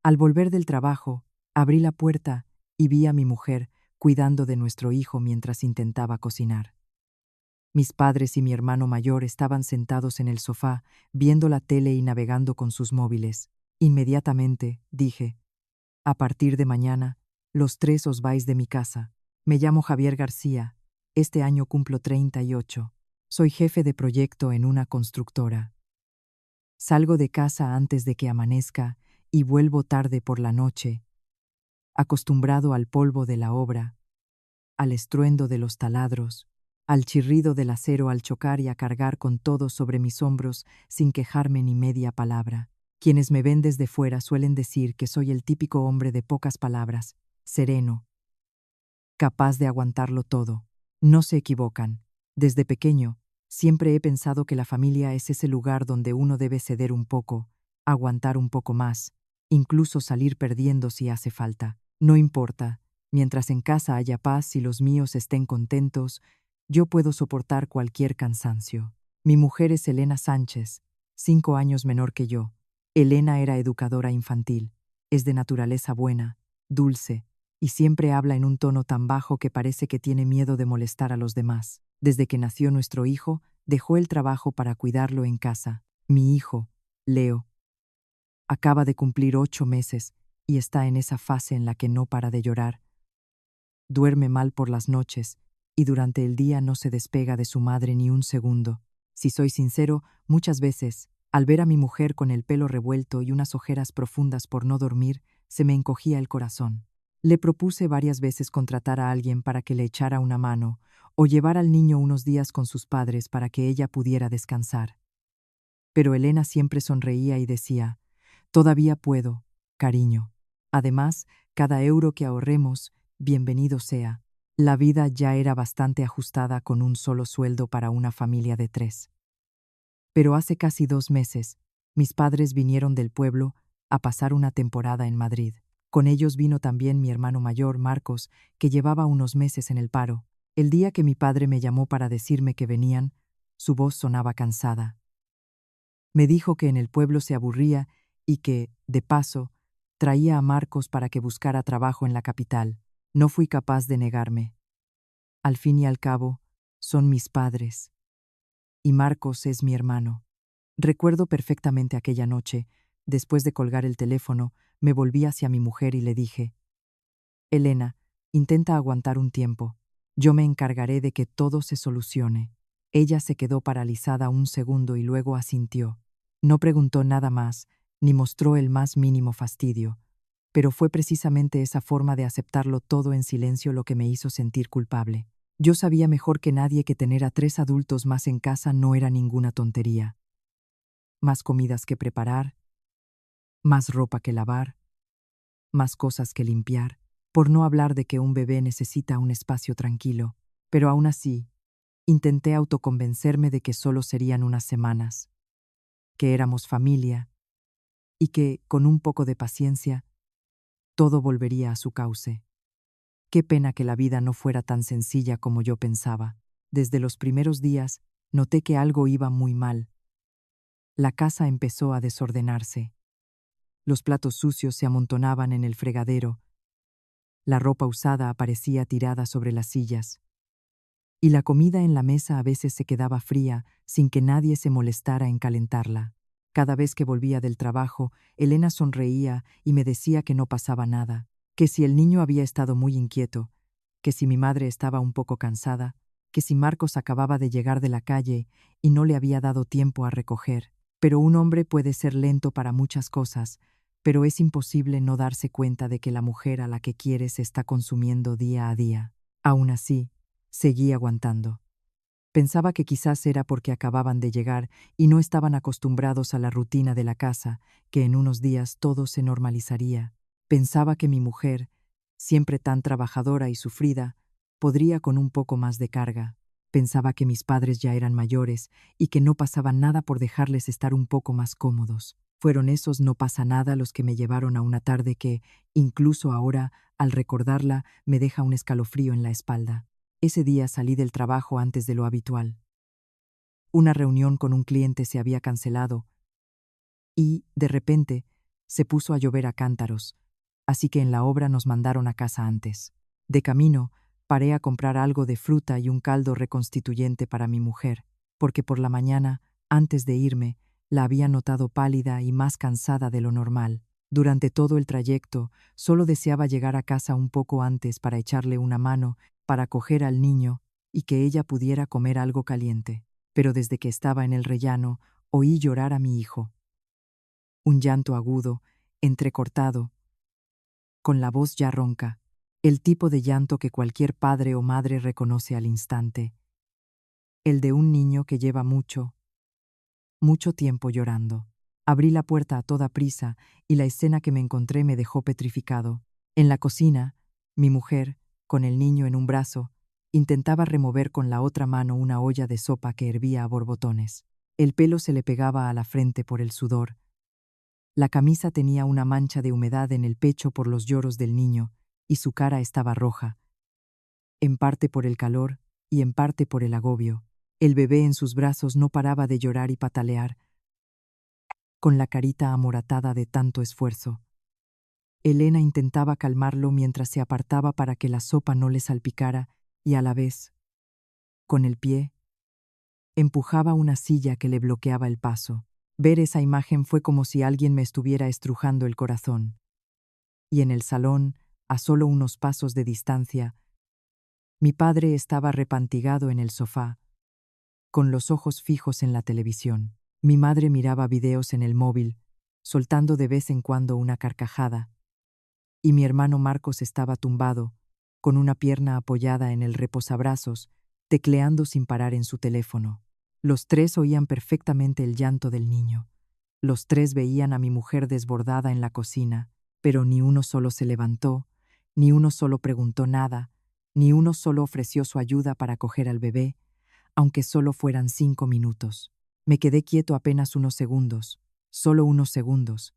Al volver del trabajo, abrí la puerta y vi a mi mujer cuidando de nuestro hijo mientras intentaba cocinar. Mis padres y mi hermano mayor estaban sentados en el sofá, viendo la tele y navegando con sus móviles. Inmediatamente dije: a partir de mañana, los tres os vais de mi casa. Me llamo Javier García. Este año cumplo 38. Soy jefe de proyecto en una constructora. Salgo de casa antes de que amanezca y vuelvo tarde por la noche, acostumbrado al polvo de la obra, al estruendo de los taladros, al chirrido del acero al chocar y a cargar con todo sobre mis hombros sin quejarme ni media palabra. Quienes me ven desde fuera suelen decir que soy el típico hombre de pocas palabras, sereno, capaz de aguantarlo todo. No se equivocan. Desde pequeño, siempre he pensado que la familia es ese lugar donde uno debe ceder un poco, aguantar un poco más, incluso salir perdiendo si hace falta. No importa, mientras en casa haya paz y los míos estén contentos, yo puedo soportar cualquier cansancio. Mi mujer es Elena Sánchez, 5 años menor que yo. Elena era educadora infantil. Es de naturaleza buena, dulce, y siempre habla en un tono tan bajo que parece que tiene miedo de molestar a los demás. Desde que nació nuestro hijo, dejó el trabajo para cuidarlo en casa. Mi hijo, Leo, acaba de cumplir 8 meses y está en esa fase en la que no para de llorar. Duerme mal por las noches y durante el día no se despega de su madre ni un segundo. Si soy sincero, muchas veces, al ver a mi mujer con el pelo revuelto y unas ojeras profundas por no dormir, se me encogía el corazón. Le propuse varias veces contratar a alguien para que le echara una mano o llevar al niño unos días con sus padres para que ella pudiera descansar. Pero Elena siempre sonreía y decía: todavía puedo, cariño. Además, cada euro que ahorremos, bienvenido sea. La vida ya era bastante ajustada con un solo sueldo para una familia de 3. Pero hace casi 2 meses, mis padres vinieron del pueblo a pasar una temporada en Madrid. Con ellos vino también mi hermano mayor, Marcos, que llevaba unos meses en el paro. El día que mi padre me llamó para decirme que venían, su voz sonaba cansada. Me dijo que en el pueblo se aburría y que, de paso, traía a Marcos para que buscara trabajo en la capital. No fui capaz de negarme. Al fin y al cabo, son mis padres. Y Marcos es mi hermano. Recuerdo perfectamente aquella noche. Después de colgar el teléfono, me volví hacia mi mujer y le dije: Elena, intenta aguantar un tiempo. Yo me encargaré de que todo se solucione. Ella se quedó paralizada un segundo y luego asintió. No preguntó nada más, ni mostró el más mínimo fastidio, pero fue precisamente esa forma de aceptarlo todo en silencio lo que me hizo sentir culpable. Yo sabía mejor que nadie que tener a 3 adultos más en casa no era ninguna tontería. Más comidas que preparar, más ropa que lavar, más cosas que limpiar, por no hablar de que un bebé necesita un espacio tranquilo. Pero aún así, intenté autoconvencerme de que solo serían unas semanas, que éramos familia y que, con un poco de paciencia, todo volvería a su cauce. Qué pena que la vida no fuera tan sencilla como yo pensaba. Desde los primeros días, noté que algo iba muy mal. La casa empezó a desordenarse. Los platos sucios se amontonaban en el fregadero. La ropa usada aparecía tirada sobre las sillas. Y la comida en la mesa a veces se quedaba fría sin que nadie se molestara en calentarla. Cada vez que volvía del trabajo, Elena sonreía y me decía que no pasaba nada, que si el niño había estado muy inquieto, que si mi madre estaba un poco cansada, que si Marcos acababa de llegar de la calle y no le había dado tiempo a recoger. Pero un hombre puede ser lento para muchas cosas, pero es imposible no darse cuenta de que la mujer a la que quiere se está consumiendo día a día. Aún así, seguí aguantando. Pensaba que quizás era porque acababan de llegar y no estaban acostumbrados a la rutina de la casa, que en unos días todo se normalizaría. Pensaba que mi mujer, siempre tan trabajadora y sufrida, podría con un poco más de carga. Pensaba que mis padres ya eran mayores y que no pasaba nada por dejarles estar un poco más cómodos. Fueron esos no pasa nada los que me llevaron a una tarde que, incluso ahora, al recordarla, me deja un escalofrío en la espalda. Ese día salí del trabajo antes de lo habitual. Una reunión con un cliente se había cancelado y, de repente, se puso a llover a cántaros, así que en la obra nos mandaron a casa antes. De camino, paré a comprar algo de fruta y un caldo reconstituyente para mi mujer, porque por la mañana, antes de irme, la había notado pálida y más cansada de lo normal. Durante todo el trayecto, solo deseaba llegar a casa un poco antes para echarle una mano, para coger al niño y que ella pudiera comer algo caliente. Pero desde que estaba en el rellano, oí llorar a mi hijo. Un llanto agudo, entrecortado, con la voz ya ronca, el tipo de llanto que cualquier padre o madre reconoce al instante, el de un niño que lleva mucho tiempo llorando. Abrí la puerta a toda prisa y la escena que me encontré me dejó petrificado. En la cocina, mi mujer, con el niño en un brazo, intentaba remover con la otra mano una olla de sopa que hervía a borbotones. El pelo se le pegaba a la frente por el sudor. La camisa tenía una mancha de humedad en el pecho por los lloros del niño, y su cara estaba roja, en parte por el calor y en parte por el agobio. El bebé en sus brazos no paraba de llorar y patalear, con la carita amoratada de tanto esfuerzo. Elena intentaba calmarlo mientras se apartaba para que la sopa no le salpicara y a la vez, con el pie, empujaba una silla que le bloqueaba el paso. Ver esa imagen fue como si alguien me estuviera estrujando el corazón. Y en el salón, a solo unos pasos de distancia, mi padre estaba repantigado en el sofá, con los ojos fijos en la televisión. Mi madre miraba videos en el móvil, soltando de vez en cuando una carcajada, y mi hermano Marcos estaba tumbado, con una pierna apoyada en el reposabrazos, tecleando sin parar en su teléfono. Los tres oían perfectamente el llanto del niño. Los tres veían a mi mujer desbordada en la cocina, pero ni uno solo se levantó, ni uno solo preguntó nada, ni uno solo ofreció su ayuda para coger al bebé, aunque solo fueran 5 minutos. Me quedé quieto apenas unos segundos, solo unos segundos.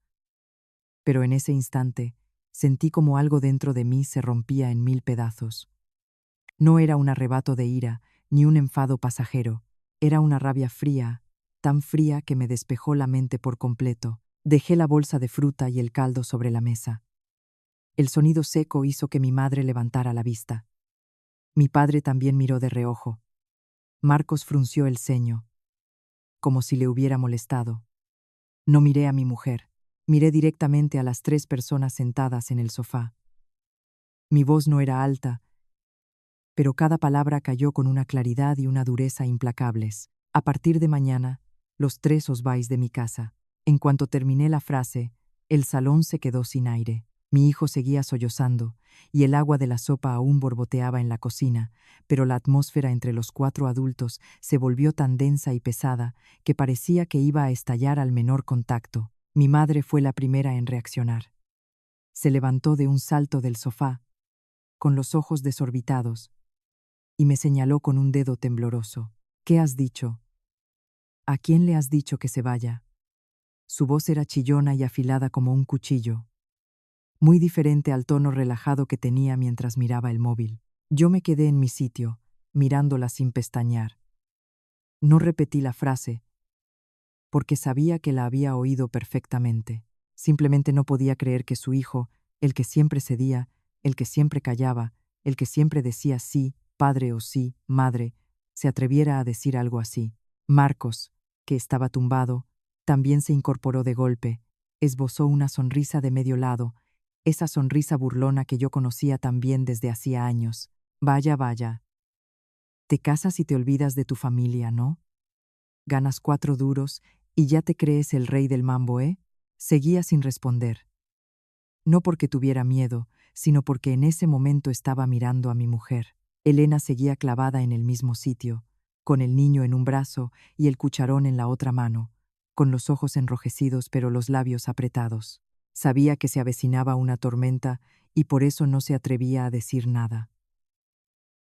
Pero en ese instante, sentí como algo dentro de mí se rompía en 1000 pedazos. No era un arrebato de ira, ni un enfado pasajero, era una rabia fría, tan fría que me despejó la mente por completo. Dejé la bolsa de fruta y el caldo sobre la mesa. El sonido seco hizo que mi madre levantara la vista. Mi padre también miró de reojo. Marcos frunció el ceño, como si le hubiera molestado. No miré a mi mujer, miré directamente a las 3 personas sentadas en el sofá. Mi voz no era alta, pero cada palabra cayó con una claridad y una dureza implacables. A partir de mañana, los 3 os vais de mi casa. En cuanto terminé la frase, el salón se quedó sin aire. Mi hijo seguía sollozando, y el agua de la sopa aún borboteaba en la cocina, pero la atmósfera entre los 4 adultos se volvió tan densa y pesada que parecía que iba a estallar al menor contacto. Mi madre fue la primera en reaccionar. Se levantó de un salto del sofá, con los ojos desorbitados, y me señaló con un dedo tembloroso. «¿Qué has dicho? ¿A quién le has dicho que se vaya?» Su voz era chillona y afilada como un cuchillo, muy diferente al tono relajado que tenía mientras miraba el móvil. Yo me quedé en mi sitio, mirándola sin pestañear. No repetí la frase, porque sabía que la había oído perfectamente. Simplemente no podía creer que su hijo, el que siempre cedía, el que siempre callaba, el que siempre decía sí, padre o sí, madre, se atreviera a decir algo así. Marcos, que estaba tumbado, también se incorporó de golpe, esbozó una sonrisa de medio lado, esa sonrisa burlona que yo conocía también desde hacía años. Vaya, vaya. Te casas y te olvidas de tu familia, ¿no? Ganas 4 duros y ya te crees el rey del mambo, ¿eh? Seguía sin responder. No porque tuviera miedo, sino porque en ese momento estaba mirando a mi mujer. Elena seguía clavada en el mismo sitio, con el niño en un brazo y el cucharón en la otra mano, con los ojos enrojecidos pero los labios apretados. Sabía que se avecinaba una tormenta y por eso no se atrevía a decir nada.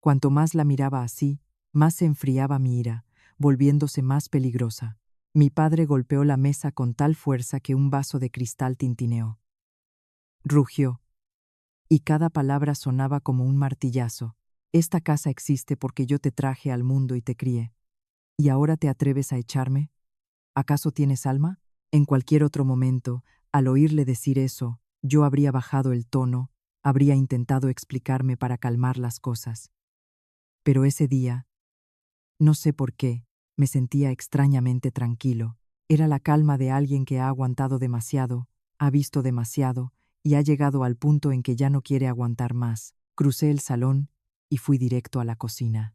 Cuanto más la miraba así, más se enfriaba mi ira, volviéndose más peligrosa. Mi padre golpeó la mesa con tal fuerza que un vaso de cristal tintineó. Rugió, y cada palabra sonaba como un martillazo. Esta casa existe porque yo te traje al mundo y te crié. ¿Y ahora te atreves a echarme? ¿Acaso tienes alma? En cualquier otro momento, Al oírle decir eso, yo habría bajado el tono, habría intentado explicarme para calmar las cosas. Pero ese día, no sé por qué, me sentía extrañamente tranquilo. Era la calma de alguien que ha aguantado demasiado, ha visto demasiado, y ha llegado al punto en que ya no quiere aguantar más. Crucé el salón y fui directo a la cocina.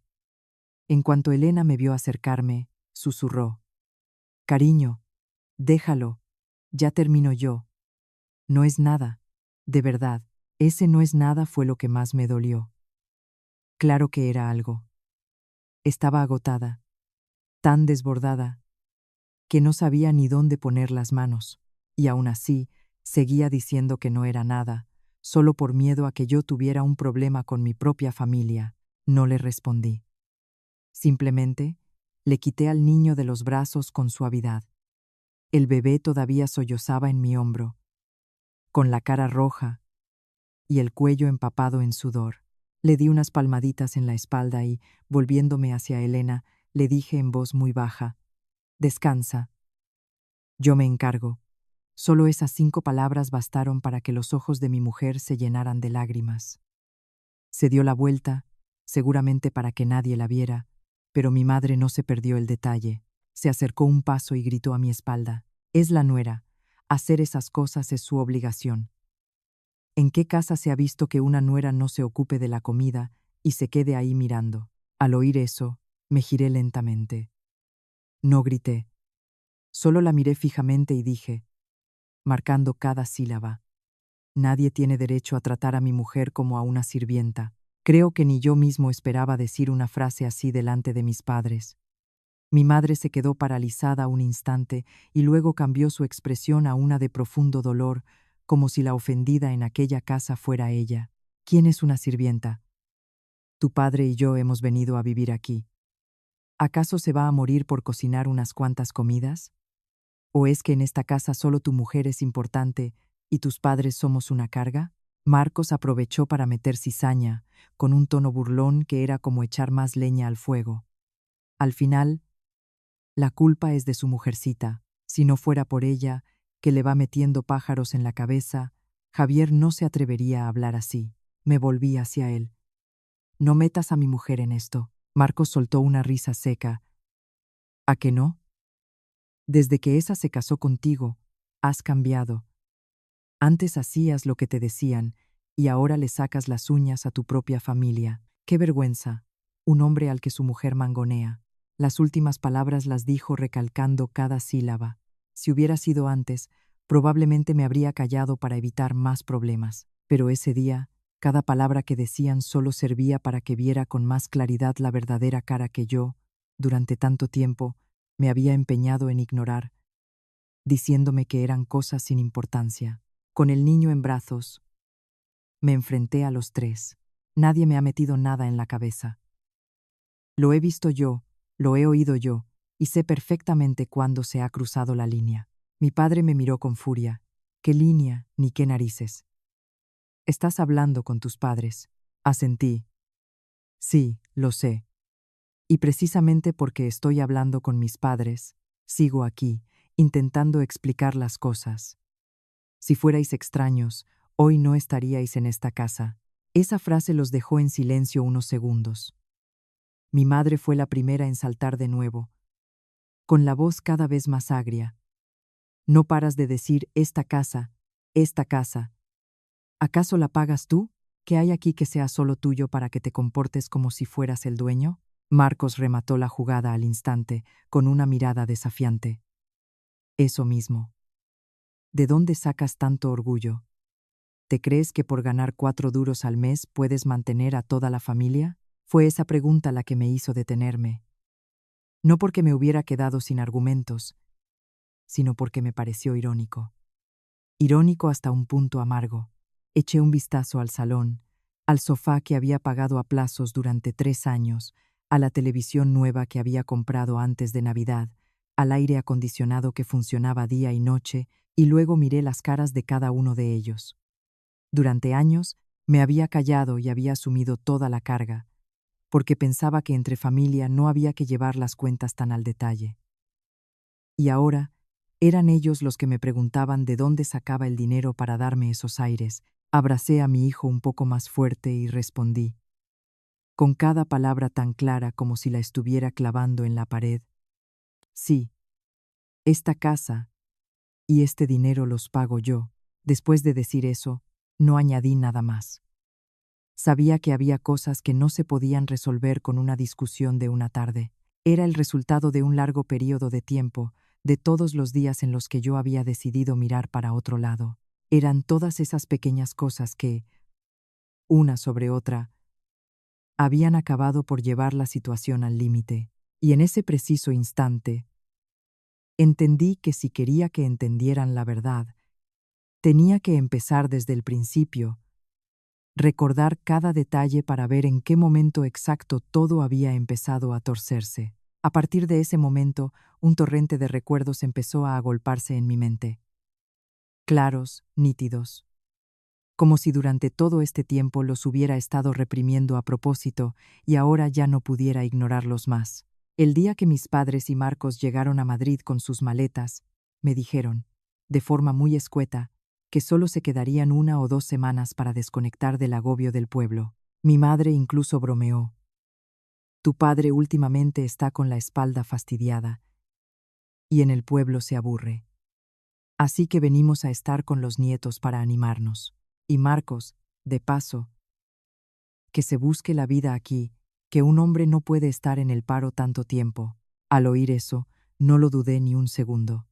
En cuanto Elena me vio acercarme, susurró: «Cariño, déjalo, ya termino yo. No es nada, de verdad, ese no es nada», fue lo que más me dolió. Claro que era algo. Estaba agotada, tan desbordada, que no sabía ni dónde poner las manos, y aún así seguía diciendo que no era nada, solo por miedo a que yo tuviera un problema con mi propia familia. No le respondí. Simplemente le quité al niño de los brazos con suavidad. El bebé todavía sollozaba en mi hombro, con la cara roja y el cuello empapado en sudor. Le di unas palmaditas en la espalda y, volviéndome hacia Elena, le dije en voz muy baja: «Descansa. Yo me encargo». Solo esas 5 palabras bastaron para que los ojos de mi mujer se llenaran de lágrimas. Se dio la vuelta, seguramente para que nadie la viera, pero mi madre no se perdió el detalle. Se acercó un paso y gritó a mi espalda: «Es la nuera. Hacer esas cosas es su obligación. ¿En qué casa se ha visto que una nuera no se ocupe de la comida y se quede ahí mirando?». Al oír eso, me giré lentamente. No grité. Solo la miré fijamente y dije, marcando cada sílaba: «Nadie tiene derecho a tratar a mi mujer como a una sirvienta». Creo que ni yo mismo esperaba decir una frase así delante de mis padres. Mi madre se quedó paralizada un instante y luego cambió su expresión a una de profundo dolor, como si la ofendida en aquella casa fuera ella. «¿Quién es una sirvienta? Tu padre y yo hemos venido a vivir aquí. ¿Acaso se va a morir por cocinar unas cuantas comidas? ¿O es que en esta casa solo tu mujer es importante y tus padres somos una carga?». Marcos aprovechó para meter cizaña, con un tono burlón que era como echar más leña al fuego. Al final, la culpa es de su mujercita. Si no fuera por ella, que le va metiendo pájaros en la cabeza, Javier no se atrevería a hablar así. Me volví hacia él. «No metas a mi mujer en esto». Marcos soltó una risa seca. «¿A que no? Desde que esa se casó contigo, has cambiado. Antes hacías lo que te decían y ahora le sacas las uñas a tu propia familia. ¡Qué vergüenza! Un hombre al que su mujer mangonea». Las últimas palabras las dijo recalcando cada sílaba. Si hubiera sido antes, probablemente me habría callado para evitar más problemas. Pero ese día, cada palabra que decían solo servía para que viera con más claridad la verdadera cara que yo, durante tanto tiempo, me había empeñado en ignorar, diciéndome que eran cosas sin importancia. Con el niño en brazos, me enfrenté a los 3. Nadie me ha metido nada en la cabeza. Lo he visto yo, lo he oído yo, y sé perfectamente cuándo se ha cruzado la línea. Mi padre me miró con furia. «¿Qué línea, ni qué narices? Estás hablando con tus padres». Asentí. «Sí, lo sé. Y precisamente porque estoy hablando con mis padres, sigo aquí, intentando explicar las cosas. Si fuerais extraños, hoy no estaríais en esta casa». Esa frase los dejó en silencio unos segundos. Mi madre fue la primera en saltar de nuevo, con la voz cada vez más agria. «No paras de decir esta casa, esta casa. ¿Acaso la pagas tú? ¿Qué hay aquí que sea solo tuyo para que te comportes como si fueras el dueño?». Marcos remató la jugada al instante, con una mirada desafiante. «Eso mismo. ¿De dónde sacas tanto orgullo? ¿Te crees que por ganar 4 duros al mes puedes mantener a toda la familia?». Fue esa pregunta la que me hizo detenerme. No porque me hubiera quedado sin argumentos, sino porque me pareció irónico. Irónico hasta un punto amargo. Eché un vistazo al salón, al sofá que había pagado a plazos durante 3 años, a la televisión nueva que había comprado antes de Navidad, al aire acondicionado que funcionaba día y noche, y luego miré las caras de cada uno de ellos. Durante años me había callado y había asumido toda la carga, porque pensaba que entre familia no había que llevar las cuentas tan al detalle. Y ahora, Eran ellos los que me preguntaban de dónde sacaba el dinero para darme esos aires. Abracé a mi hijo un poco más fuerte y respondí, con cada palabra tan clara como si la estuviera clavando en la pared. Sí, esta casa y este dinero los pago yo. Después de decir eso, no añadí nada más. Sabía que había cosas que no se podían resolver con una discusión de una tarde. Era el resultado de un largo periodo de tiempo, de todos los días en los que yo había decidido mirar para otro lado. Eran todas esas pequeñas cosas que, una sobre otra, habían acabado por llevar la situación al límite. Y en ese preciso instante, entendí que si quería que entendieran la verdad, tenía que empezar desde el principio, recordar cada detalle para ver en qué momento exacto todo había empezado a torcerse. A partir de ese momento, un torrente de recuerdos empezó a agolparse en mi mente. Claros, nítidos. Como si durante todo este tiempo los hubiera estado reprimiendo a propósito y ahora ya no pudiera ignorarlos más. El día que mis padres y Marcos llegaron a Madrid con sus maletas, me dijeron, de forma muy escueta, que solo se quedarían 1 o 2 semanas para desconectar del agobio del pueblo. Mi madre incluso bromeó. Tu padre últimamente está con la espalda fastidiada y en el pueblo se aburre. Así que venimos a estar con los nietos para animarnos. Y Marcos, de paso, que se busque la vida aquí, que un hombre no puede estar en el paro tanto tiempo. Al oír eso, no lo dudé ni un segundo.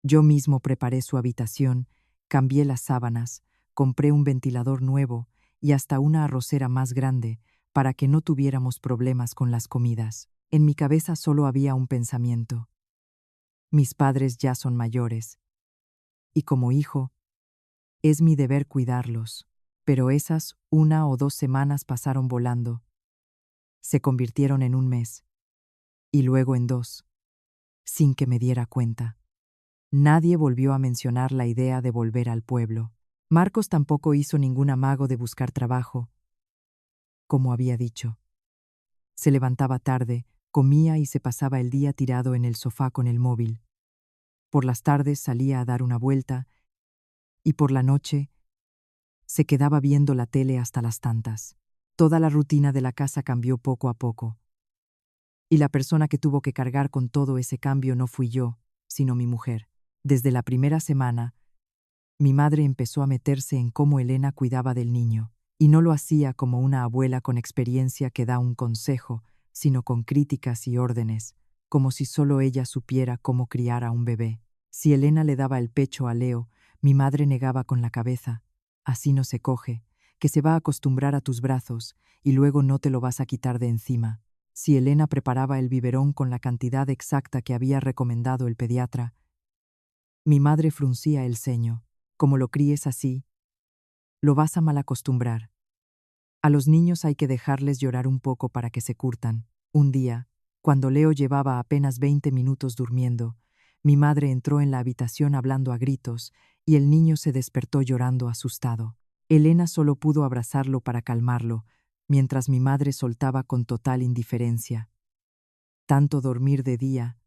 Yo mismo preparé su habitación, cambié las sábanas, compré un ventilador nuevo y hasta una arrocera más grande para que no tuviéramos problemas con las comidas. En mi cabeza solo había un pensamiento. Mis padres ya son mayores, y como hijo, es mi deber cuidarlos. Pero esas 1 o 2 semanas pasaron volando. Se convirtieron en un mes, y luego en 2, sin que me diera cuenta. Nadie volvió a mencionar la idea de volver al pueblo. Marcos tampoco hizo ningún amago de buscar trabajo, como había dicho. Se levantaba tarde, comía y se pasaba el día tirado en el sofá con el móvil. Por las tardes salía a dar una vuelta, y por la noche se quedaba viendo la tele hasta las tantas. Toda la rutina de la casa cambió poco a poco. Y la persona que tuvo que cargar con todo ese cambio no fui yo, sino mi mujer. Desde la primera semana, mi madre empezó a meterse en cómo Elena cuidaba del niño, y no lo hacía como una abuela con experiencia que da un consejo, sino con críticas y órdenes, como si solo ella supiera cómo criar a un bebé. Si Elena le daba el pecho a Leo, mi madre negaba con la cabeza, así no se coge, que se va a acostumbrar a tus brazos y luego no te lo vas a quitar de encima. Si Elena preparaba el biberón con la cantidad exacta que había recomendado el pediatra, mi madre fruncía el ceño. Como lo críes así, lo vas a malacostumbrar. A los niños hay que dejarles llorar un poco para que se curtan. Un día, cuando Leo llevaba apenas 20 minutos durmiendo, mi madre entró en la habitación hablando a gritos y el niño se despertó llorando asustado. Elena solo pudo abrazarlo para calmarlo, mientras mi madre soltaba con total indiferencia. Tanto dormir de día,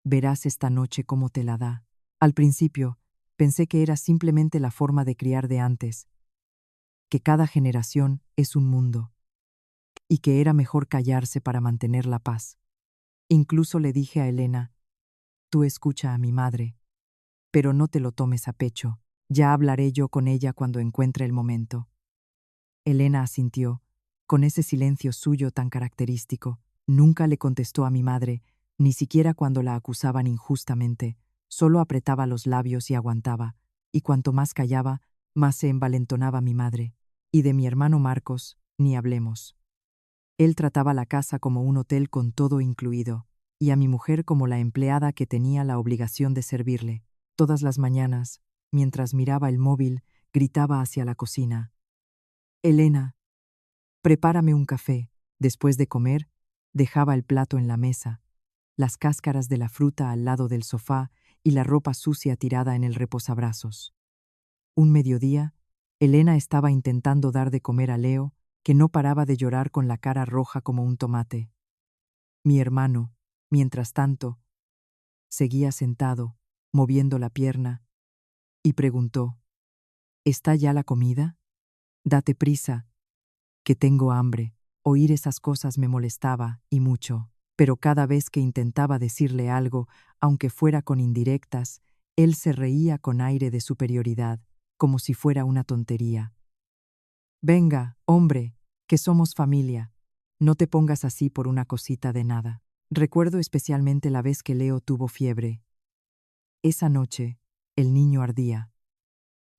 verás esta noche cómo te la da. Al principio, pensé que era simplemente la forma de criar de antes, que cada generación es un mundo, y que era mejor callarse para mantener la paz. Incluso le dije a Elena, tú escucha a mi madre, pero no te lo tomes a pecho, ya hablaré yo con ella cuando encuentre el momento. Elena asintió, con ese silencio suyo tan característico. Nunca le contestó a mi madre, ni siquiera cuando la acusaban injustamente, solo apretaba los labios y aguantaba, y cuanto más callaba, más se envalentonaba mi madre. Y de mi hermano Marcos, ni hablemos. Él trataba la casa como un hotel con todo incluido, y a mi mujer como la empleada que tenía la obligación de servirle. Todas las mañanas, mientras miraba el móvil, gritaba hacia la cocina. Elena, prepárame un café. Después de comer, dejaba el plato en la mesa, las cáscaras de la fruta al lado del sofá y la ropa sucia tirada en el reposabrazos. Un mediodía, Elena estaba intentando dar de comer a Leo, que no paraba de llorar con la cara roja como un tomate. Mi hermano, mientras tanto, seguía sentado, moviendo la pierna, y preguntó: ¿Está ya la comida? Date prisa, que tengo hambre. Oír esas cosas me molestaba, y mucho, pero cada vez que intentaba decirle algo, aunque fuera con indirectas, él se reía con aire de superioridad, como si fuera una tontería. Venga, hombre, que somos familia. No te pongas así por una cosita de nada. Recuerdo especialmente la vez que Leo tuvo fiebre. Esa noche, el niño ardía.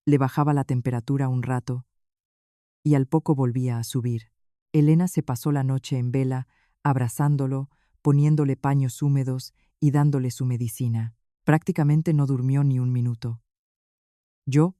Le bajaba la temperatura un rato, y al poco volvía a subir. Elena se pasó la noche en vela, abrazándolo, poniéndole paños húmedos y dándole su medicina. Prácticamente no durmió ni un minuto. Yo,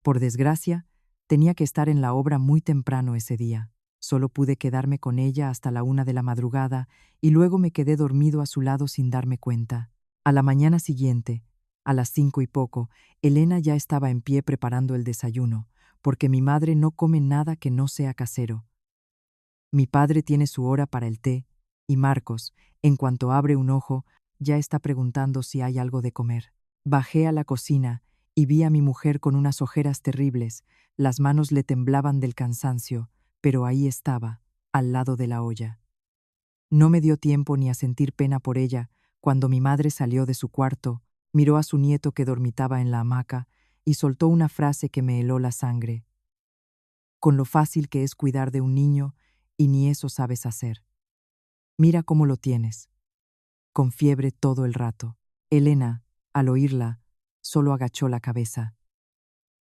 por desgracia, tenía que estar en la obra muy temprano ese día. Solo pude quedarme con ella hasta la 1 de la madrugada y luego me quedé dormido a su lado sin darme cuenta. A la mañana siguiente, a las 5 y poco, Elena ya estaba en pie preparando el desayuno, porque mi madre no come nada que no sea casero. Mi padre tiene su hora para el té, y Marcos, en cuanto abre un ojo, ya está preguntando si hay algo de comer. Bajé a la cocina y vi a mi mujer con unas ojeras terribles, las manos le temblaban del cansancio, pero ahí estaba, al lado de la olla. No me dio tiempo ni a sentir pena por ella cuando mi madre salió de su cuarto, miró a su nieto que dormitaba en la hamaca y soltó una frase que me heló la sangre. Con lo fácil que es cuidar de un niño, y ni eso sabes hacer. Mira cómo lo tienes. Con fiebre todo el rato. Elena, al oírla, solo agachó la cabeza.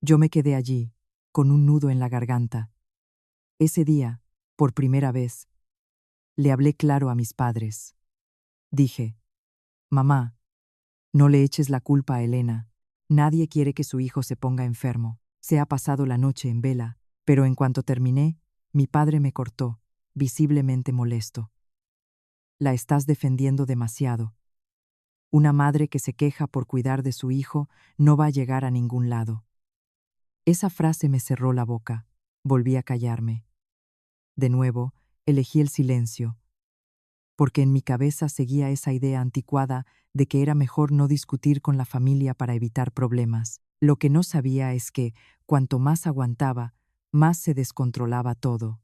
Yo me quedé allí, con un nudo en la garganta. Ese día, por primera vez, le hablé claro a mis padres. Dije: mamá, no le eches la culpa a Elena. Nadie quiere que su hijo se ponga enfermo. Se ha pasado la noche en vela, pero en cuanto terminé, mi padre me cortó, visiblemente molesto. La estás defendiendo demasiado. Una madre que se queja por cuidar de su hijo no va a llegar a ningún lado. Esa frase me cerró la boca. Volví a callarme. De nuevo, elegí el silencio, porque en mi cabeza seguía esa idea anticuada de que era mejor no discutir con la familia para evitar problemas. Lo que no sabía es que, cuanto más aguantaba, más se descontrolaba todo.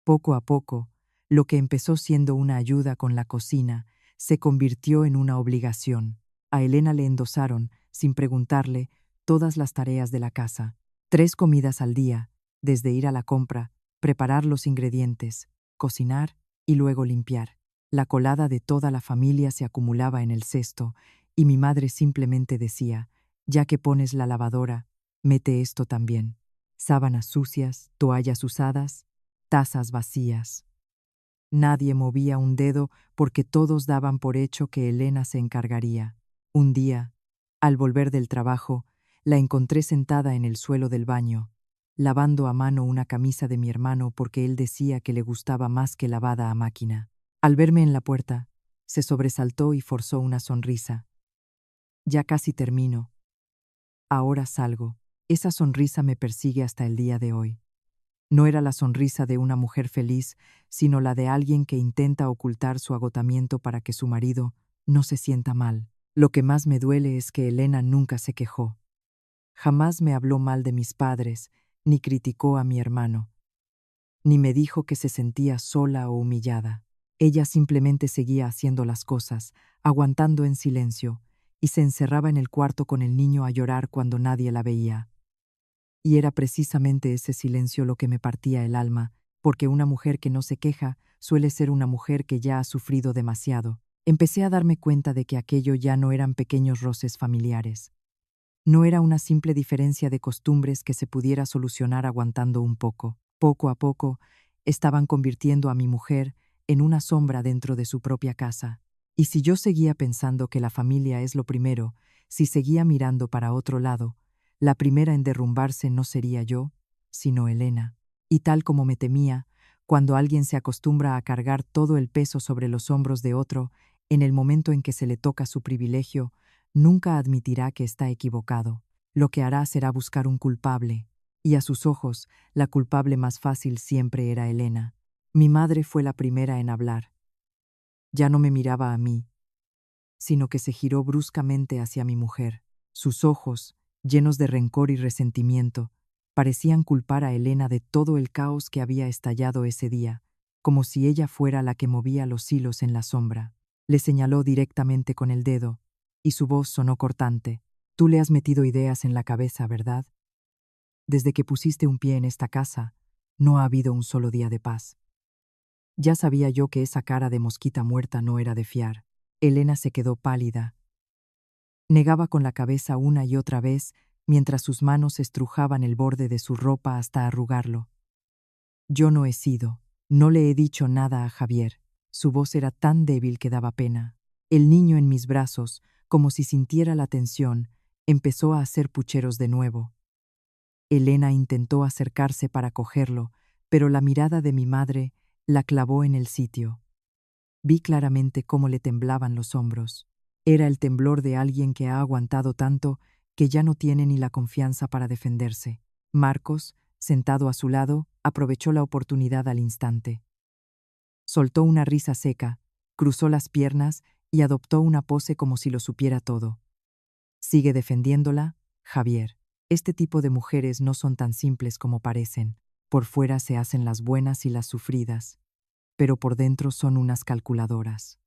Poco a poco, lo que empezó siendo una ayuda con la cocina se convirtió en una obligación. A Elena le endosaron, sin preguntarle, todas las tareas de la casa. 3 comidas al día, desde ir a la compra, preparar los ingredientes, cocinar y luego limpiar. La colada de toda la familia se acumulaba en el cesto, y mi madre simplemente decía: ya que pones la lavadora, mete esto también. Sábanas sucias, toallas usadas, tazas vacías. Nadie movía un dedo porque todos daban por hecho que Elena se encargaría. Un día, al volver del trabajo, la encontré sentada en el suelo del baño, lavando a mano una camisa de mi hermano porque él decía que le gustaba más que lavada a máquina. Al verme en la puerta, se sobresaltó y forzó una sonrisa. Ya casi termino. Ahora salgo. Esa sonrisa me persigue hasta el día de hoy. No era la sonrisa de una mujer feliz, sino la de alguien que intenta ocultar su agotamiento para que su marido no se sienta mal. Lo que más me duele es que Elena nunca se quejó. Jamás me habló mal de mis padres, ni criticó a mi hermano, ni me dijo que se sentía sola o humillada. Ella simplemente seguía haciendo las cosas, aguantando en silencio, y se encerraba en el cuarto con el niño a llorar cuando nadie la veía. Y era precisamente ese silencio lo que me partía el alma, porque una mujer que no se queja suele ser una mujer que ya ha sufrido demasiado. Empecé a darme cuenta de que aquello ya no eran pequeños roces familiares. No era una simple diferencia de costumbres que se pudiera solucionar aguantando un poco. Poco a poco, estaban convirtiendo a mi mujer en una sombra dentro de su propia casa. Y si yo seguía pensando que la familia es lo primero, si seguía mirando para otro lado, la primera en derrumbarse no sería yo, sino Elena. Y tal como me temía, cuando alguien se acostumbra a cargar todo el peso sobre los hombros de otro, en el momento en que se le toca su privilegio, nunca admitirá que está equivocado. Lo que hará será buscar un culpable, y a sus ojos, la culpable más fácil siempre era Elena. Mi madre fue la primera en hablar. Ya no me miraba a mí, sino que se giró bruscamente hacia mi mujer. Sus ojos, llenos de rencor y resentimiento, parecían culpar a Elena de todo el caos que había estallado ese día, como si ella fuera la que movía los hilos en la sombra. Le señaló directamente con el dedo, y su voz sonó cortante. Tú le has metido ideas en la cabeza, ¿verdad? Desde que pusiste un pie en esta casa, no ha habido un solo día de paz. Ya sabía yo que esa cara de mosquita muerta no era de fiar. Elena se quedó pálida. Negaba con la cabeza una y otra vez, mientras sus manos estrujaban el borde de su ropa hasta arrugarlo. Yo no he sido, no le he dicho nada a Javier. Su voz era tan débil que daba pena. El niño en mis brazos, como si sintiera la tensión, empezó a hacer pucheros de nuevo. Elena intentó acercarse para cogerlo, pero la mirada de mi madre la clavó en el sitio. Vi claramente cómo le temblaban los hombros. Era el temblor de alguien que ha aguantado tanto que ya no tiene ni la confianza para defenderse. Marcos, sentado a su lado, aprovechó la oportunidad al instante. Soltó una risa seca, cruzó las piernas y adoptó una pose como si lo supiera todo. Sigue defendiéndola, Javier. Este tipo de mujeres no son tan simples como parecen. Por fuera se hacen las buenas y las sufridas, pero por dentro son unas calculadoras.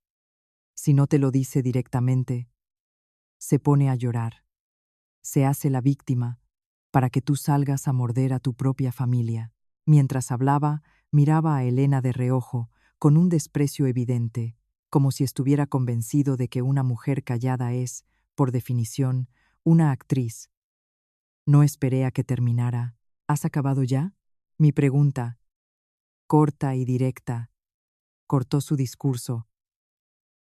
Si no te lo dice directamente, se pone a llorar. Se hace la víctima para que tú salgas a morder a tu propia familia. Mientras hablaba, miraba a Elena de reojo, con un desprecio evidente, como si estuviera convencido de que una mujer callada es, por definición, una actriz. No esperé a que terminara. ¿Has acabado ya? Mi pregunta, corta y directa, cortó su discurso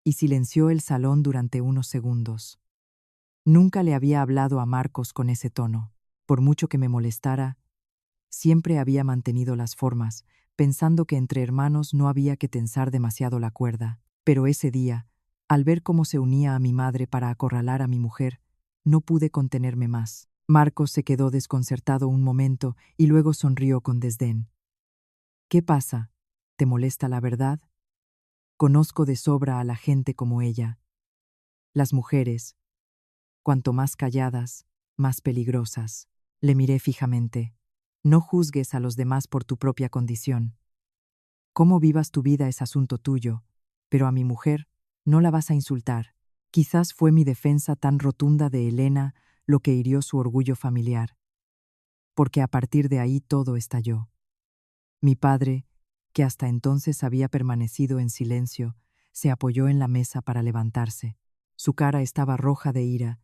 y silenció el salón durante unos segundos. Nunca le había hablado a Marcos con ese tono. Por mucho que me molestara, siempre había mantenido las formas, pensando que entre hermanos no había que tensar demasiado la cuerda. Pero ese día, al ver cómo se unía a mi madre para acorralar a mi mujer, no pude contenerme más. Marcos se quedó desconcertado un momento y luego sonrió con desdén. ¿Qué pasa? ¿Te molesta la verdad? Conozco de sobra a la gente como ella. Las mujeres, cuanto más calladas, más peligrosas. Le miré fijamente. No juzgues a los demás por tu propia condición. Cómo vivas tu vida es asunto tuyo, pero a mi mujer no la vas a insultar. Quizás fue mi defensa tan rotunda de Elena lo que hirió su orgullo familiar, porque a partir de ahí todo estalló. Mi padre, que hasta entonces había permanecido en silencio, se apoyó en la mesa para levantarse. Su cara estaba roja de ira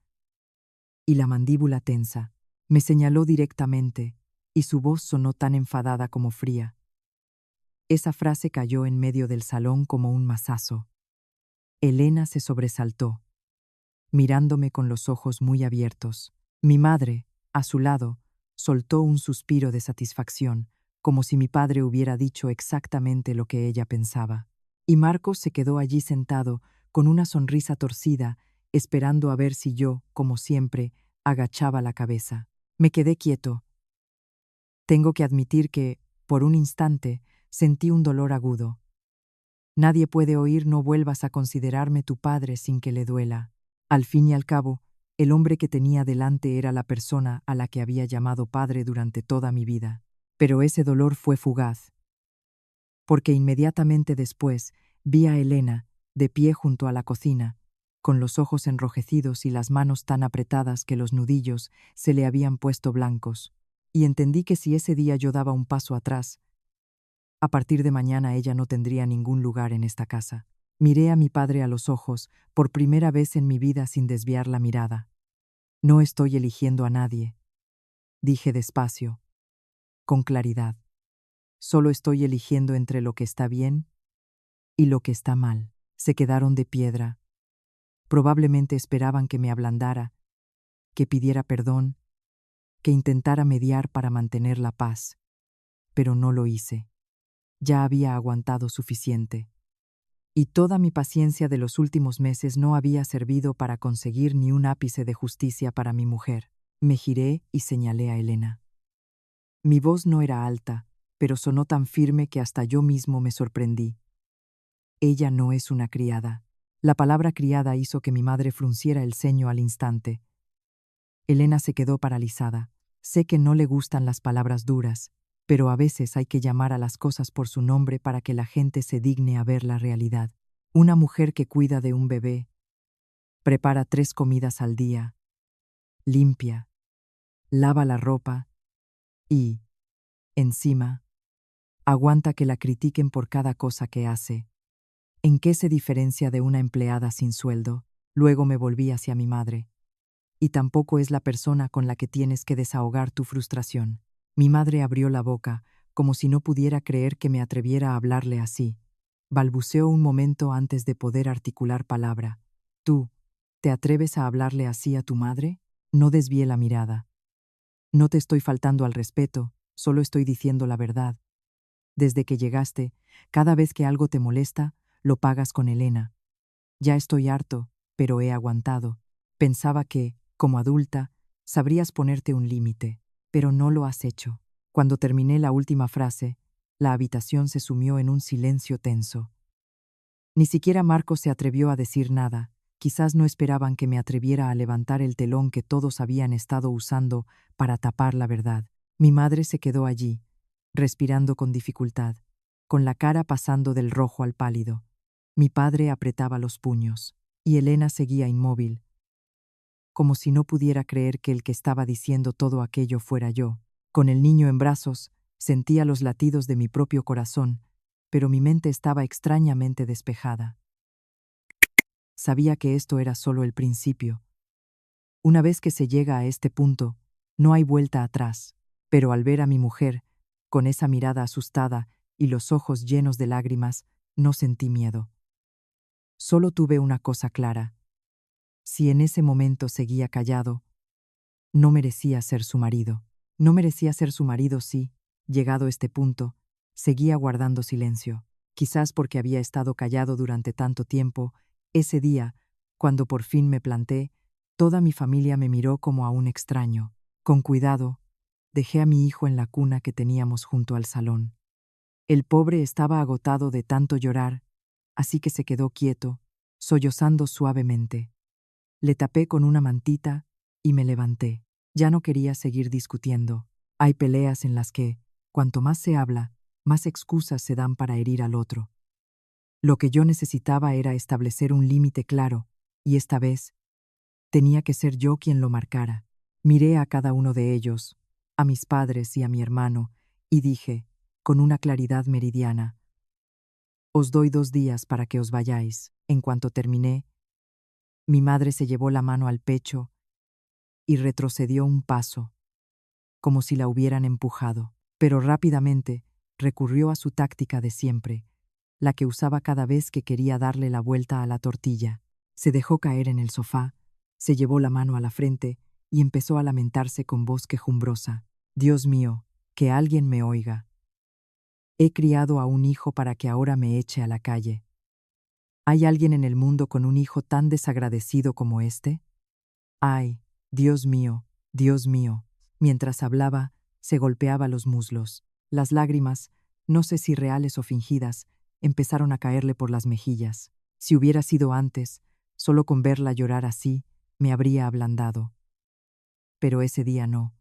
y la mandíbula tensa. Me señaló directamente, y su voz sonó tan enfadada como fría. Esa frase cayó en medio del salón como un mazazo. Elena se sobresaltó, mirándome con los ojos muy abiertos. Mi madre, a su lado, soltó un suspiro de satisfacción, como si mi padre hubiera dicho exactamente lo que ella pensaba. Y Marcos se quedó allí sentado, con una sonrisa torcida, esperando a ver si yo, como siempre, agachaba la cabeza. Me quedé quieto. Tengo que admitir que, por un instante, sentí un dolor agudo. Nadie puede oír "no vuelvas a considerarme tu padre" sin que le duela. Al fin y al cabo, el hombre que tenía delante era la persona a la que había llamado padre durante toda mi vida. Pero ese dolor fue fugaz, porque inmediatamente después vi a Elena, de pie junto a la cocina, con los ojos enrojecidos y las manos tan apretadas que los nudillos se le habían puesto blancos, y entendí que si ese día yo daba un paso atrás, a partir de mañana ella no tendría ningún lugar en esta casa. Miré a mi padre a los ojos, por primera vez en mi vida sin desviar la mirada. No estoy eligiendo a nadie, dije despacio, con claridad. Solo estoy eligiendo entre lo que está bien y lo que está mal. Se quedaron de piedra. Probablemente esperaban que me ablandara, que pidiera perdón, que intentara mediar para mantener la paz. Pero no lo hice. Ya había aguantado suficiente. Y toda mi paciencia de los últimos meses no había servido para conseguir ni un ápice de justicia para mi mujer. Me giré y señalé a Elena. Mi voz no era alta, pero sonó tan firme que hasta yo mismo me sorprendí. Ella no es una criada. La palabra criada hizo que mi madre frunciera el ceño al instante. Elena se quedó paralizada. Sé que no le gustan las palabras duras, pero a veces hay que llamar a las cosas por su nombre para que la gente se digne a ver la realidad. Una mujer que cuida de un bebé, prepara 3 comidas al día, limpia, lava la ropa y, encima, aguanta que la critiquen por cada cosa que hace. ¿En qué se diferencia de una empleada sin sueldo? Luego me volví hacia mi madre. Y tampoco es la persona con la que tienes que desahogar tu frustración. Mi madre abrió la boca, como si no pudiera creer que me atreviera a hablarle así. Balbuceó un momento antes de poder articular palabra. ¿Tú, te atreves a hablarle así a tu madre? No desvié la mirada. No te estoy faltando al respeto, solo estoy diciendo la verdad. Desde que llegaste, cada vez que algo te molesta, lo pagas con Elena. Ya estoy harto, pero he aguantado. Pensaba que, como adulta, sabrías ponerte un límite, pero no lo has hecho. Cuando terminé la última frase, la habitación se sumió en un silencio tenso. Ni siquiera Marcos se atrevió a decir nada. Quizás no esperaban que me atreviera a levantar el telón que todos habían estado usando para tapar la verdad. Mi madre se quedó allí, respirando con dificultad, con la cara pasando del rojo al pálido. Mi padre apretaba los puños, y Elena seguía inmóvil, como si no pudiera creer que el que estaba diciendo todo aquello fuera yo. Con el niño en brazos, sentía los latidos de mi propio corazón, pero mi mente estaba extrañamente despejada. Sabía que esto era solo el principio. Una vez que se llega a este punto, no hay vuelta atrás. Pero al ver a mi mujer, con esa mirada asustada y los ojos llenos de lágrimas, no sentí miedo. Solo tuve una cosa clara. Si en ese momento seguía callado, no merecía ser su marido. No merecía ser su marido si, llegado este punto, seguía guardando silencio. Quizás porque había estado callado durante tanto tiempo, ese día, cuando por fin me planté, toda mi familia me miró como a un extraño. Con cuidado, dejé a mi hijo en la cuna que teníamos junto al salón. El pobre estaba agotado de tanto llorar, así que se quedó quieto, sollozando suavemente. Le tapé con una mantita y me levanté. Ya no quería seguir discutiendo. Hay peleas en las que, cuanto más se habla, más excusas se dan para herir al otro. Lo que yo necesitaba era establecer un límite claro, y esta vez, tenía que ser yo quien lo marcara. Miré a cada uno de ellos, a mis padres y a mi hermano, y dije, con una claridad meridiana, os doy 2 días para que os vayáis. En cuanto terminé, mi madre se llevó la mano al pecho y retrocedió un paso, como si la hubieran empujado, pero rápidamente recurrió a su táctica de siempre, la que usaba cada vez que quería darle la vuelta a la tortilla. Se dejó caer en el sofá, se llevó la mano a la frente y empezó a lamentarse con voz quejumbrosa. Dios mío, que alguien me oiga. He criado a un hijo para que ahora me eche a la calle. ¿Hay alguien en el mundo con un hijo tan desagradecido como este? ¡Ay, Dios mío, Dios mío! Mientras hablaba, se golpeaba los muslos. Las lágrimas, no sé si reales o fingidas, empezaron a caerle por las mejillas. Si hubiera sido antes, solo con verla llorar así, me habría ablandado. Pero ese día no.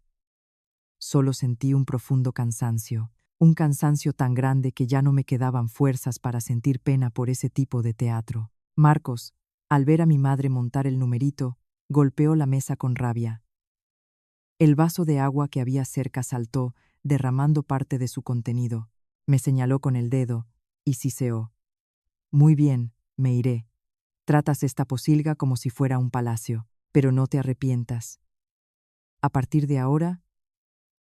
Solo sentí un profundo cansancio, un cansancio tan grande que ya no me quedaban fuerzas para sentir pena por ese tipo de teatro. Marcos, al ver a mi madre montar el numerito, golpeó la mesa con rabia. El vaso de agua que había cerca saltó, derramando parte de su contenido. Me señaló con el dedo y siseó. Muy bien, me iré. Tratas esta posilga como si fuera un palacio, pero no te arrepientas. A partir de ahora,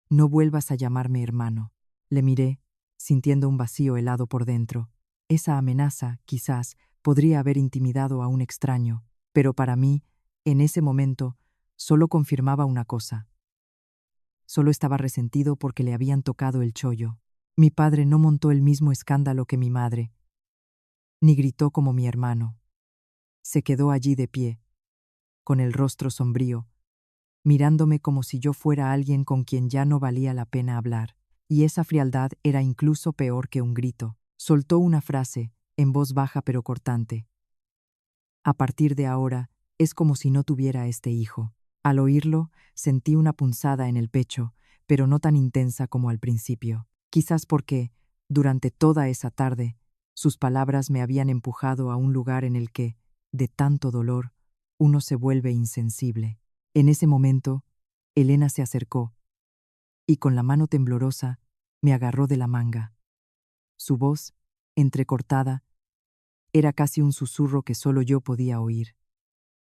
no vuelvas a llamarme hermano. Le miré, sintiendo un vacío helado por dentro. Esa amenaza, quizás, podría haber intimidado a un extraño, pero para mí, en ese momento, solo confirmaba una cosa. Solo estaba resentido porque le habían tocado el chollo. Mi padre no montó el mismo escándalo que mi madre, ni gritó como mi hermano. Se quedó allí de pie, con el rostro sombrío, mirándome como si yo fuera alguien con quien ya no valía la pena hablar. Y esa frialdad era incluso peor que un grito. Soltó una frase, en voz baja pero cortante. A partir de ahora, es como si no tuviera este hijo. Al oírlo, sentí una punzada en el pecho, pero no tan intensa como al principio. Quizás porque, durante toda esa tarde, sus palabras me habían empujado a un lugar en el que, de tanto dolor, uno se vuelve insensible. En ese momento, Elena se acercó y con la mano temblorosa me agarró de la manga. Su voz, entrecortada, era casi un susurro que solo yo podía oír.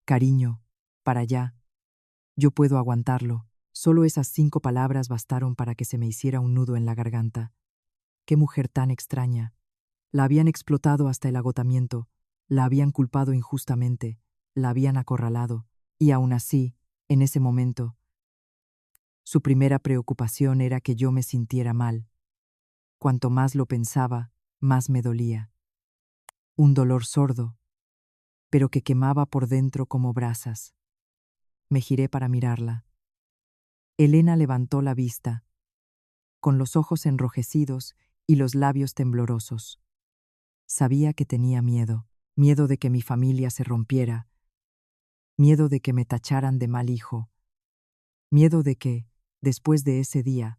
Cariño, para allá. Yo puedo aguantarlo. Solo esas 5 palabras bastaron para que se me hiciera un nudo en la garganta. Qué mujer tan extraña. La habían explotado hasta el agotamiento, la habían culpado injustamente, la habían acorralado, y aún así, en ese momento, su primera preocupación era que yo me sintiera mal. Cuanto más lo pensaba, más me dolía. Un dolor sordo, pero que quemaba por dentro como brasas. Me giré para mirarla. Elena levantó la vista, con los ojos enrojecidos y los labios temblorosos. Sabía que tenía miedo, miedo de que mi familia se rompiera, miedo de que me tacharan de mal hijo, miedo de que, después de ese día,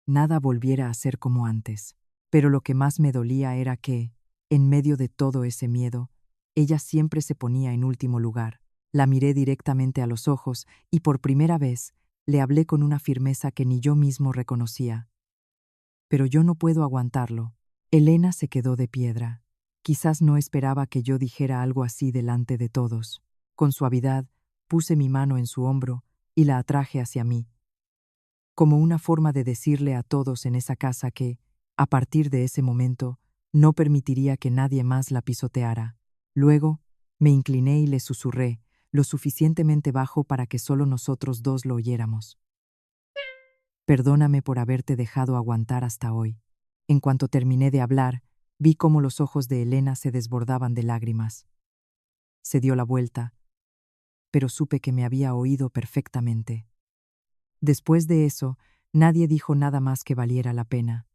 nada volviera a ser como antes. Pero lo que más me dolía era que, en medio de todo ese miedo, ella siempre se ponía en último lugar. La miré directamente a los ojos y por primera vez le hablé con una firmeza que ni yo mismo reconocía. Pero yo no puedo aguantarlo. Elena se quedó de piedra. Quizás no esperaba que yo dijera algo así delante de todos. Con suavidad, puse mi mano en su hombro y la atraje hacia mí, como una forma de decirle a todos en esa casa que, a partir de ese momento, no permitiría que nadie más la pisoteara. Luego, me incliné y le susurré, lo suficientemente bajo para que solo nosotros dos lo oyéramos. Perdóname por haberte dejado aguantar hasta hoy. En cuanto terminé de hablar, vi cómo los ojos de Elena se desbordaban de lágrimas. Se dio la vuelta, pero supe que me había oído perfectamente. Después de eso, nadie dijo nada más que valiera la pena.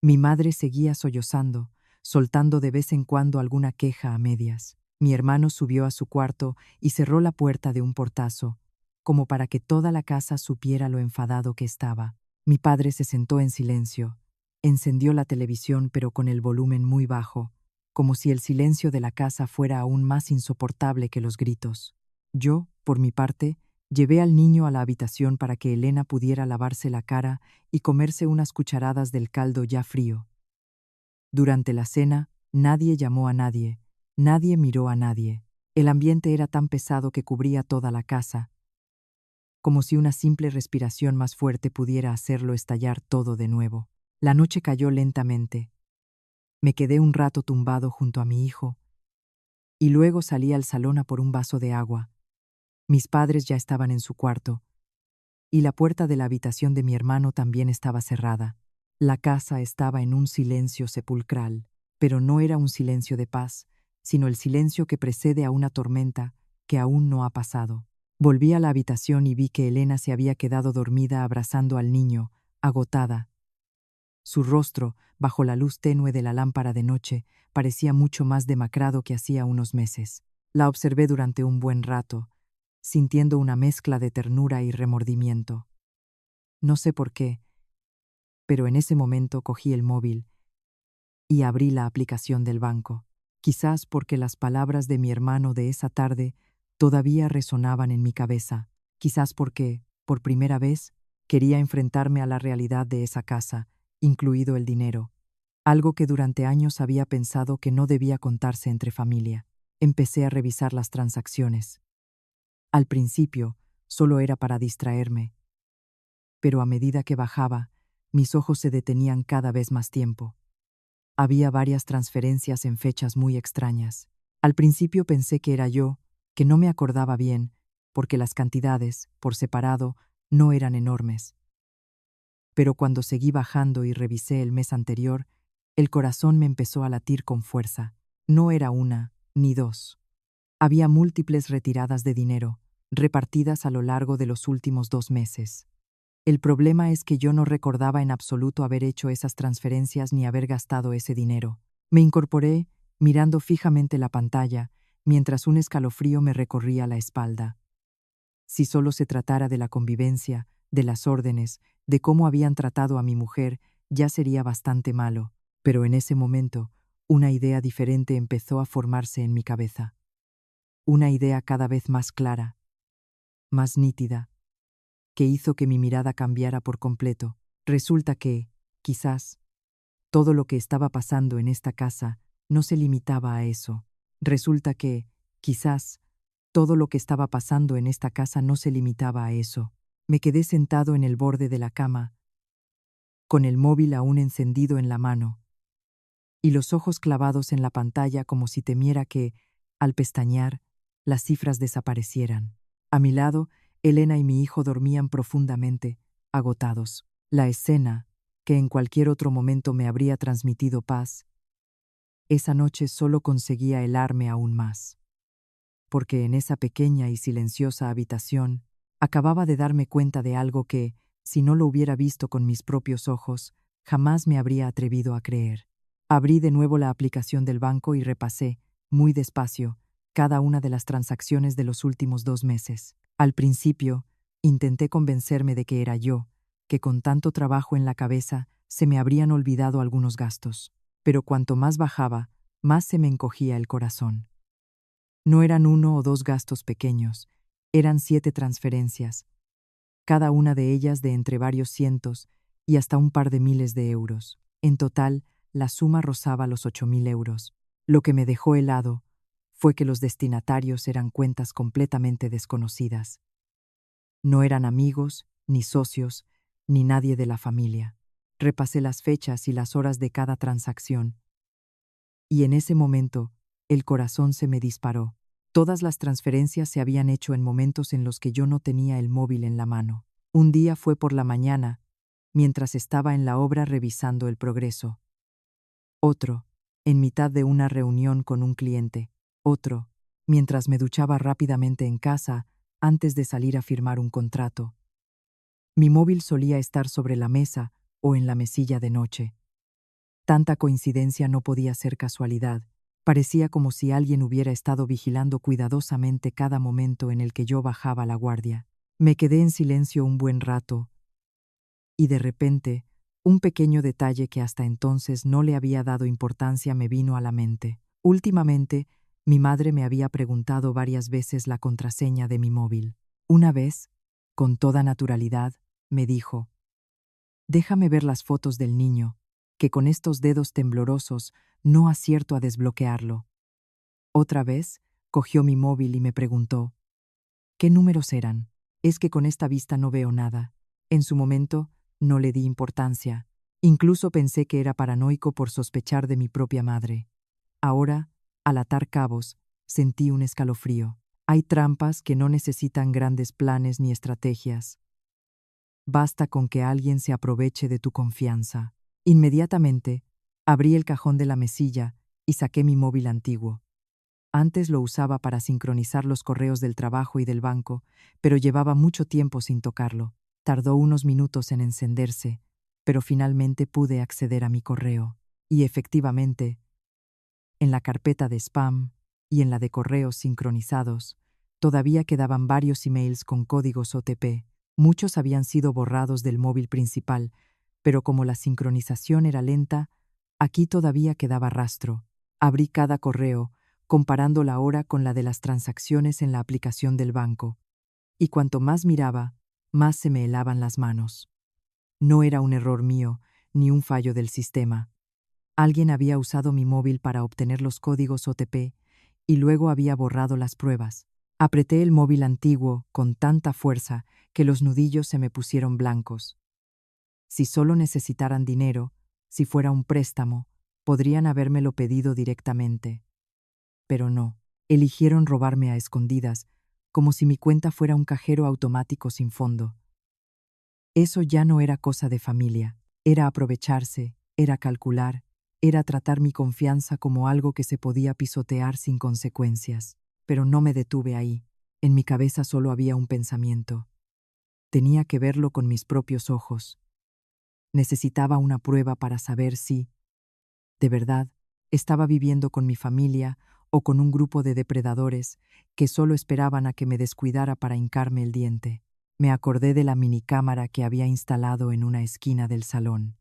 Mi madre seguía sollozando, soltando de vez en cuando alguna queja a medias. Mi hermano subió a su cuarto y cerró la puerta de un portazo, como para que toda la casa supiera lo enfadado que estaba. Mi padre se sentó en silencio, encendió la televisión pero con el volumen muy bajo, como si el silencio de la casa fuera aún más insoportable que los gritos. Yo, por mi parte, llevé al niño a la habitación para que Elena pudiera lavarse la cara y comerse unas cucharadas del caldo ya frío. Durante la cena, nadie llamó a nadie, nadie miró a nadie. El ambiente era tan pesado que cubría toda la casa, como si una simple respiración más fuerte pudiera hacerlo estallar todo de nuevo. La noche cayó lentamente. Me quedé un rato tumbado junto a mi hijo, y luego salí al salón a por un vaso de agua. Mis padres ya estaban en su cuarto, y la puerta de la habitación de mi hermano también estaba cerrada. La casa estaba en un silencio sepulcral, pero no era un silencio de paz, sino el silencio que precede a una tormenta que aún no ha pasado. Volví a la habitación y vi que Elena se había quedado dormida abrazando al niño, agotada. Su rostro, bajo la luz tenue de la lámpara de noche, parecía mucho más demacrado que hacía unos meses. La observé durante un buen rato, sintiendo una mezcla de ternura y remordimiento. No sé por qué, pero en ese momento cogí el móvil y abrí la aplicación del banco. Quizás porque las palabras de mi hermano de esa tarde todavía resonaban en mi cabeza. Quizás porque, por primera vez, quería enfrentarme a la realidad de esa casa, incluido el dinero. Algo que durante años había pensado que no debía contarse entre familia. Empecé a revisar las transacciones. Al principio, solo era para distraerme, pero a medida que bajaba, mis ojos se detenían cada vez más tiempo. Había varias transferencias en fechas muy extrañas. Al principio pensé que era yo, que no me acordaba bien, porque las cantidades, por separado, no eran enormes. Pero cuando seguí bajando y revisé el mes anterior, el corazón me empezó a latir con fuerza. No era una, ni dos. Había múltiples retiradas de dinero, repartidas a lo largo de los últimos 2 meses. El problema es que yo no recordaba en absoluto haber hecho esas transferencias ni haber gastado ese dinero. Me incorporé, mirando fijamente la pantalla, mientras un escalofrío me recorría la espalda. Si solo se tratara de la convivencia, de las órdenes, de cómo habían tratado a mi mujer, ya sería bastante malo, pero en ese momento, una idea diferente empezó a formarse en mi cabeza. Una idea cada vez más clara, más nítida, que hizo que mi mirada cambiara por completo. Resulta que, quizás, todo lo que estaba pasando en esta casa no se limitaba a eso. Resulta que, quizás, todo lo que estaba pasando en esta casa no se limitaba a eso. Me quedé sentado en el borde de la cama, con el móvil aún encendido en la mano, y los ojos clavados en la pantalla como si temiera que, al pestañear, las cifras desaparecieran. A mi lado, Elena y mi hijo dormían profundamente, agotados. La escena, que en cualquier otro momento me habría transmitido paz, esa noche solo conseguía helarme aún más. Porque en esa pequeña y silenciosa habitación acababa de darme cuenta de algo que, si no lo hubiera visto con mis propios ojos, jamás me habría atrevido a creer. Abrí de nuevo la aplicación del banco y repasé, muy despacio, cada una de las transacciones de los últimos 2 meses. Al principio, intenté convencerme de que era yo, que con tanto trabajo en la cabeza se me habrían olvidado algunos gastos. Pero cuanto más bajaba, más se me encogía el corazón. No eran 1 o 2 gastos pequeños, eran 7 transferencias, cada una de ellas de entre varios cientos y hasta un par de miles de euros. En total, la suma rozaba los 8.000 euros. Lo que me dejó helado fue que los destinatarios eran cuentas completamente desconocidas. No eran amigos, ni socios, ni nadie de la familia. Repasé las fechas y las horas de cada transacción, y en ese momento, el corazón se me disparó. Todas las transferencias se habían hecho en momentos en los que yo no tenía el móvil en la mano. Un día fue por la mañana, mientras estaba en la obra revisando el progreso. Otro, en mitad de una reunión con un cliente. Otro, mientras me duchaba rápidamente en casa antes de salir a firmar un contrato. Mi móvil solía estar sobre la mesa o en la mesilla de noche. Tanta coincidencia no podía ser casualidad. Parecía como si alguien hubiera estado vigilando cuidadosamente cada momento en el que yo bajaba la guardia. Me quedé en silencio un buen rato, y de repente, un pequeño detalle que hasta entonces no le había dado importancia me vino a la mente. Últimamente, mi madre me había preguntado varias veces la contraseña de mi móvil. Una vez, con toda naturalidad, me dijo: «Déjame ver las fotos del niño, que con estos dedos temblorosos no acierto a desbloquearlo». Otra vez, cogió mi móvil y me preguntó: «¿Qué números eran? Es que con esta vista no veo nada». En su momento, no le di importancia. Incluso pensé que era paranoico por sospechar de mi propia madre. Ahora, al atar cabos, sentí un escalofrío. Hay trampas que no necesitan grandes planes ni estrategias. Basta con que alguien se aproveche de tu confianza. Inmediatamente, abrí el cajón de la mesilla y saqué mi móvil antiguo. Antes lo usaba para sincronizar los correos del trabajo y del banco, pero llevaba mucho tiempo sin tocarlo. Tardó unos minutos en encenderse, pero finalmente pude acceder a mi correo. Y efectivamente, en la carpeta de spam y en la de correos sincronizados, todavía quedaban varios emails con códigos OTP. Muchos habían sido borrados del móvil principal, pero como la sincronización era lenta, aquí todavía quedaba rastro. Abrí cada correo, comparando la hora con la de las transacciones en la aplicación del banco. Y cuanto más miraba, más se me helaban las manos. No era un error mío, ni un fallo del sistema. Alguien había usado mi móvil para obtener los códigos OTP y luego había borrado las pruebas. Apreté el móvil antiguo con tanta fuerza que los nudillos se me pusieron blancos. Si solo necesitaran dinero, si fuera un préstamo, podrían habérmelo pedido directamente. Pero no, eligieron robarme a escondidas, como si mi cuenta fuera un cajero automático sin fondo. Eso ya no era cosa de familia, era aprovecharse, era calcular, era tratar mi confianza como algo que se podía pisotear sin consecuencias. Pero no me detuve ahí. En mi cabeza solo había un pensamiento. Tenía que verlo con mis propios ojos. Necesitaba una prueba para saber si, de verdad, estaba viviendo con mi familia o con un grupo de depredadores que solo esperaban a que me descuidara para hincarme el diente. Me acordé de la minicámara que había instalado en una esquina del salón.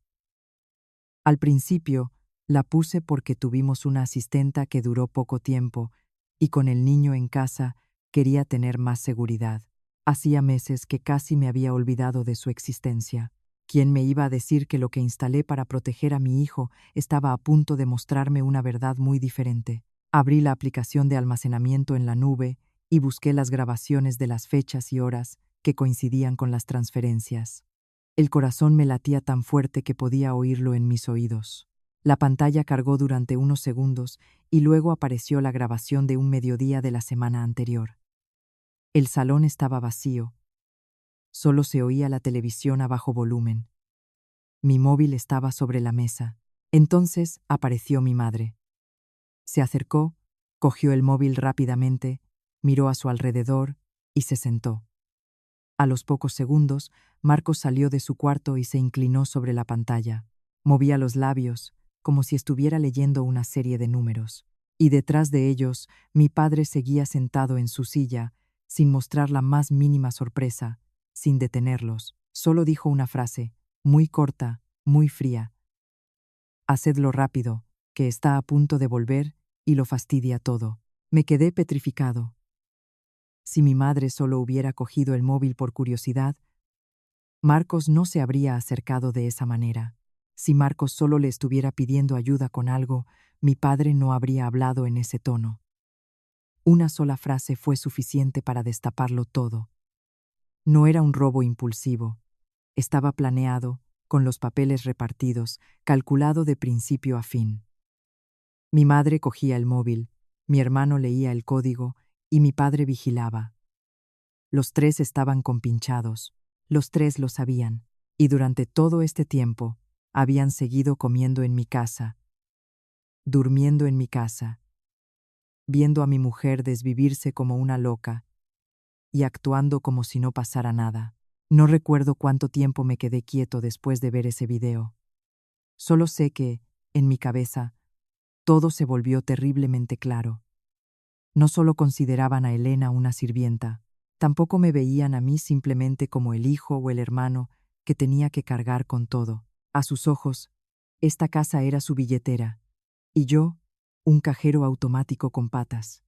Al principio, la puse porque tuvimos una asistenta que duró poco tiempo y con el niño en casa quería tener más seguridad. Hacía meses que casi me había olvidado de su existencia. ¿Quién me iba a decir que lo que instalé para proteger a mi hijo estaba a punto de mostrarme una verdad muy diferente? Abrí la aplicación de almacenamiento en la nube y busqué las grabaciones de las fechas y horas que coincidían con las transferencias. El corazón me latía tan fuerte que podía oírlo en mis oídos. La pantalla cargó durante unos segundos y luego apareció la grabación de un mediodía de la semana anterior. El salón estaba vacío. Solo se oía la televisión a bajo volumen. Mi móvil estaba sobre la mesa. Entonces apareció mi madre. Se acercó, cogió el móvil rápidamente, miró a su alrededor y se sentó. A los pocos segundos, Marcos salió de su cuarto y se inclinó sobre la pantalla. Movía los labios, como si estuviera leyendo una serie de números. Y detrás de ellos, mi padre seguía sentado en su silla, sin mostrar la más mínima sorpresa, sin detenerlos. Solo dijo una frase, muy corta, muy fría. Hacedlo rápido, que está a punto de volver y lo fastidia todo. Me quedé petrificado. Si mi madre solo hubiera cogido el móvil por curiosidad, Marcos no se habría acercado de esa manera. Si Marcos solo le estuviera pidiendo ayuda con algo, mi padre no habría hablado en ese tono. Una sola frase fue suficiente para destaparlo todo. No era un robo impulsivo. Estaba planeado, con los papeles repartidos, calculado de principio a fin. Mi madre cogía el móvil, mi hermano leía el código y mi padre vigilaba. Los tres estaban compinchados, los tres lo sabían, y durante todo este tiempo habían seguido comiendo en mi casa, durmiendo en mi casa, viendo a mi mujer desvivirse como una loca y actuando como si no pasara nada. No recuerdo cuánto tiempo me quedé quieto después de ver ese video. Solo sé que, en mi cabeza, todo se volvió terriblemente claro. No solo consideraban a Elena una sirvienta, tampoco me veían a mí simplemente como el hijo o el hermano que tenía que cargar con todo. A sus ojos, esta casa era su billetera, y yo, un cajero automático con patas.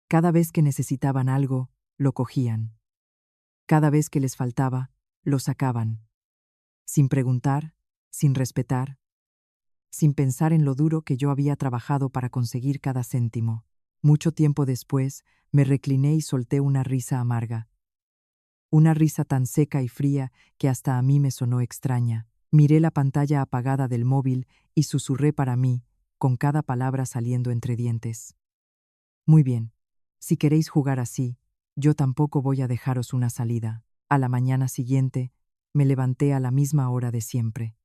Cada vez que necesitaban algo, lo cogían. Cada vez que les faltaba, lo sacaban. Sin preguntar, sin respetar, sin pensar en lo duro que yo había trabajado para conseguir cada céntimo. Mucho tiempo después, me recliné y solté una risa amarga. Una risa tan seca y fría que hasta a mí me sonó extraña. Miré la pantalla apagada del móvil y susurré para mí, con cada palabra saliendo entre dientes. Muy bien, si queréis jugar así, yo tampoco voy a dejaros una salida. A la mañana siguiente, me levanté a la misma hora de siempre.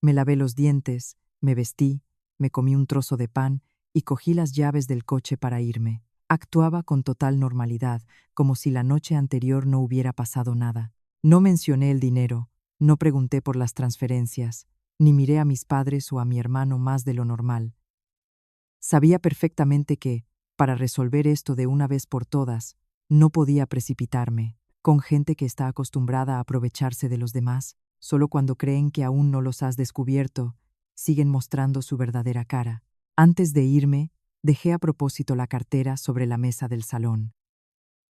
Me lavé los dientes, me vestí, me comí un trozo de pan y cogí las llaves del coche para irme. Actuaba con total normalidad, como si la noche anterior no hubiera pasado nada. No mencioné el dinero, no pregunté por las transferencias, ni miré a mis padres o a mi hermano más de lo normal. Sabía perfectamente que, para resolver esto de una vez por todas, no podía precipitarme. Con gente que está acostumbrada a aprovecharse de los demás, solo cuando creen que aún no los has descubierto, siguen mostrando su verdadera cara. Antes de irme, dejé a propósito la cartera sobre la mesa del salón.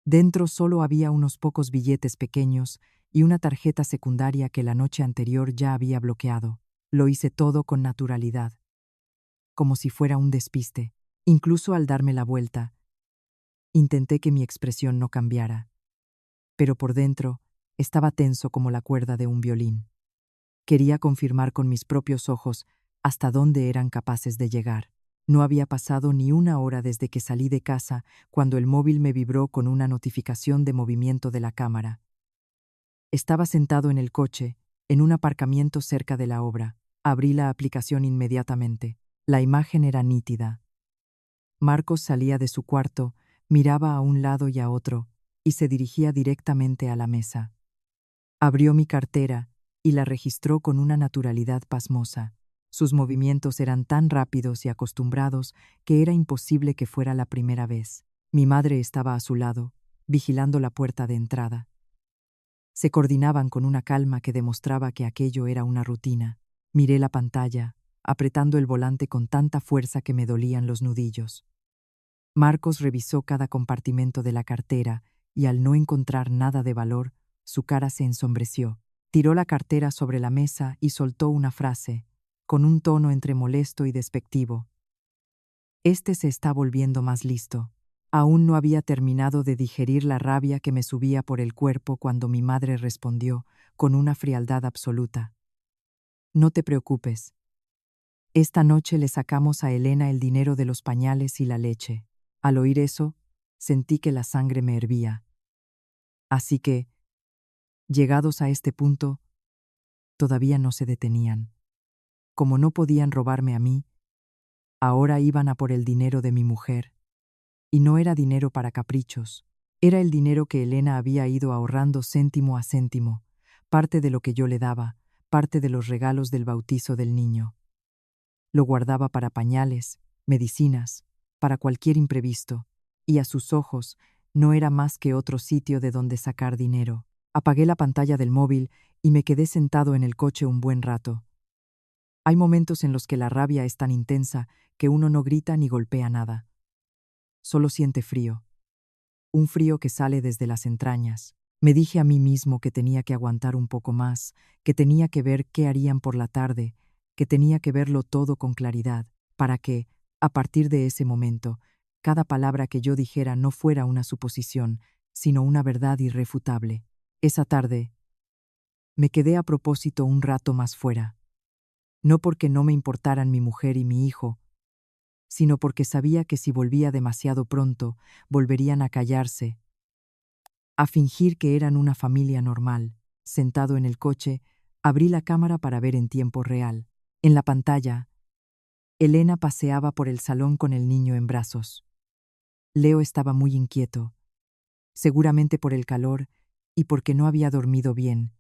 Dentro solo había unos pocos billetes pequeños y una tarjeta secundaria que la noche anterior ya había bloqueado. Lo hice todo con naturalidad, como si fuera un despiste. Incluso al darme la vuelta, intenté que mi expresión no cambiara, pero por dentro estaba tenso como la cuerda de un violín. Quería confirmar con mis propios ojos hasta dónde eran capaces de llegar. No había pasado ni una hora desde que salí de casa cuando el móvil me vibró con una notificación de movimiento de la cámara. Estaba sentado en el coche, en un aparcamiento cerca de la obra. Abrí la aplicación inmediatamente. La imagen era nítida. Marcos salía de su cuarto, miraba a un lado y a otro, y se dirigía directamente a la mesa. Abrió mi cartera y la registró con una naturalidad pasmosa. Sus movimientos eran tan rápidos y acostumbrados que era imposible que fuera la primera vez. Mi madre estaba a su lado, vigilando la puerta de entrada. Se coordinaban con una calma que demostraba que aquello era una rutina. Miré la pantalla, apretando el volante con tanta fuerza que me dolían los nudillos. Marcos revisó cada compartimento de la cartera y al no encontrar nada de valor, su cara se ensombreció. Tiró la cartera sobre la mesa y soltó una frase, con un tono entre molesto y despectivo. Este se está volviendo más listo. Aún no había terminado de digerir la rabia que me subía por el cuerpo cuando mi madre respondió, con una frialdad absoluta. No te preocupes. Esta noche le sacamos a Elena el dinero de los pañales y la leche. Al oír eso, sentí que la sangre me hervía. Así que, llegados a este punto, todavía no se detenían. Como no podían robarme a mí, ahora iban a por el dinero de mi mujer. Y no era dinero para caprichos. Era el dinero que Elena había ido ahorrando céntimo a céntimo, parte de lo que yo le daba, parte de los regalos del bautizo del niño. Lo guardaba para pañales, medicinas, para cualquier imprevisto, y a sus ojos no era más que otro sitio de donde sacar dinero. Apagué la pantalla del móvil y me quedé sentado en el coche un buen rato. Hay momentos en los que la rabia es tan intensa que uno no grita ni golpea nada. Solo siente frío. Un frío que sale desde las entrañas. Me dije a mí mismo que tenía que aguantar un poco más, que tenía que ver qué harían por la tarde, que tenía que verlo todo con claridad, para que, a partir de ese momento, cada palabra que yo dijera no fuera una suposición, sino una verdad irrefutable. Esa tarde, me quedé a propósito un rato más fuera. No porque no me importaran mi mujer y mi hijo, sino porque sabía que si volvía demasiado pronto, volverían a callarse, a fingir que eran una familia normal. Sentado en el coche, abrí la cámara para ver en tiempo real. En la pantalla, Elena paseaba por el salón con el niño en brazos. Leo estaba muy inquieto, seguramente por el calor y porque no había dormido bien,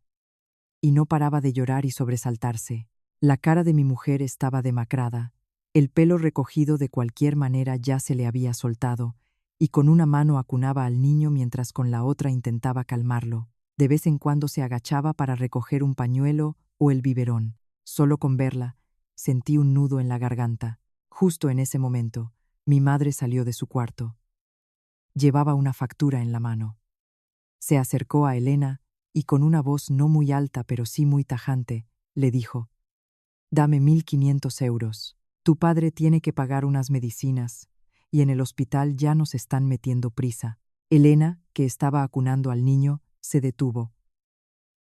y no paraba de llorar y sobresaltarse. La cara de mi mujer estaba demacrada, el pelo recogido de cualquier manera ya se le había soltado, y con una mano acunaba al niño mientras con la otra intentaba calmarlo. De vez en cuando se agachaba para recoger un pañuelo o el biberón. Solo con verla, sentí un nudo en la garganta. Justo en ese momento, mi madre salió de su cuarto. Llevaba una factura en la mano. Se acercó a Elena y con una voz no muy alta pero sí muy tajante, le dijo: «Dame 1.500 euros. Tu padre tiene que pagar unas medicinas, y en el hospital ya nos están metiendo prisa». Elena, que estaba acunando al niño, se detuvo.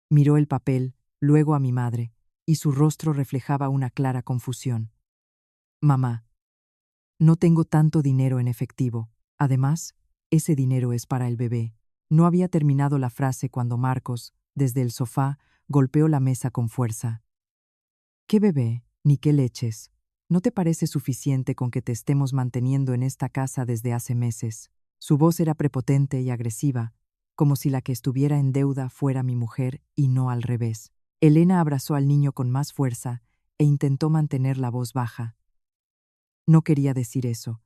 Miró el papel, luego a mi madre, y su rostro reflejaba una clara confusión. «Mamá, no tengo tanto dinero en efectivo. Además, ese dinero es para el bebé». No había terminado la frase cuando Marcos, desde el sofá, golpeó la mesa con fuerza. «¿Qué bebé? Ni qué leches. ¿No te parece suficiente con que te estemos manteniendo en esta casa desde hace meses?» Su voz era prepotente y agresiva, como si la que estuviera en deuda fuera mi mujer y no al revés. Elena abrazó al niño con más fuerza e intentó mantener la voz baja. «No quería decir eso.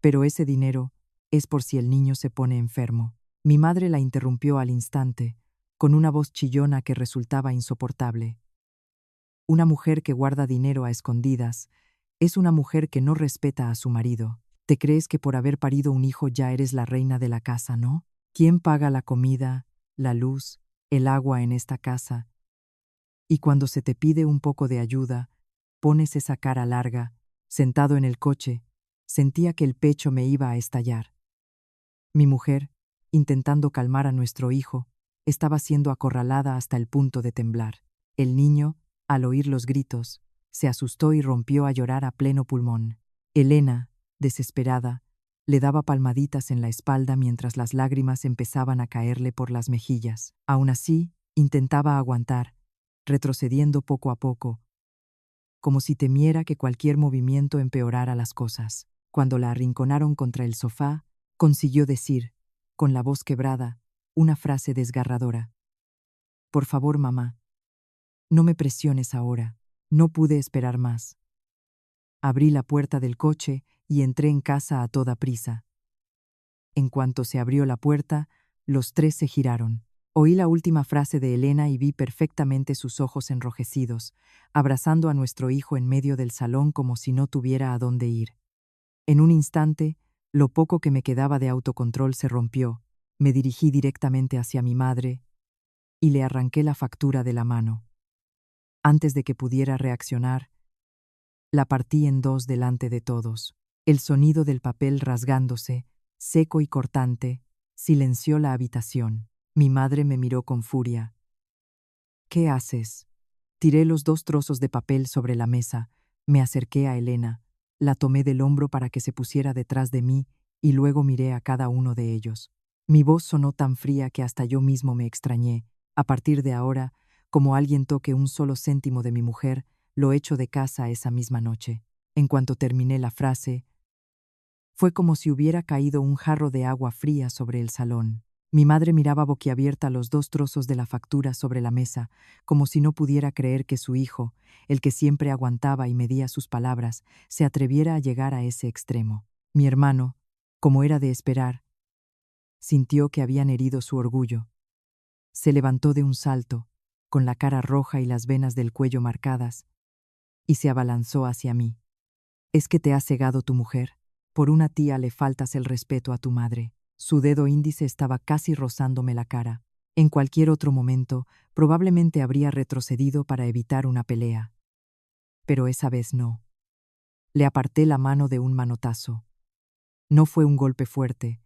Pero ese dinero es por si el niño se pone enfermo». Mi madre la interrumpió al instante, con una voz chillona que resultaba insoportable. Una mujer que guarda dinero a escondidas es una mujer que no respeta a su marido. Te crees que por haber parido un hijo ya eres la reina de la casa, ¿no? ¿Quién paga la comida, la luz, el agua en esta casa? Y cuando se te pide un poco de ayuda, pones esa cara larga. Sentado en el coche, sentía que el pecho me iba a estallar. Mi mujer, intentando calmar a nuestro hijo, estaba siendo acorralada hasta el punto de temblar. El niño, al oír los gritos, se asustó y rompió a llorar a pleno pulmón. Elena, desesperada, le daba palmaditas en la espalda mientras las lágrimas empezaban a caerle por las mejillas. Aún así, intentaba aguantar, retrocediendo poco a poco, como si temiera que cualquier movimiento empeorara las cosas. Cuando la arrinconaron contra el sofá, consiguió decir, con la voz quebrada, una frase desgarradora: «Por favor, mamá, no me presiones ahora. No pude esperar más. Abrí la puerta del coche y entré en casa a toda prisa. En cuanto se abrió la puerta, los tres se giraron. Oí la última frase de Elena y vi perfectamente sus ojos enrojecidos, abrazando a nuestro hijo en medio del salón como si no tuviera a dónde ir. En un instante, lo poco que me quedaba de autocontrol se rompió. Me dirigí directamente hacia mi madre y le arranqué la factura de la mano. Antes de que pudiera reaccionar, la partí en dos delante de todos. El sonido del papel rasgándose, seco y cortante, silenció la habitación. Mi madre me miró con furia. ¿Qué haces? Tiré los dos trozos de papel sobre la mesa, me acerqué a Elena, la tomé del hombro para que se pusiera detrás de mí y luego miré a cada uno de ellos. Mi voz sonó tan fría que hasta yo mismo me extrañé. A partir de ahora, como alguien toque un solo céntimo de mi mujer, lo echo de casa esa misma noche. En cuanto terminé la frase, fue como si hubiera caído un jarro de agua fría sobre el salón. Mi madre miraba boquiabierta los dos trozos de la factura sobre la mesa, como si no pudiera creer que su hijo, el que siempre aguantaba y medía sus palabras, se atreviera a llegar a ese extremo. Mi hermano, como era de esperar, sintió que habían herido su orgullo. Se levantó de un salto, con la cara roja y las venas del cuello marcadas, y se abalanzó hacia mí. «¿Es que te ha cegado tu mujer? Por una tía le faltas el respeto a tu madre». Su dedo índice estaba casi rozándome la cara. En cualquier otro momento, probablemente habría retrocedido para evitar una pelea. Pero esa vez no. Le aparté la mano de un manotazo. No fue un golpe fuerte,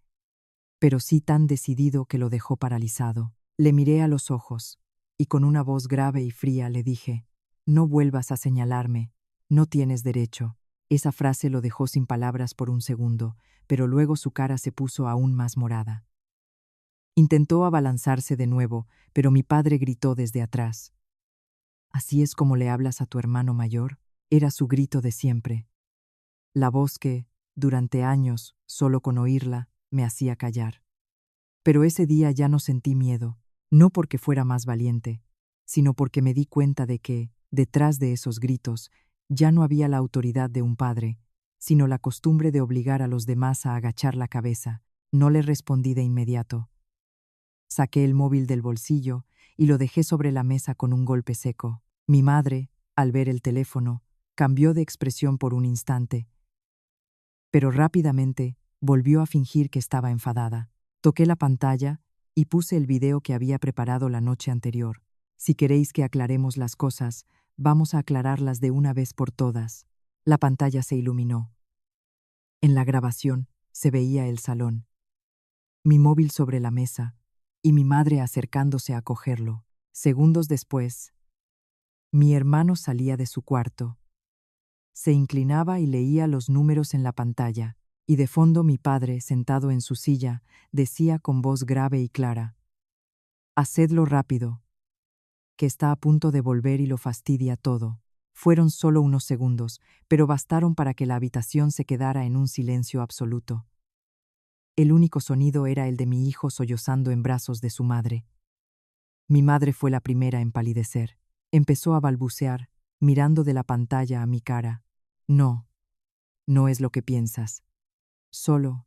pero sí tan decidido que lo dejó paralizado. Le miré a los ojos, y con una voz grave y fría le dije: «No vuelvas a señalarme, no tienes derecho». Esa frase lo dejó sin palabras por un segundo, pero luego su cara se puso aún más morada. Intentó abalanzarse de nuevo, pero mi padre gritó desde atrás. «¿Así es como le hablas a tu hermano mayor?». Era su grito de siempre. La voz que, durante años, solo con oírla, me hacía callar. Pero ese día ya no sentí miedo, no porque fuera más valiente, sino porque me di cuenta de que, detrás de esos gritos, ya no había la autoridad de un padre, sino la costumbre de obligar a los demás a agachar la cabeza. No le respondí de inmediato. Saqué el móvil del bolsillo y lo dejé sobre la mesa con un golpe seco. Mi madre, al ver el teléfono, cambió de expresión por un instante, pero rápidamente volvió a fingir que estaba enfadada. Toqué la pantalla y puse el video que había preparado la noche anterior. «Si queréis que aclaremos las cosas, vamos a aclararlas de una vez por todas». La pantalla se iluminó. En la grabación se veía el salón, mi móvil sobre la mesa y mi madre acercándose a cogerlo. Segundos después, mi hermano salía de su cuarto. Se inclinaba y leía los números en la pantalla, y de fondo mi padre, sentado en su silla, decía con voz grave y clara: «Hacedlo rápido, que está a punto de volver y lo fastidia todo». Fueron solo unos segundos, pero bastaron para que la habitación se quedara en un silencio absoluto. El único sonido era el de mi hijo sollozando en brazos de su madre. Mi madre fue la primera en palidecer. Empezó a balbucear, mirando de la pantalla a mi cara. «No, no es lo que piensas. Solo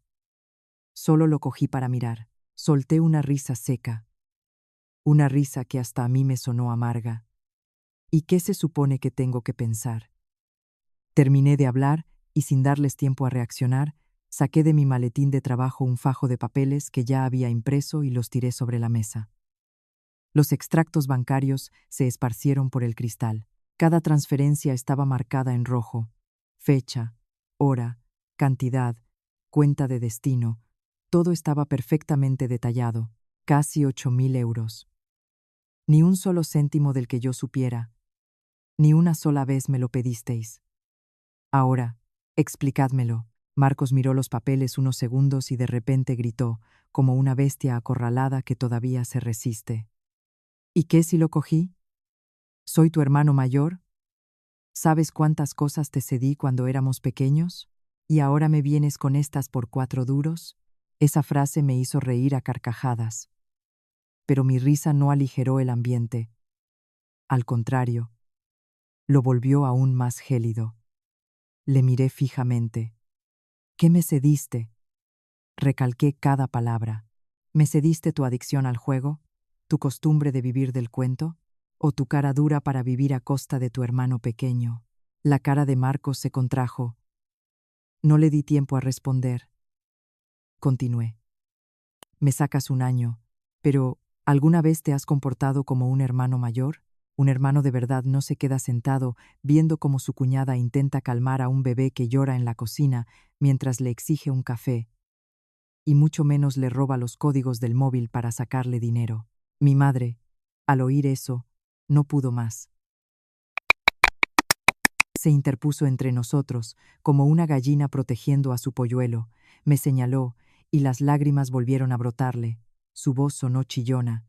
lo cogí para mirar». Solté una risa seca, una risa que hasta a mí me sonó amarga. ¿Y qué se supone que tengo que pensar? Terminé de hablar y sin darles tiempo a reaccionar, saqué de mi maletín de trabajo un fajo de papeles que ya había impreso y los tiré sobre la mesa. Los extractos bancarios se esparcieron por el cristal. Cada transferencia estaba marcada en rojo: fecha, hora, cantidad, cuenta de destino. Todo estaba perfectamente detallado, casi 8.000 euros. Ni un solo céntimo del que yo supiera. Ni una sola vez me lo pedisteis. Ahora, explicádmelo. Marcos miró los papeles unos segundos y de repente gritó, como una bestia acorralada que todavía se resiste: «¿Y qué si lo cogí? ¿Soy tu hermano mayor? ¿Sabes cuántas cosas te cedí cuando éramos pequeños? ¿Y ahora me vienes con estas por 4 duros?» Esa frase me hizo reír a carcajadas. Pero mi risa no aligeró el ambiente. Al contrario, lo volvió aún más gélido. Le miré fijamente. ¿Qué me cediste? Recalqué cada palabra. ¿Me cediste tu adicción al juego? ¿Tu costumbre de vivir del cuento? ¿O tu cara dura para vivir a costa de tu hermano pequeño? La cara de Marcos se contrajo. No le di tiempo a responder. Continué. Me sacas un año, pero ¿alguna vez te has comportado como un hermano mayor? Un hermano de verdad no se queda sentado viendo cómo su cuñada intenta calmar a un bebé que llora en la cocina mientras le exige un café, y mucho menos le roba los códigos del móvil para sacarle dinero. Mi madre, al oír eso, no pudo más. Se interpuso entre nosotros, como una gallina protegiendo a su polluelo, me señaló, y las lágrimas volvieron a brotarle. Su voz sonó chillona.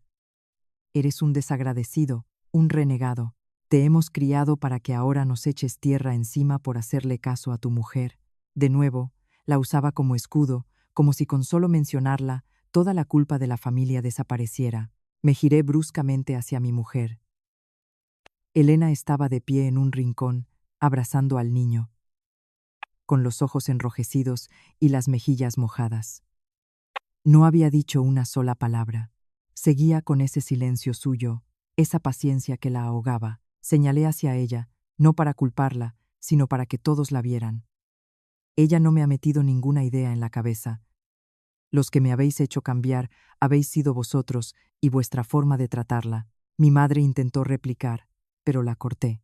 Eres un desagradecido, un renegado. Te hemos criado para que ahora nos eches tierra encima por hacerle caso a tu mujer. De nuevo, la usaba como escudo, como si con solo mencionarla, toda la culpa de la familia desapareciera. Me giré bruscamente hacia mi mujer. Elena estaba de pie en un rincón, abrazando al niño, con los ojos enrojecidos y las mejillas mojadas. No había dicho una sola palabra. Seguía con ese silencio suyo, esa paciencia que la ahogaba. Señalé hacia ella, no para culparla, sino para que todos la vieran. Ella no me ha metido ninguna idea en la cabeza. Los que me habéis hecho cambiar habéis sido vosotros y vuestra forma de tratarla. Mi madre intentó replicar, pero la corté.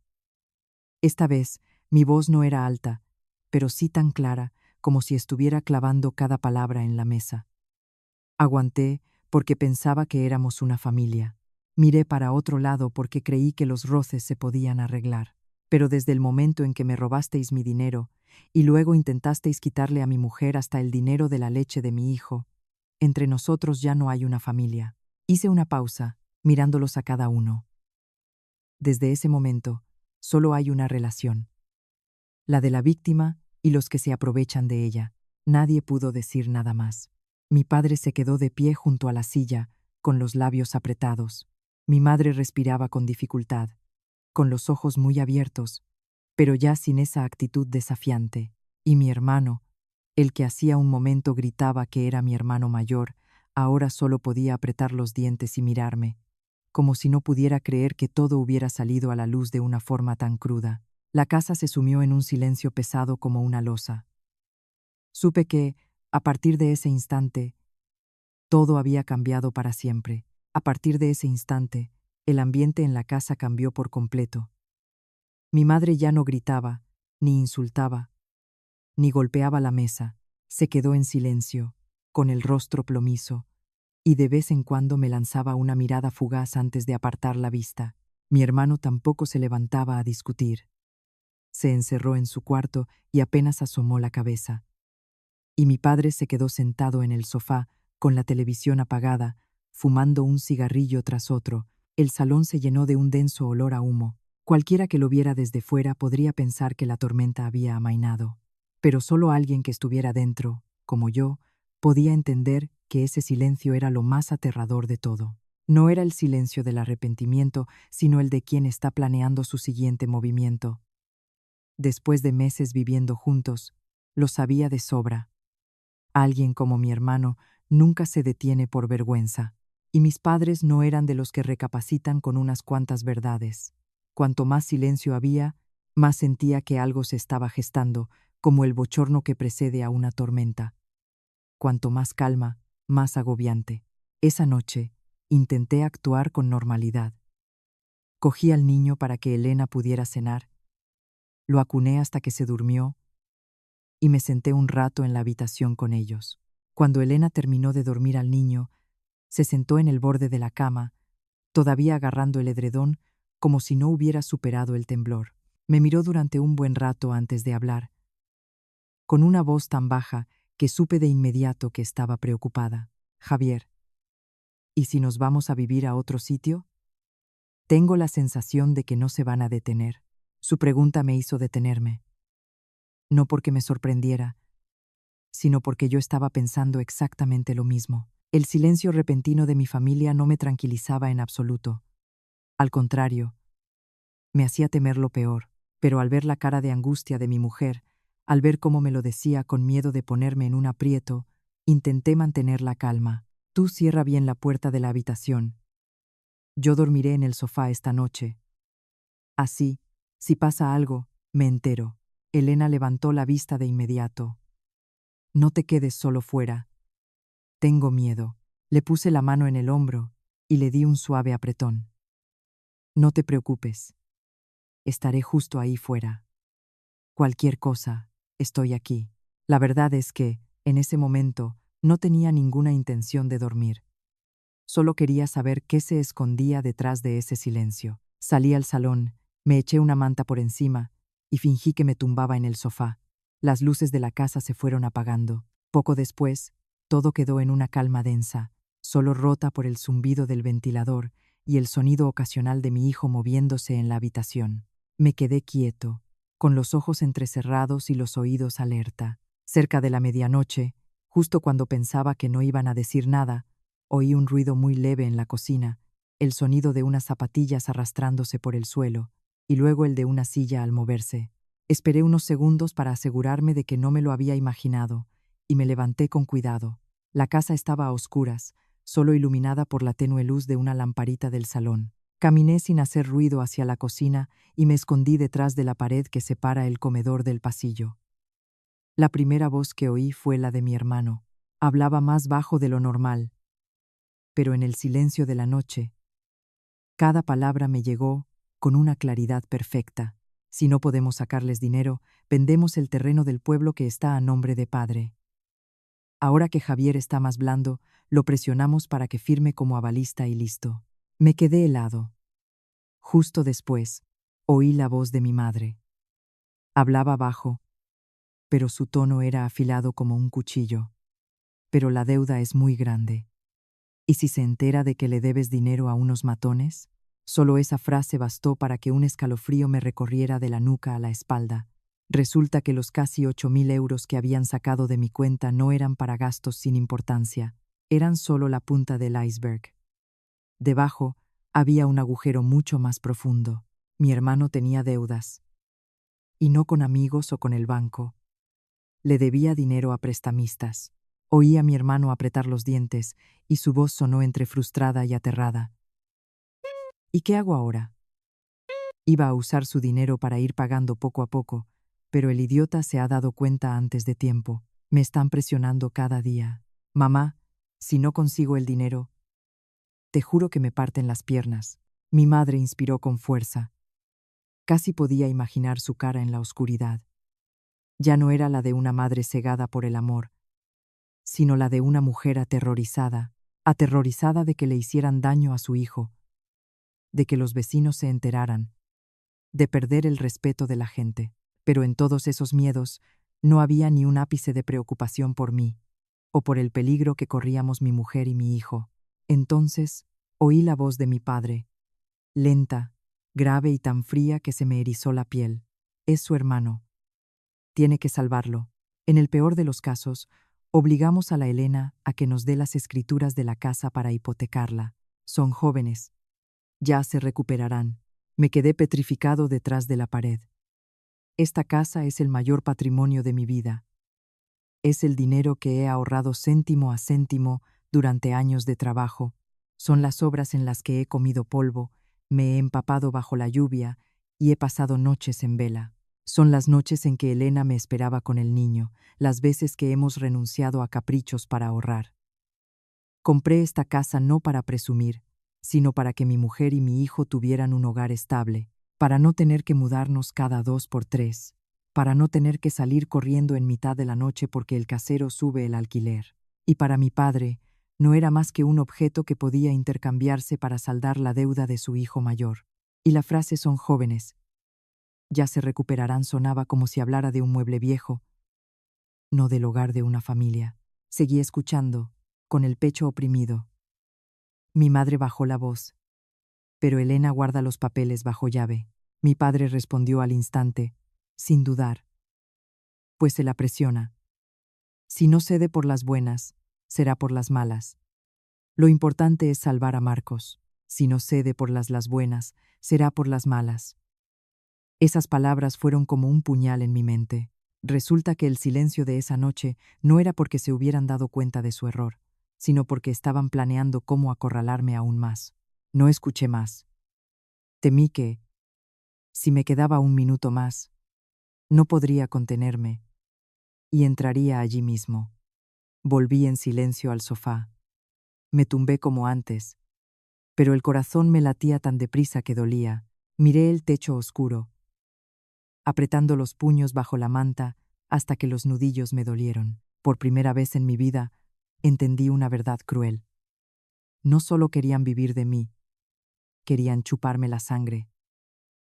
Esta vez, mi voz no era alta, pero sí tan clara como si estuviera clavando cada palabra en la mesa. Aguanté porque pensaba que éramos una familia. Miré para otro lado porque creí que los roces se podían arreglar. Pero desde el momento en que me robasteis mi dinero y luego intentasteis quitarle a mi mujer hasta el dinero de la leche de mi hijo, entre nosotros ya no hay una familia. Hice una pausa, mirándolos a cada uno. Desde ese momento, solo hay una relación. La de la víctima y los que se aprovechan de ella. Nadie pudo decir nada más. Mi padre se quedó de pie junto a la silla, con los labios apretados. Mi madre respiraba con dificultad, con los ojos muy abiertos, pero ya sin esa actitud desafiante. Y mi hermano, el que hacía un momento gritaba que era mi hermano mayor, ahora solo podía apretar los dientes y mirarme, como si no pudiera creer que todo hubiera salido a la luz de una forma tan cruda. La casa se sumió en un silencio pesado como una losa. Supe que, a partir de ese instante, todo había cambiado para siempre. A partir de ese instante, el ambiente en la casa cambió por completo. Mi madre ya no gritaba, ni insultaba, ni golpeaba la mesa. Se quedó en silencio, con el rostro plomizo, y de vez en cuando me lanzaba una mirada fugaz antes de apartar la vista. Mi hermano tampoco se levantaba a discutir. Se encerró en su cuarto y apenas asomó la cabeza. Y mi padre se quedó sentado en el sofá, con la televisión apagada, fumando un cigarrillo tras otro. El salón se llenó de un denso olor a humo. Cualquiera que lo viera desde fuera podría pensar que la tormenta había amainado. Pero solo alguien que estuviera dentro, como yo, podía entender que ese silencio era lo más aterrador de todo. No era el silencio del arrepentimiento, sino el de quien está planeando su siguiente movimiento. Después de meses viviendo juntos, lo sabía de sobra. Alguien como mi hermano nunca se detiene por vergüenza, y mis padres no eran de los que recapacitan con unas cuantas verdades. Cuanto más silencio había, más sentía que algo se estaba gestando, como el bochorno que precede a una tormenta. Cuanto más calma, más agobiante. Esa noche, intenté actuar con normalidad. Cogí al niño para que Elena pudiera cenar, lo acuné hasta que se durmió, y me senté un rato en la habitación con ellos. Cuando Elena terminó de dormir al niño, se sentó en el borde de la cama, todavía agarrando el edredón, como si no hubiera superado el temblor. Me miró durante un buen rato antes de hablar, con una voz tan baja que supe de inmediato que estaba preocupada. Javier, ¿y si nos vamos a vivir a otro sitio? Tengo la sensación de que no se van a detener. Su pregunta me hizo detenerme. No porque me sorprendiera, sino porque yo estaba pensando exactamente lo mismo. El silencio repentino de mi familia no me tranquilizaba en absoluto. Al contrario, Me hacía temer lo peor, pero al ver la cara de angustia de mi mujer, al ver cómo me lo decía con miedo de ponerme en un aprieto, intenté mantener la calma. Tú cierra bien la puerta de la habitación. Yo dormiré en el sofá esta noche. Así, si pasa algo, me entero. Elena levantó la vista de inmediato. No te quedes solo fuera. Tengo miedo. Le puse la mano en el hombro y le di un suave apretón. No te preocupes. Estaré justo ahí fuera. Cualquier cosa, estoy aquí. La verdad es que, en ese momento, no tenía ninguna intención de dormir. Solo quería saber qué se escondía detrás de ese silencio. Salí al salón, me eché una manta por encima y fingí que me tumbaba en el sofá. Las luces de la casa se fueron apagando. Poco después, todo quedó en una calma densa, solo rota por el zumbido del ventilador y el sonido ocasional de mi hijo moviéndose en la habitación. Me quedé quieto, con los ojos entrecerrados y los oídos alerta. Cerca de la medianoche, justo cuando pensaba que no iban a decir nada, oí un ruido muy leve en la cocina, el sonido de unas zapatillas arrastrándose por el suelo, y luego el de una silla al moverse. Esperé unos segundos para asegurarme de que no me lo había imaginado, y me levanté con cuidado. La casa estaba a oscuras, solo iluminada por la tenue luz de una lamparita del salón. Caminé sin hacer ruido hacia la cocina y me escondí detrás de la pared que separa el comedor del pasillo. La primera voz que oí fue la de mi hermano. Hablaba más bajo de lo normal, pero en el silencio de la noche, cada palabra me llegó con una claridad perfecta. Si no podemos sacarles dinero, vendemos el terreno del pueblo que está a nombre de padre. Ahora que Javier está más blando, lo presionamos para que firme como avalista y listo. Me quedé helado. Justo después, oí la voz de mi madre. Hablaba bajo, pero su tono era afilado como un cuchillo. Pero la deuda es muy grande. ¿Y si se entera de que le debes dinero a unos matones? Solo esa frase bastó para que un escalofrío me recorriera de la nuca a la espalda. Resulta que los casi 8.000 euros que habían sacado de mi cuenta no eran para gastos sin importancia, eran solo la punta del iceberg. Debajo había un agujero mucho más profundo. Mi hermano tenía deudas. Y no con amigos o con el banco. Le debía dinero a prestamistas. Oí a mi hermano apretar los dientes y su voz sonó entre frustrada y aterrada. ¿Y qué hago ahora? Iba a usar su dinero para ir pagando poco a poco, pero el idiota se ha dado cuenta antes de tiempo. Me están presionando cada día. Mamá, si no consigo el dinero, te juro que me parten las piernas. Mi madre inspiró con fuerza. Casi podía imaginar su cara en la oscuridad. Ya no era la de una madre cegada por el amor, sino la de una mujer aterrorizada de que le hicieran daño a su hijo, de que los vecinos se enteraran, de perder el respeto de la gente. Pero en todos esos miedos no había ni un ápice de preocupación por mí, o por el peligro que corríamos mi mujer y mi hijo. Entonces oí la voz de mi padre, lenta, grave y tan fría que se me erizó la piel. Es su hermano. Tiene que salvarlo. En el peor de los casos, obligamos a la Elena a que nos dé las escrituras de la casa para hipotecarla. Son jóvenes. Ya se recuperarán. Me quedé petrificado detrás de la pared. Esta casa es el mayor patrimonio de mi vida. Es el dinero que he ahorrado céntimo a céntimo durante años de trabajo. Son las obras en las que he comido polvo, me he empapado bajo la lluvia y he pasado noches en vela. Son las noches en que Elena me esperaba con el niño, las veces que hemos renunciado a caprichos para ahorrar. Compré esta casa no para presumir, sino para que mi mujer y mi hijo tuvieran un hogar estable, para no tener que mudarnos cada 2 por 3, para no tener que salir corriendo en mitad de la noche porque el casero sube el alquiler. Y para mi padre, no era más que un objeto que podía intercambiarse para saldar la deuda de su hijo mayor. Y la frase "son jóvenes, ya se recuperarán" sonaba como si hablara de un mueble viejo, no del hogar de una familia. Seguí escuchando, con el pecho oprimido. Mi madre bajó la voz. Pero Elena guarda los papeles bajo llave. Mi padre respondió al instante, sin dudar. Pues se la presiona. Si no cede por las buenas, será por las malas. Lo importante es salvar a Marcos. Si no cede por las buenas, será por las malas. Esas palabras fueron como un puñal en mi mente. Resulta que el silencio de esa noche no era porque se hubieran dado cuenta de su error, sino porque estaban planeando cómo acorralarme aún más. No escuché más. Temí que, si me quedaba un minuto más, no podría contenerme y entraría allí mismo. Volví en silencio al sofá. Me tumbé como antes, pero el corazón me latía tan deprisa que dolía. Miré el techo oscuro, apretando los puños bajo la manta hasta que los nudillos me dolieron. Por primera vez en mi vida, entendí una verdad cruel. No solo querían vivir de mí, querían chuparme la sangre,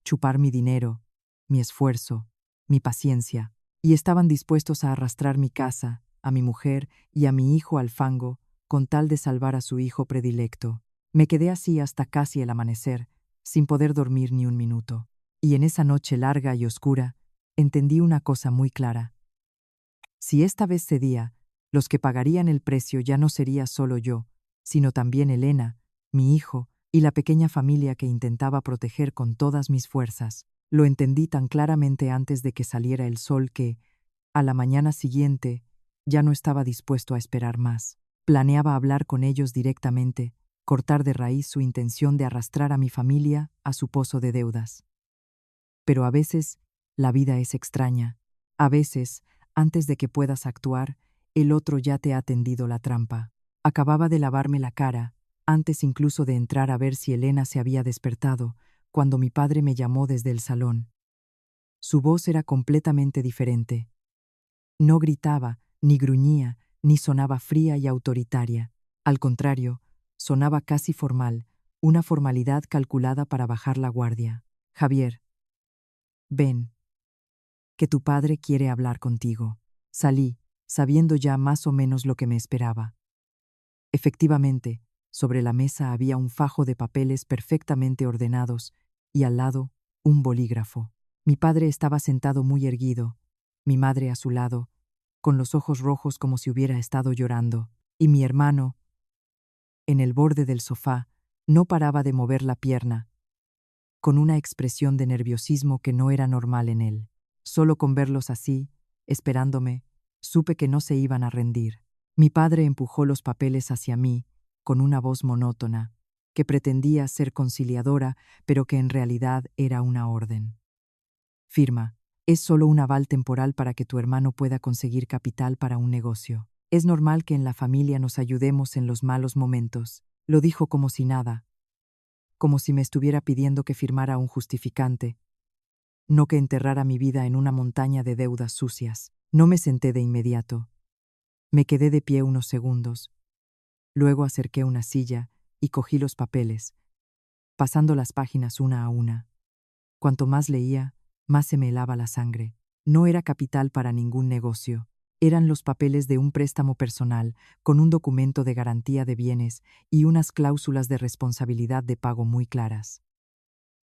chupar mi dinero, mi esfuerzo, mi paciencia, y estaban dispuestos a arrastrar mi casa, a mi mujer y a mi hijo al fango, con tal de salvar a su hijo predilecto. Me quedé así hasta casi el amanecer, sin poder dormir ni un minuto. Y en esa noche larga y oscura, entendí una cosa muy clara. Si esta vez cedía, los que pagarían el precio ya no sería solo yo, sino también Elena, mi hijo, y la pequeña familia que intentaba proteger con todas mis fuerzas. Lo entendí tan claramente antes de que saliera el sol que, a la mañana siguiente, ya no estaba dispuesto a esperar más. Planeaba hablar con ellos directamente, cortar de raíz su intención de arrastrar a mi familia a su pozo de deudas. Pero a veces, la vida es extraña. A veces, antes de que puedas actuar, el otro ya te ha tendido la trampa. Acababa de lavarme la cara, antes incluso de entrar a ver si Elena se había despertado, cuando mi padre me llamó desde el salón. Su voz era completamente diferente. No gritaba, ni gruñía, ni sonaba fría y autoritaria. Al contrario, sonaba casi formal, una formalidad calculada para bajar la guardia. Javier, ven, que tu padre quiere hablar contigo. Salí, sabiendo ya más o menos lo que me esperaba. Efectivamente, sobre la mesa había un fajo de papeles perfectamente ordenados y al lado, un bolígrafo. Mi padre estaba sentado muy erguido, mi madre a su lado, con los ojos rojos como si hubiera estado llorando, y mi hermano, en el borde del sofá, no paraba de mover la pierna, con una expresión de nerviosismo que no era normal en él. Solo con verlos así, esperándome, supe que no se iban a rendir. Mi padre empujó los papeles hacia mí, con una voz monótona, que pretendía ser conciliadora, pero que en realidad era una orden. Firma. Es solo un aval temporal para que tu hermano pueda conseguir capital para un negocio. Es normal que en la familia nos ayudemos en los malos momentos. Lo dijo como si nada, como si me estuviera pidiendo que firmara un justificante, no que enterrara mi vida en una montaña de deudas sucias. No me senté de inmediato. Me quedé de pie unos segundos. Luego acerqué una silla y cogí los papeles, pasando las páginas una a una. Cuanto más leía, más se me helaba la sangre. No era capital para ningún negocio. Eran los papeles de un préstamo personal, con un documento de garantía de bienes y unas cláusulas de responsabilidad de pago muy claras.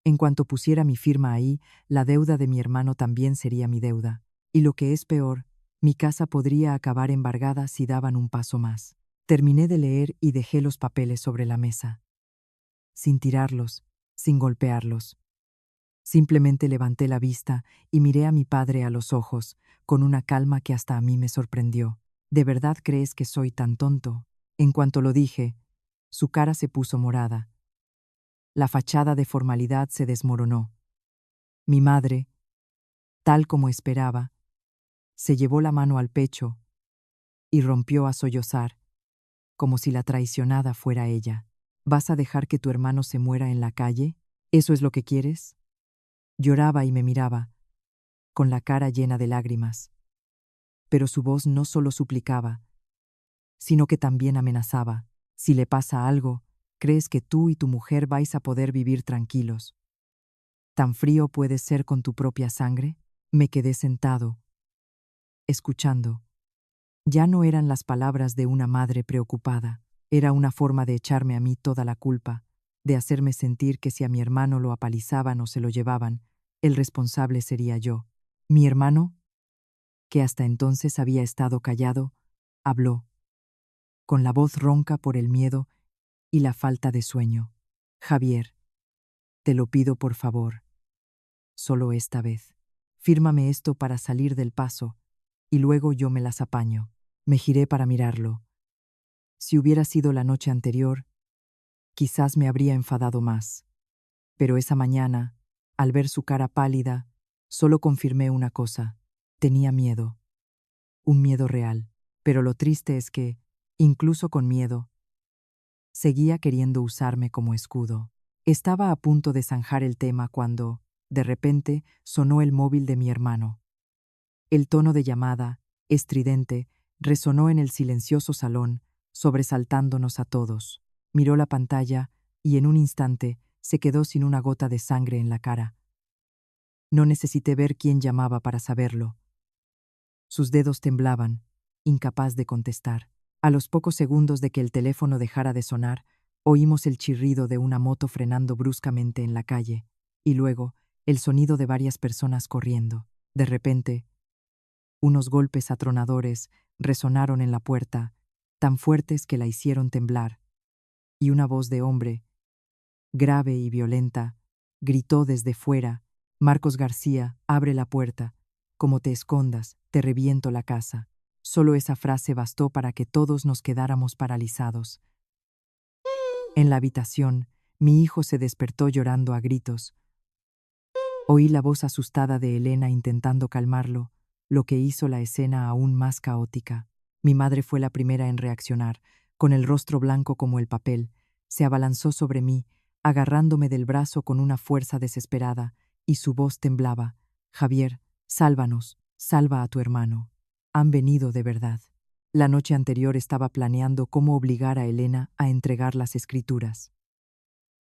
En cuanto pusiera mi firma ahí, la deuda de mi hermano también sería mi deuda. Y lo que es peor, mi casa podría acabar embargada si daban un paso más. Terminé de leer y dejé los papeles sobre la mesa. Sin tirarlos, sin golpearlos. Simplemente levanté la vista y miré a mi padre a los ojos, con una calma que hasta a mí me sorprendió. ¿De verdad crees que soy tan tonto? En cuanto lo dije, su cara se puso morada. La fachada de formalidad se desmoronó. Mi madre, tal como esperaba, se llevó la mano al pecho y rompió a sollozar, como si la traicionada fuera ella. ¿Vas a dejar que tu hermano se muera en la calle? ¿Eso es lo que quieres? Lloraba y me miraba, con la cara llena de lágrimas. Pero su voz no solo suplicaba, sino que también amenazaba. Si le pasa algo, ¿crees que tú y tu mujer vais a poder vivir tranquilos? ¿Tan frío puedes ser con tu propia sangre? Me quedé sentado, escuchando. Ya no eran las palabras de una madre preocupada, era una forma de echarme a mí toda la culpa, de hacerme sentir que si a mi hermano lo apalizaban o se lo llevaban, el responsable sería yo. Mi hermano, que hasta entonces había estado callado, habló, con la voz ronca por el miedo y la falta de sueño. Javier, te lo pido por favor. solo esta vez. Fírmame esto para salir del paso, y luego yo me las apaño. Me giré para mirarlo. Si hubiera sido la noche anterior, quizás me habría enfadado más. Pero esa mañana, al ver su cara pálida, solo confirmé una cosa: tenía miedo. Un miedo real. Pero lo triste es que, incluso con miedo, seguía queriendo usarme como escudo. Estaba a punto de zanjar el tema cuando, de repente, sonó el móvil de mi hermano. El tono de llamada, estridente, resonó en el silencioso salón, sobresaltándonos a todos. Miró la pantalla y en un instante se quedó sin una gota de sangre en la cara. No necesité ver quién llamaba para saberlo. Sus dedos temblaban, incapaz de contestar. A los pocos segundos de que el teléfono dejara de sonar, oímos el chirrido de una moto frenando bruscamente en la calle, y luego el sonido de varias personas corriendo. De repente, unos golpes atronadores resonaron en la puerta, tan fuertes que la hicieron temblar, y una voz de hombre, grave y violenta, gritó desde fuera: «Marcos García, abre la puerta. Como te escondas, te reviento la casa». Solo esa frase bastó para que todos nos quedáramos paralizados. En la habitación, mi hijo se despertó llorando a gritos. Oí la voz asustada de Elena intentando calmarlo, lo que hizo la escena aún más caótica. Mi madre fue la primera en reaccionar. Con el rostro blanco como el papel, se abalanzó sobre mí, agarrándome del brazo con una fuerza desesperada, y su voz temblaba: «Javier, sálvanos, salva a tu hermano. Han venido de verdad». La noche anterior estaba planeando cómo obligar a Elena a entregar las escrituras.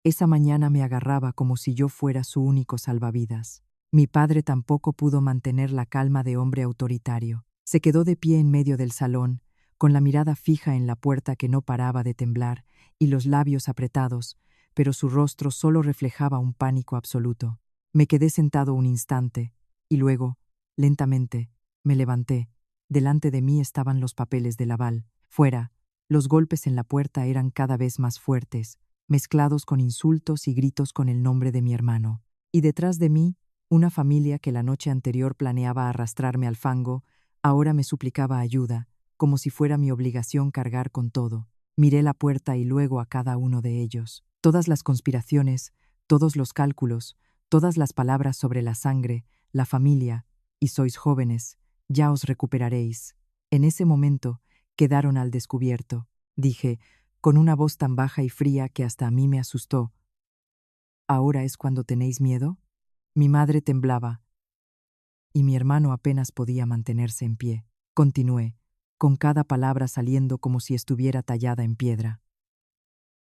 Esa mañana me agarraba como si yo fuera su único salvavidas. Mi padre tampoco pudo mantener la calma de hombre autoritario. Se quedó de pie en medio del salón, con la mirada fija en la puerta que no paraba de temblar y los labios apretados, pero su rostro solo reflejaba un pánico absoluto. Me quedé sentado un instante, y luego, lentamente, me levanté. Delante de mí estaban los papeles del aval. Fuera, los golpes en la puerta eran cada vez más fuertes, mezclados con insultos y gritos con el nombre de mi hermano. Y detrás de mí, una familia que la noche anterior planeaba arrastrarme al fango, ahora me suplicaba ayuda, como si fuera mi obligación cargar con todo. Miré la puerta y luego a cada uno de ellos. Todas las conspiraciones, todos los cálculos, todas las palabras sobre la sangre, la familia, y sois jóvenes, ya os recuperaréis. En ese momento, quedaron al descubierto, dije, con una voz tan baja y fría que hasta a mí me asustó. ¿Ahora es cuando tenéis miedo? Mi madre temblaba, y mi hermano apenas podía mantenerse en pie. Continué, con cada palabra saliendo como si estuviera tallada en piedra.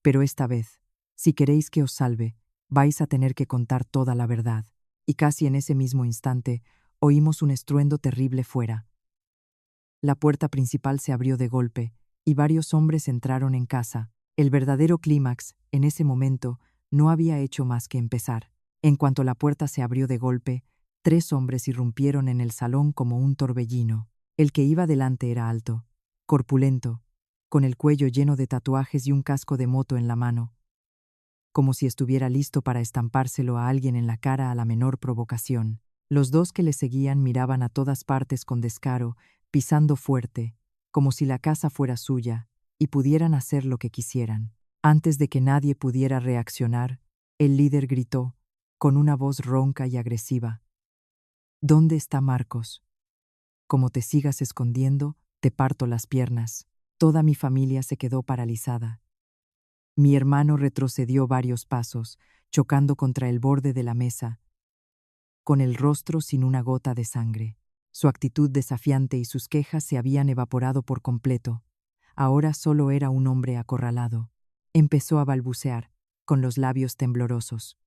Pero esta vez, si queréis que os salve, vais a tener que contar toda la verdad. Y casi en ese mismo instante, oímos un estruendo terrible fuera. La puerta principal se abrió de golpe, y varios hombres entraron en casa. El verdadero clímax, en ese momento, no había hecho más que empezar. En cuanto la puerta se abrió de golpe, 3 hombres irrumpieron en el salón como un torbellino. El que iba delante era alto, corpulento, con el cuello lleno de tatuajes y un casco de moto en la mano, como si estuviera listo para estampárselo a alguien en la cara a la menor provocación. Los 2 que le seguían miraban a todas partes con descaro, pisando fuerte, como si la casa fuera suya, y pudieran hacer lo que quisieran. Antes de que nadie pudiera reaccionar, el líder gritó, con una voz ronca y agresiva: «¿Dónde está Marcos? Como te sigas escondiendo, te parto las piernas». Toda mi familia se quedó paralizada. Mi hermano retrocedió varios pasos, chocando contra el borde de la mesa, con el rostro sin una gota de sangre. Su actitud desafiante y sus quejas se habían evaporado por completo. Ahora solo era un hombre acorralado. Empezó a balbucear, con los labios temblorosos.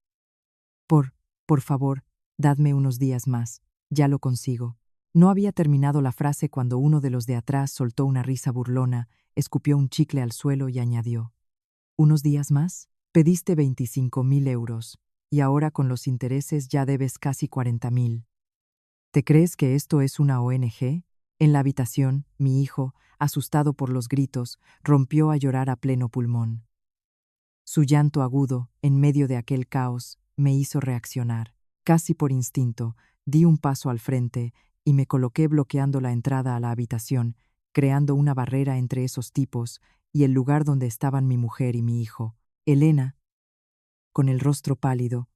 Por favor, dadme unos días más, ya lo consigo». No había terminado la frase cuando uno de los de atrás soltó una risa burlona, escupió un chicle al suelo y añadió: «¿Unos días más? Pediste 25.000 euros, y ahora con los intereses ya debes casi 40.000. ¿Te crees que esto es una ONG?» En la habitación, mi hijo, asustado por los gritos, rompió a llorar a pleno pulmón. Su llanto agudo, en medio de aquel caos, me hizo reaccionar. Casi por instinto, di un paso al frente y me coloqué bloqueando la entrada a la habitación, creando una barrera entre esos tipos y el lugar donde estaban mi mujer y mi hijo. Elena, con el rostro pálido,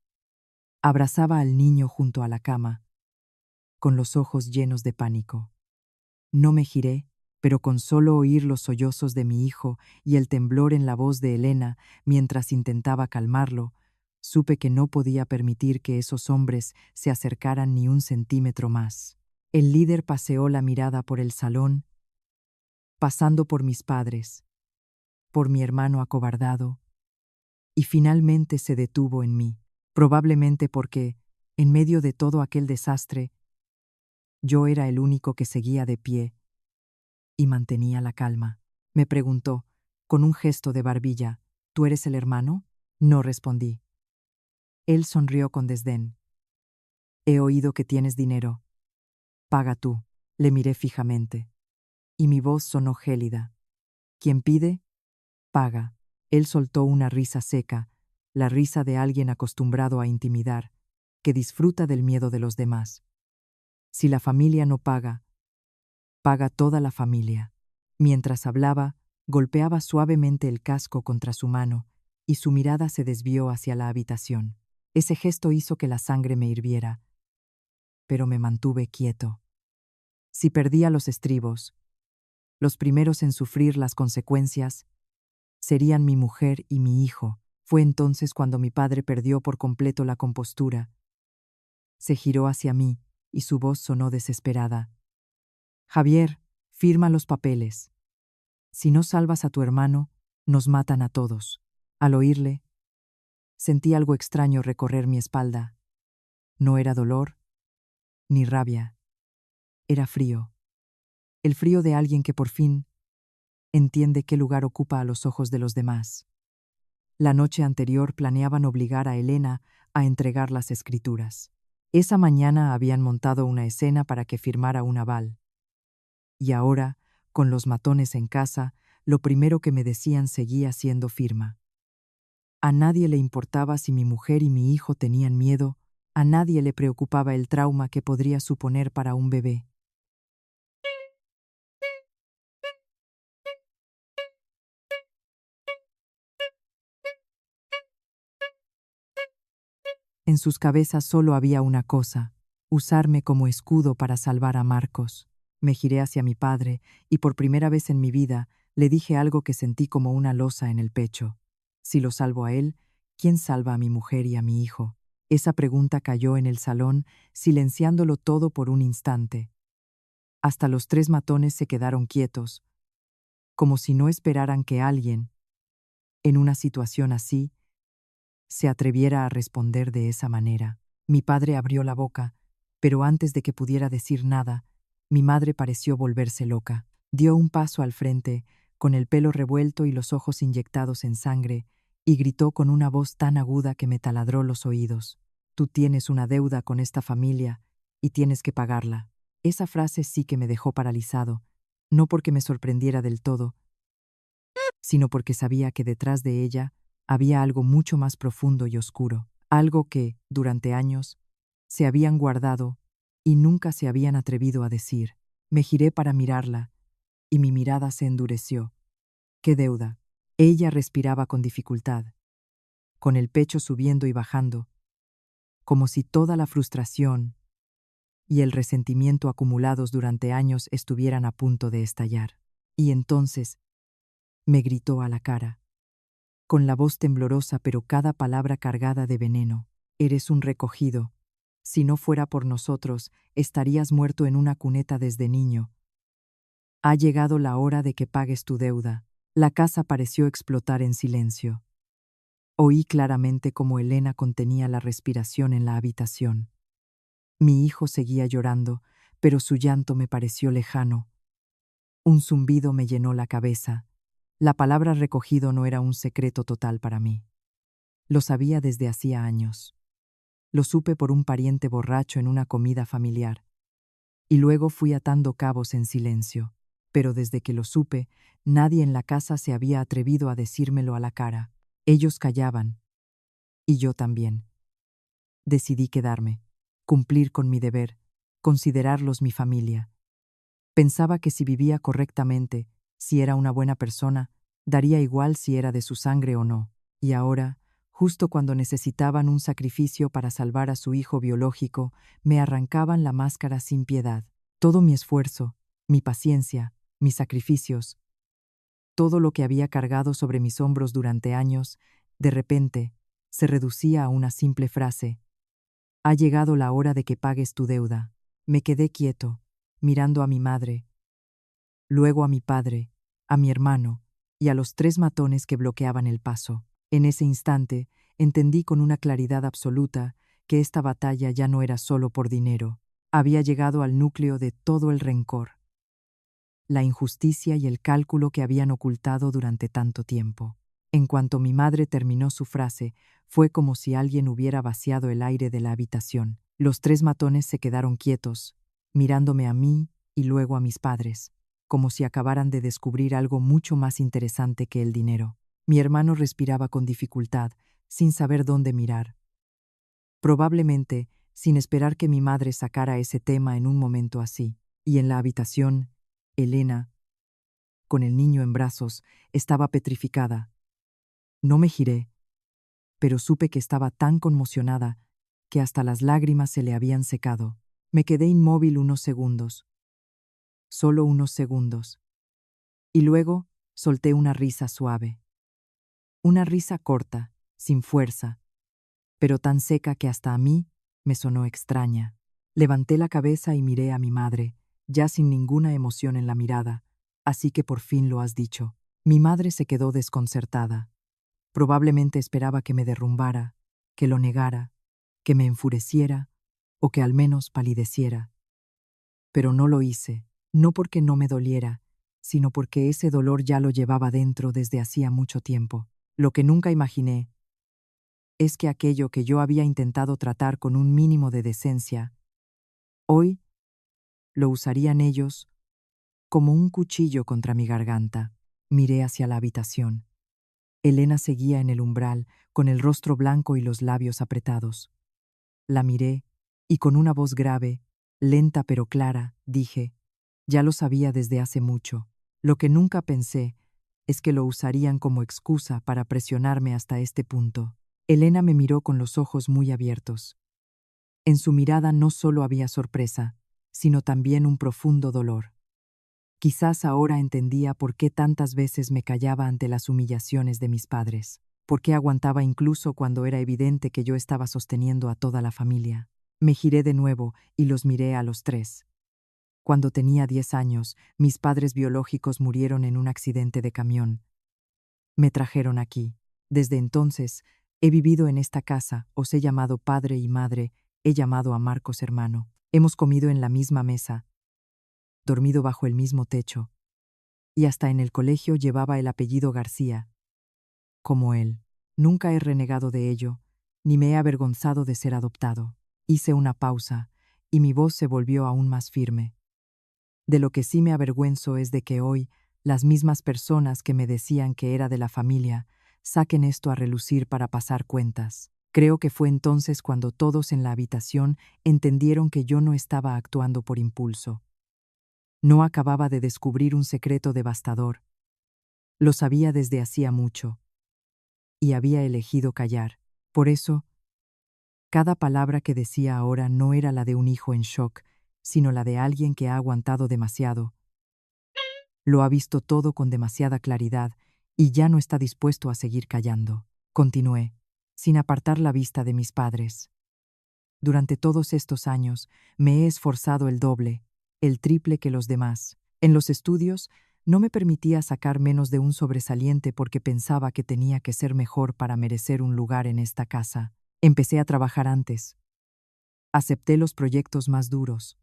abrazaba al niño junto a la cama, con los ojos llenos de pánico. No me giré, pero con solo oír los sollozos de mi hijo y el temblor en la voz de Elena mientras intentaba calmarlo, supe que no podía permitir que esos hombres se acercaran ni un centímetro más. El líder paseó la mirada por el salón, pasando por mis padres, por mi hermano acobardado, y finalmente se detuvo en mí, probablemente porque, en medio de todo aquel desastre, yo era el único que seguía de pie y mantenía la calma. Me preguntó, con un gesto de barbilla, ¿tú eres el hermano? No respondí. Él sonrió con desdén. He oído que tienes dinero. Paga tú. Le miré fijamente. Y mi voz sonó gélida. Quien pide, paga. Él soltó una risa seca, la risa de alguien acostumbrado a intimidar, que disfruta del miedo de los demás. Si la familia no paga, paga toda la familia. Mientras hablaba, golpeaba suavemente el casco contra su mano, y su mirada se desvió hacia la habitación. Ese gesto hizo que la sangre me hirviera, pero me mantuve quieto. Si perdía los estribos, los primeros en sufrir las consecuencias serían mi mujer y mi hijo. Fue entonces cuando mi padre perdió por completo la compostura. Se giró hacia mí, y su voz sonó desesperada. Javier, firma los papeles. Si no salvas a tu hermano, nos matan a todos. Al oírle, sentí algo extraño recorrer mi espalda. No era dolor, ni rabia. Era frío. El frío de alguien que por fin entiende qué lugar ocupa a los ojos de los demás. La noche anterior planeaban obligar a Elena a entregar las escrituras. Esa mañana habían montado una escena para que firmara un aval. Y ahora, con los matones en casa, lo primero que me decían seguía siendo firma. A nadie le importaba si mi mujer y mi hijo tenían miedo, a nadie le preocupaba el trauma que podría suponer para un bebé. En sus cabezas solo había una cosa: usarme como escudo para salvar a Marcos. Me giré hacia mi padre y por primera vez en mi vida le dije algo que sentí como una losa en el pecho. Si lo salvo a él, ¿quién salva a mi mujer y a mi hijo? Esa pregunta cayó en el salón, silenciándolo todo por un instante. Hasta los tres matones se quedaron quietos, como si no esperaran que alguien, en una situación así, se atreviera a responder de esa manera. Mi padre abrió la boca, pero antes de que pudiera decir nada, mi madre pareció volverse loca. Dio un paso al frente, con el pelo revuelto y los ojos inyectados en sangre, y gritó con una voz tan aguda que me taladró los oídos. Tú tienes una deuda con esta familia y tienes que pagarla. Esa frase sí que me dejó paralizado, no porque me sorprendiera del todo, sino porque sabía que detrás de ella había algo mucho más profundo y oscuro, algo que, durante años, se habían guardado y nunca se habían atrevido a decir. Me giré para mirarla, y mi mirada se endureció. ¿Qué deuda? Ella respiraba con dificultad, con el pecho subiendo y bajando, como si toda la frustración y el resentimiento acumulados durante años estuvieran a punto de estallar. Y entonces me gritó a la cara, con la voz temblorosa pero cada palabra cargada de veneno: eres un recogido. Si no fuera por nosotros, estarías muerto en una cuneta desde niño. Ha llegado la hora de que pagues tu deuda. La casa pareció explotar en silencio. Oí claramente cómo Elena contenía la respiración en la habitación. Mi hijo seguía llorando, pero su llanto me pareció lejano. Un zumbido me llenó la cabeza. La palabra recogido no era un secreto total para mí. Lo sabía desde hacía años. Lo supe por un pariente borracho en una comida familiar. Y luego fui atando cabos en silencio. Pero desde que lo supe, nadie en la casa se había atrevido a decírmelo a la cara. Ellos callaban. Y yo también. decidí quedarme, cumplir con mi deber, considerarlos mi familia. Pensaba que si vivía correctamente, si era una buena persona, daría igual si era de su sangre o no. Y ahora, justo cuando necesitaban un sacrificio para salvar a su hijo biológico, me arrancaban la máscara sin piedad. Todo mi esfuerzo, mi paciencia, mis sacrificios, todo lo que había cargado sobre mis hombros durante años, de repente, se reducía a una simple frase: «Ha llegado la hora de que pagues tu deuda». Me quedé quieto, mirando a mi madre, luego a mi padre, a mi hermano y a los 3 matones que bloqueaban el paso. En ese instante, entendí con una claridad absoluta que esta batalla ya no era solo por dinero. Había llegado al núcleo de todo el rencor, la injusticia y el cálculo que habían ocultado durante tanto tiempo. En cuanto mi madre terminó su frase, fue como si alguien hubiera vaciado el aire de la habitación. Los 3 matones se quedaron quietos, mirándome a mí y luego a mis padres, como si acabaran de descubrir algo mucho más interesante que el dinero. Mi hermano respiraba con dificultad, sin saber dónde mirar. Probablemente, sin esperar que mi madre sacara ese tema en un momento así. Y en la habitación, Elena, con el niño en brazos, estaba petrificada. No me giré, pero supe que estaba tan conmocionada que hasta las lágrimas se le habían secado. Me quedé inmóvil unos segundos, solo unos segundos, y luego solté una risa suave. Una risa corta, sin fuerza, pero tan seca que hasta a mí me sonó extraña. Levanté la cabeza y miré a mi madre, ya sin ninguna emoción en la mirada. «Así que por fin lo has dicho». Mi madre se quedó desconcertada. Probablemente esperaba que me derrumbara, que lo negara, que me enfureciera o que al menos palideciera. Pero no lo hice, no porque no me doliera, sino porque ese dolor ya lo llevaba dentro desde hacía mucho tiempo. Lo que nunca imaginé es que aquello que yo había intentado tratar con un mínimo de decencia, hoy lo usarían ellos como un cuchillo contra mi garganta. Miré hacia la habitación. Elena seguía en el umbral, con el rostro blanco y los labios apretados. La miré, y con una voz grave, lenta pero clara, dije: «Ya lo sabía desde hace mucho. Lo que nunca pensé es que lo usarían como excusa para presionarme hasta este punto». Elena me miró con los ojos muy abiertos. En su mirada no solo había sorpresa, sino también un profundo dolor. Quizás ahora entendía por qué tantas veces me callaba ante las humillaciones de mis padres, por qué aguantaba incluso cuando era evidente que yo estaba sosteniendo a toda la familia. Me giré de nuevo y los miré a los 3. Cuando tenía 10 años, mis padres biológicos murieron en un accidente de camión. Me trajeron aquí. Desde entonces, he vivido en esta casa, os he llamado padre y madre, he llamado a Marcos hermano. Hemos comido en la misma mesa, dormido bajo el mismo techo, y hasta en el colegio llevaba el apellido García, como él. Nunca he renegado de ello, ni me he avergonzado de ser adoptado. Hice una pausa, y mi voz se volvió aún más firme. De lo que sí me avergüenzo es de que hoy, las mismas personas que me decían que era de la familia, saquen esto a relucir para pasar cuentas. Creo que fue entonces cuando todos en la habitación entendieron que yo no estaba actuando por impulso. No acababa de descubrir un secreto devastador. Lo sabía desde hacía mucho. Y había elegido callar. Por eso, cada palabra que decía ahora no era la de un hijo en shock, sino la de alguien que ha aguantado demasiado. Lo ha visto todo con demasiada claridad y ya no está dispuesto a seguir callando. Continué, sin apartar la vista de mis padres. Durante todos estos años me he esforzado el doble, el triple que los demás. En los estudios no me permitía sacar menos de un sobresaliente porque pensaba que tenía que ser mejor para merecer un lugar en esta casa. Empecé a trabajar antes. Acepté los proyectos más duros,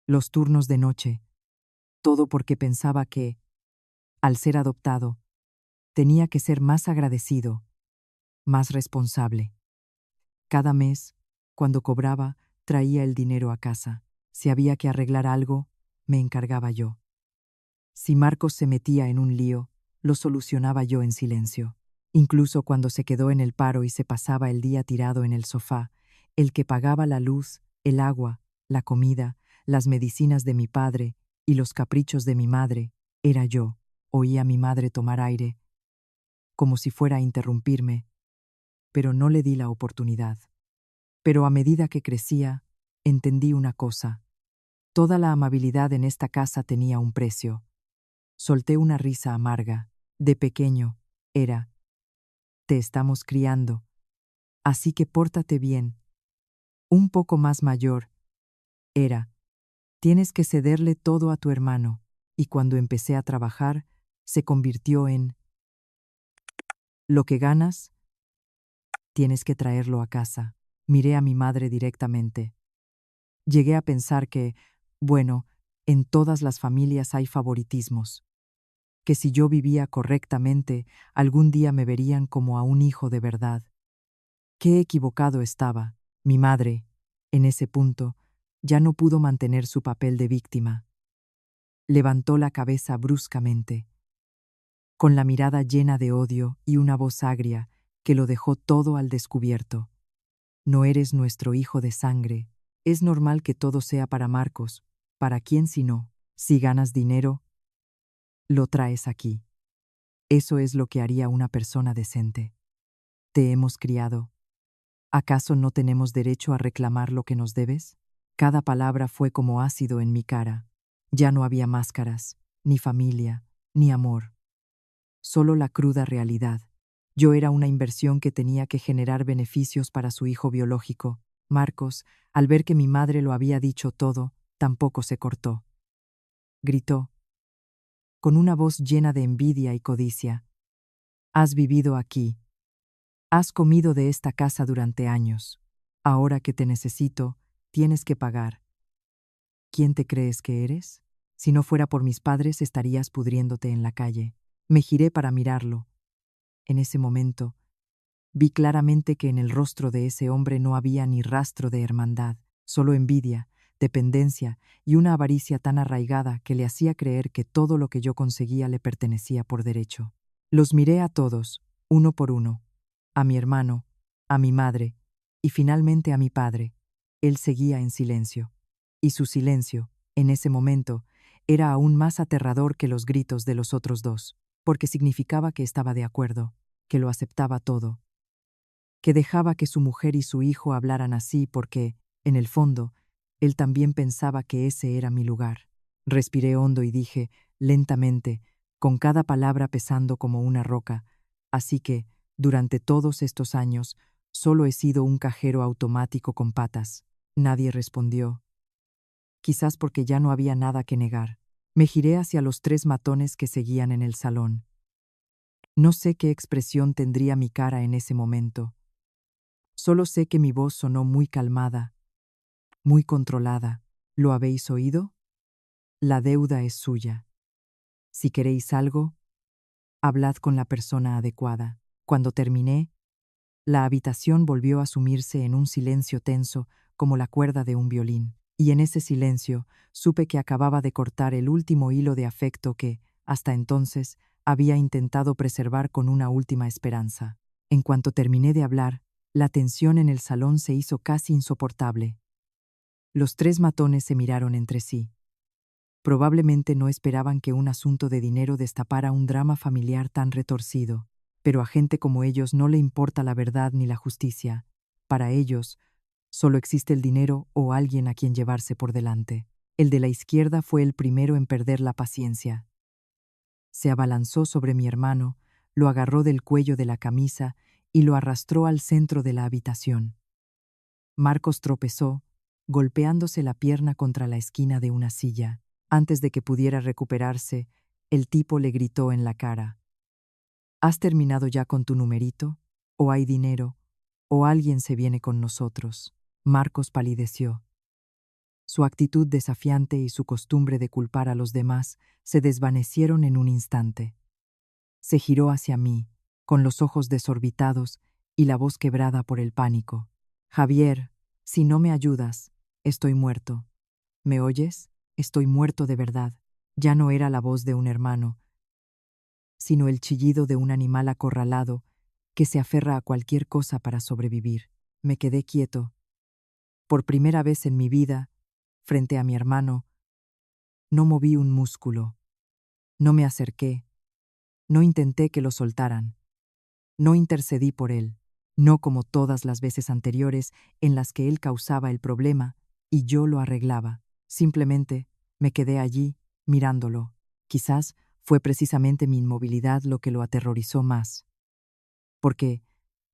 los turnos de noche, todo porque pensaba que, al ser adoptado, tenía que ser más agradecido, más responsable. Cada mes, cuando cobraba, traía el dinero a casa. Si había que arreglar algo, me encargaba yo. Si Marcos se metía en un lío, lo solucionaba yo en silencio. Incluso cuando se quedó en el paro y se pasaba el día tirado en el sofá, El que pagaba la luz, el agua, la comida, las medicinas de mi padre y los caprichos de mi madre, era yo. Oí a mi madre tomar aire, como si fuera a interrumpirme, pero no le di la oportunidad. Pero a medida que crecía, entendí una cosa. Toda la amabilidad en esta casa tenía un precio. Solté una risa amarga. De pequeño, era: te estamos criando, así que pórtate bien. Un poco más mayor, era: tienes que cederle todo a tu hermano. Y cuando empecé a trabajar, se convirtió en: lo que ganas, tienes que traerlo a casa. Miré a mi madre directamente. Llegué a pensar que, bueno, en todas las familias hay favoritismos, que si yo vivía correctamente, algún día me verían como a un hijo de verdad. Qué equivocado estaba. Mi madre, en ese punto, ya no pudo mantener su papel de víctima. Levantó la cabeza bruscamente, con la mirada llena de odio y una voz agria que lo dejó todo al descubierto. No eres nuestro hijo de sangre. Es normal que todo sea para Marcos. ¿Para quién si no? Si ganas dinero, lo traes aquí. Eso es lo que haría una persona decente. Te hemos criado. ¿Acaso no tenemos derecho a reclamar lo que nos debes? Cada palabra fue como ácido en mi cara. Ya no había máscaras, ni familia, ni amor. Solo la cruda realidad. Yo era una inversión que tenía que generar beneficios para su hijo biológico. Marcos, al ver que mi madre lo había dicho todo, tampoco se cortó. Gritó, con una voz llena de envidia y codicia: has vivido aquí. Has comido de esta casa durante años. Ahora que te necesito, tienes que pagar. ¿Quién te crees que eres? Si no fuera por mis padres, estarías pudriéndote en la calle. Me giré para mirarlo. En ese momento, vi claramente que en el rostro de ese hombre no había ni rastro de hermandad, solo envidia, dependencia y una avaricia tan arraigada que le hacía creer que todo lo que yo conseguía le pertenecía por derecho. Los miré a todos, uno por uno, a mi hermano, a mi madre y finalmente a mi padre. Él seguía en silencio. Y su silencio, en ese momento, era aún más aterrador que los gritos de los otros dos, porque significaba que estaba de acuerdo, que lo aceptaba todo, que dejaba que su mujer y su hijo hablaran así porque, en el fondo, él también pensaba que ese era mi lugar. Respiré hondo y dije, lentamente, con cada palabra pesando como una roca: así que, durante todos estos años, solo he sido un cajero automático con patas. Nadie respondió, quizás porque ya no había nada que negar. Me giré hacia los tres matones que seguían en el salón. No sé qué expresión tendría mi cara en ese momento. Solo sé que mi voz sonó muy calmada, muy controlada. ¿Lo habéis oído? La deuda es suya. Si queréis algo, hablad con la persona adecuada. Cuando terminé, la habitación volvió a sumirse en un silencio tenso como la cuerda de un violín. Y en ese silencio supe que acababa de cortar el último hilo de afecto que, hasta entonces, había intentado preservar con una última esperanza. En cuanto terminé de hablar, la tensión en el salón se hizo casi insoportable. Los tres matones se miraron entre sí. Probablemente no esperaban que un asunto de dinero destapara un drama familiar tan retorcido, pero a gente como ellos no le importa la verdad ni la justicia. Para ellos, solo existe el dinero o alguien a quien llevarse por delante. El de la izquierda fue el primero en perder la paciencia. Se abalanzó sobre mi hermano, lo agarró del cuello de la camisa y lo arrastró al centro de la habitación. Marcos tropezó, golpeándose la pierna contra la esquina de una silla. Antes de que pudiera recuperarse, el tipo le gritó en la cara: ¿has terminado ya con tu numerito? ¿O hay dinero? ¿O alguien se viene con nosotros? Marcos palideció. Su actitud desafiante y su costumbre de culpar a los demás se desvanecieron en un instante. Se giró hacia mí, con los ojos desorbitados y la voz quebrada por el pánico. Javier, si no me ayudas, estoy muerto. ¿Me oyes? Estoy muerto de verdad. Ya no era la voz de un hermano, sino el chillido de un animal acorralado que se aferra a cualquier cosa para sobrevivir. Me quedé quieto, Por primera vez en mi vida, frente a mi hermano, no moví un músculo, no me acerqué, no intenté que lo soltaran, no intercedí por él, no como todas las veces anteriores en las que él causaba el problema y yo lo arreglaba. Simplemente me quedé allí, mirándolo. Quizás fue precisamente mi inmovilidad lo que lo aterrorizó más. Porque,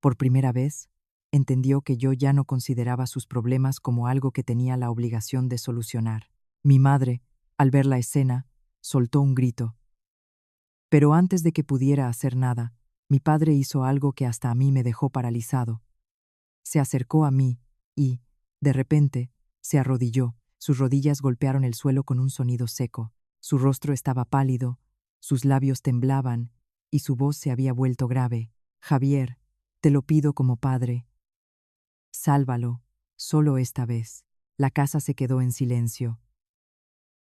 por primera vez, entendió que yo ya no consideraba sus problemas como algo que tenía la obligación de solucionar. Mi madre, al ver la escena, soltó un grito. Pero antes de que pudiera hacer nada, mi padre hizo algo que hasta a mí me dejó paralizado. Se acercó a mí y, de repente, se arrodilló. Sus rodillas golpearon el suelo con un sonido seco. Su rostro estaba pálido, sus labios temblaban y su voz se había vuelto grave. Javier, te lo pido como padre. Sálvalo, solo esta vez. La casa se quedó en silencio.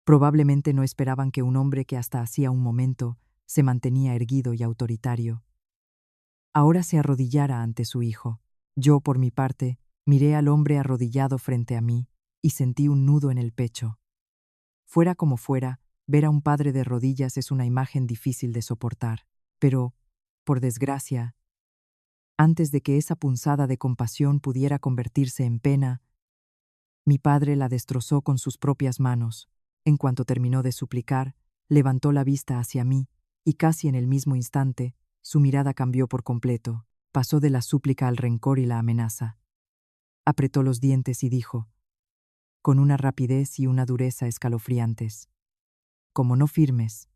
Probablemente no esperaban que un hombre que hasta hacía un momento se mantenía erguido y autoritario ahora se arrodillara ante su hijo. Yo, por mi parte, miré al hombre arrodillado frente a mí y sentí un nudo en el pecho. Fuera como fuera, ver a un padre de rodillas es una imagen difícil de soportar. Pero, por desgracia, antes de que esa punzada de compasión pudiera convertirse en pena, mi padre la destrozó con sus propias manos. En cuanto terminó de suplicar, levantó la vista hacia mí y casi en el mismo instante, su mirada cambió por completo. Pasó de la súplica al rencor y la amenaza. Apretó los dientes y dijo, con una rapidez y una dureza escalofriantes: como no firmes,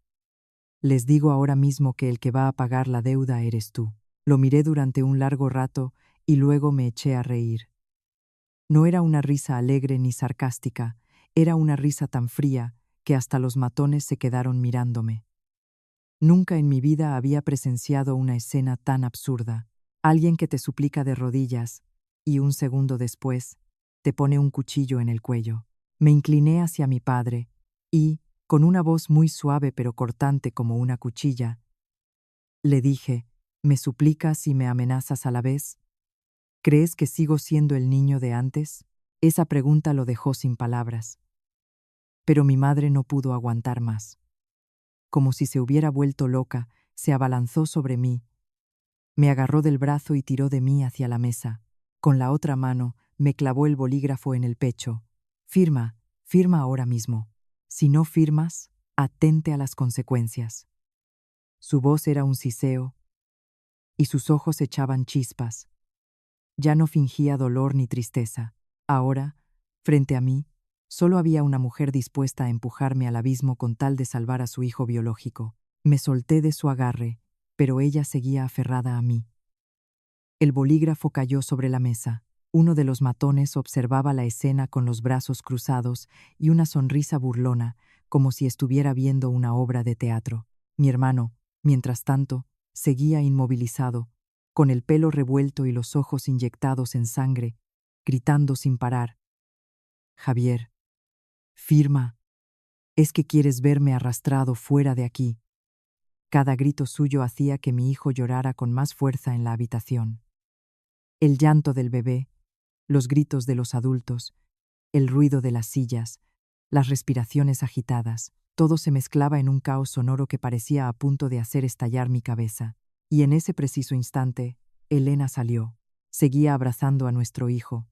les digo ahora mismo que el que va a pagar la deuda eres tú. Lo miré durante un largo rato y luego me eché a reír. No era una risa alegre ni sarcástica, era una risa tan fría que hasta los matones se quedaron mirándome. Nunca en mi vida había presenciado una escena tan absurda. Alguien que te suplica de rodillas y un segundo después te pone un cuchillo en el cuello. Me incliné hacia mi padre y, con una voz muy suave pero cortante como una cuchilla, le dije: ¿me suplicas y me amenazas a la vez? ¿Crees que sigo siendo el niño de antes? Esa pregunta lo dejó sin palabras. Pero mi madre no pudo aguantar más. Como si se hubiera vuelto loca, se abalanzó sobre mí, me agarró del brazo y tiró de mí hacia la mesa. Con la otra mano me clavó el bolígrafo en el pecho. Firma, firma ahora mismo. Si no firmas, atente a las consecuencias. Su voz era un siseo y sus ojos echaban chispas. Ya no fingía dolor ni tristeza. Ahora, frente a mí, solo había una mujer dispuesta a empujarme al abismo con tal de salvar a su hijo biológico. Me solté de su agarre, pero ella seguía aferrada a mí. El bolígrafo cayó sobre la mesa. Uno de los matones observaba la escena con los brazos cruzados y una sonrisa burlona, como si estuviera viendo una obra de teatro. Mi hermano, mientras tanto, seguía inmovilizado, con el pelo revuelto y los ojos inyectados en sangre, gritando sin parar: Javier, firma. ¿Es que quieres verme arrastrado fuera de aquí? Cada grito suyo hacía que mi hijo llorara con más fuerza en la habitación. El llanto del bebé, los gritos de los adultos, el ruido de las sillas, las respiraciones agitadas, todo se mezclaba en un caos sonoro que parecía a punto de hacer estallar mi cabeza. Y en ese preciso instante, Elena salió. Seguía abrazando a nuestro hijo.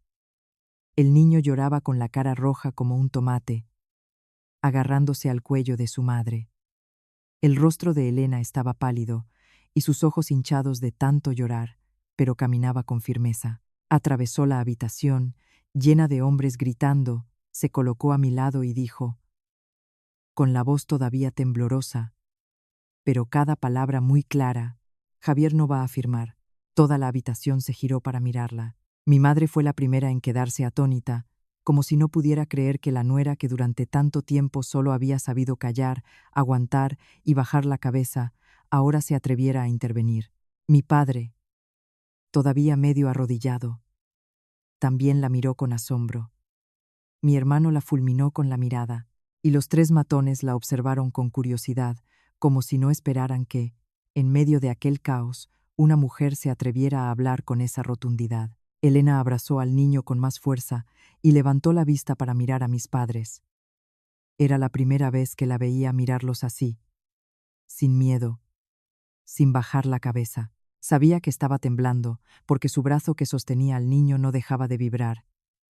El niño lloraba con la cara roja como un tomate, agarrándose al cuello de su madre. El rostro de Elena estaba pálido y sus ojos hinchados de tanto llorar, pero caminaba con firmeza. Atravesó la habitación, llena de hombres gritando, se colocó a mi lado y dijo, con la voz todavía temblorosa, pero cada palabra muy clara: Javier no va a firmar. Toda la habitación se giró para mirarla. Mi madre fue la primera en quedarse atónita, como si no pudiera creer que la nuera que durante tanto tiempo solo había sabido callar, aguantar y bajar la cabeza, ahora se atreviera a intervenir. Mi padre, todavía medio arrodillado, también la miró con asombro. Mi hermano la fulminó con la mirada, y los tres matones la observaron con curiosidad, como si no esperaran que, en medio de aquel caos, una mujer se atreviera a hablar con esa rotundidad. Elena abrazó al niño con más fuerza y levantó la vista para mirar a mis padres. Era la primera vez que la veía mirarlos así, sin miedo, sin bajar la cabeza. Sabía que estaba temblando, porque su brazo que sostenía al niño no dejaba de vibrar,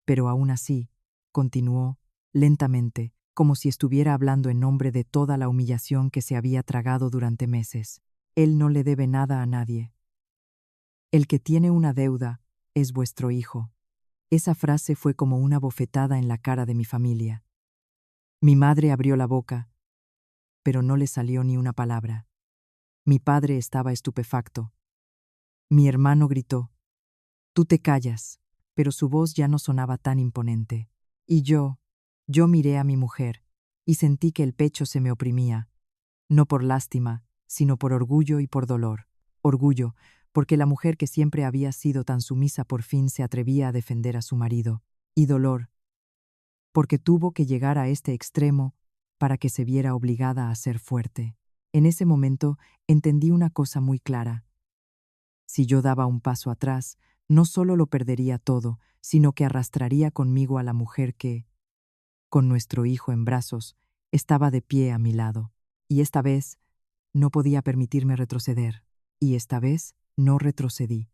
pero aún así, continuó, lentamente, como si estuviera hablando en nombre de toda la humillación que se había tragado durante meses. Él no le debe nada a nadie. El que tiene una deuda es vuestro hijo. Esa frase fue como una bofetada en la cara de mi familia. Mi madre abrió la boca, pero no le salió ni una palabra. Mi padre estaba estupefacto. Mi hermano gritó: «Tú te callas», pero su voz ya no sonaba tan imponente. Y yo miré a mi mujer, y sentí que el pecho se me oprimía, no por lástima, sino por orgullo y por dolor. Orgullo, porque la mujer que siempre había sido tan sumisa por fin se atrevía a defender a su marido. Y dolor, porque tuvo que llegar a este extremo para que se viera obligada a ser fuerte. En ese momento entendí una cosa muy clara. Si yo daba un paso atrás, no solo lo perdería todo, sino que arrastraría conmigo a la mujer que, con nuestro hijo en brazos, estaba de pie a mi lado. Y esta vez no podía permitirme retroceder. Y esta vez no retrocedí.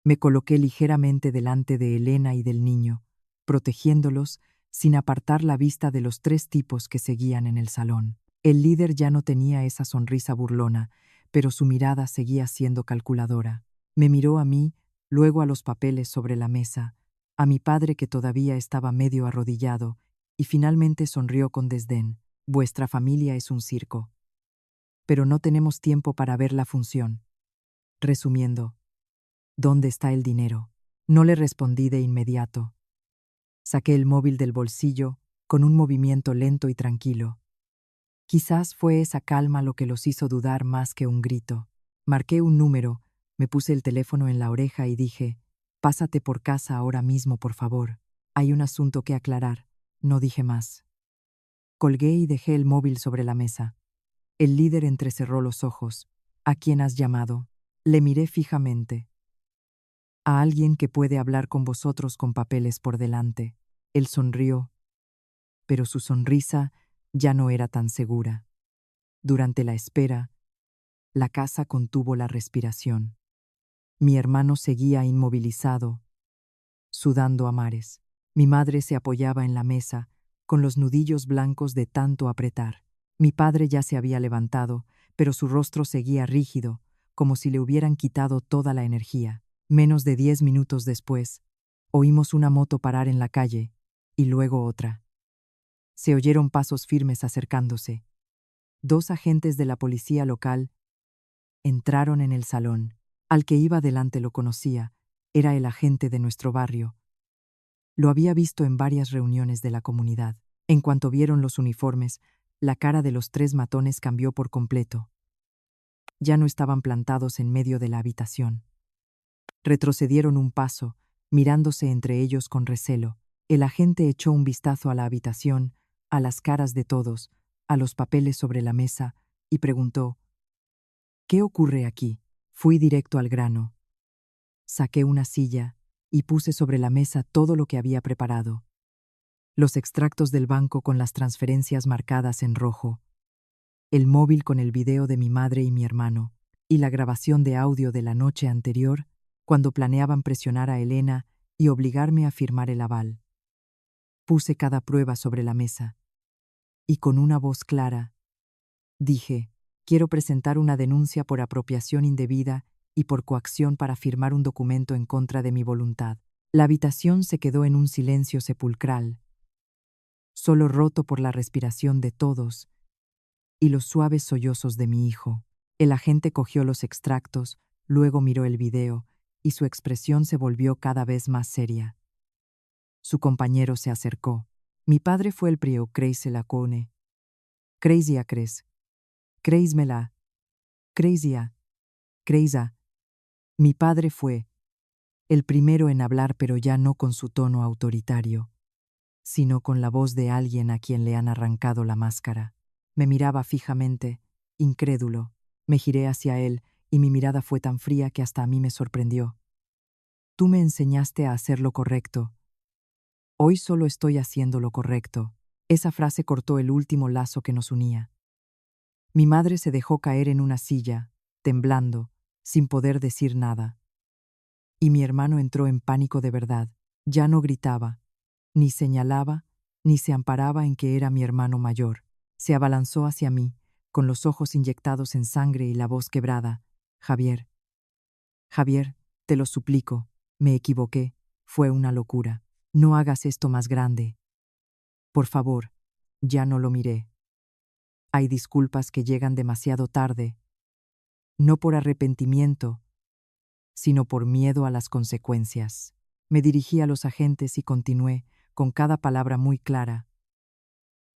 Me coloqué ligeramente delante de Elena y del niño, protegiéndolos sin apartar la vista de los tres tipos que seguían en el salón. El líder ya no tenía esa sonrisa burlona, pero su mirada seguía siendo calculadora. Me miró a mí, luego a los papeles sobre la mesa, a mi padre que todavía estaba medio arrodillado, y finalmente sonrió con desdén. «Vuestra familia es un circo. Pero no tenemos tiempo para ver la función». Resumiendo, «¿Dónde está el dinero?». No le respondí de inmediato. Saqué el móvil del bolsillo con un movimiento lento y tranquilo. Quizás fue esa calma lo que los hizo dudar más que un grito. Marqué un número, me puse el teléfono en la oreja y dije: «Pásate por casa ahora mismo, por favor. Hay un asunto que aclarar». No dije más. Colgué y dejé el móvil sobre la mesa. El líder entrecerró los ojos. «¿A quién has llamado?». Le miré fijamente. «A alguien que puede hablar con vosotros con papeles por delante». Él sonrió, pero su sonrisa ya no era tan segura. Durante la espera, la casa contuvo la respiración. Mi hermano seguía inmovilizado, sudando a mares. Mi madre se apoyaba en la mesa, con los nudillos blancos de tanto apretar. Mi padre ya se había levantado, pero su rostro seguía rígido, como si le hubieran quitado toda la energía. Menos de 10 minutos después, oímos una moto parar en la calle, y luego otra. Se oyeron pasos firmes acercándose. 2 agentes de la policía local entraron en el salón. Al que iba delante lo conocía, era el agente de nuestro barrio. Lo había visto en varias reuniones de la comunidad. En cuanto vieron los uniformes, la cara de los 3 matones cambió por completo. Ya no estaban plantados en medio de la habitación. Retrocedieron un paso, mirándose entre ellos con recelo. El agente echó un vistazo a la habitación, a las caras de todos, a los papeles sobre la mesa, y preguntó: «¿Qué ocurre aquí?». Fui directo al grano. Saqué una silla y puse sobre la mesa todo lo que había preparado. Los extractos del banco con las transferencias marcadas en rojo, el móvil con el video de mi madre y mi hermano, y la grabación de audio de la noche anterior, cuando planeaban presionar a Elena y obligarme a firmar el aval. Puse cada prueba sobre la mesa, y con una voz clara, dije: «Quiero presentar una denuncia por apropiación indebida y por coacción para firmar un documento en contra de mi voluntad». La habitación se quedó en un silencio sepulcral, solo roto por la respiración de todos y los suaves sollozos de mi hijo. El agente cogió los extractos, luego miró el video, y su expresión se volvió cada vez más seria. Su compañero se acercó. «Mi padre fue el prio Creise la cone. Creisia cres. Creismela. Creisia. Creisa». Mi padre fue el primero en hablar, pero ya no con su tono autoritario, sino con la voz de alguien a quien le han arrancado la máscara. Me miraba fijamente, incrédulo. Me giré hacia él, y mi mirada fue tan fría que hasta a mí me sorprendió. Tú me enseñaste a hacer lo correcto. Hoy solo estoy haciendo lo correcto. Esa frase cortó el último lazo que nos unía. Mi madre se dejó caer en una silla, temblando, sin poder decir nada. Y mi hermano entró en pánico de verdad. Ya no gritaba, ni señalaba, ni se amparaba en que era mi hermano mayor. Se abalanzó hacia mí, con los ojos inyectados en sangre y la voz quebrada. Javier, Javier, te lo suplico, me equivoqué, fue una locura. No hagas esto más grande. Por favor, ya no lo miré. Hay disculpas que llegan demasiado tarde, no por arrepentimiento, sino por miedo a las consecuencias. Me dirigí a los agentes y continué, con cada palabra muy clara.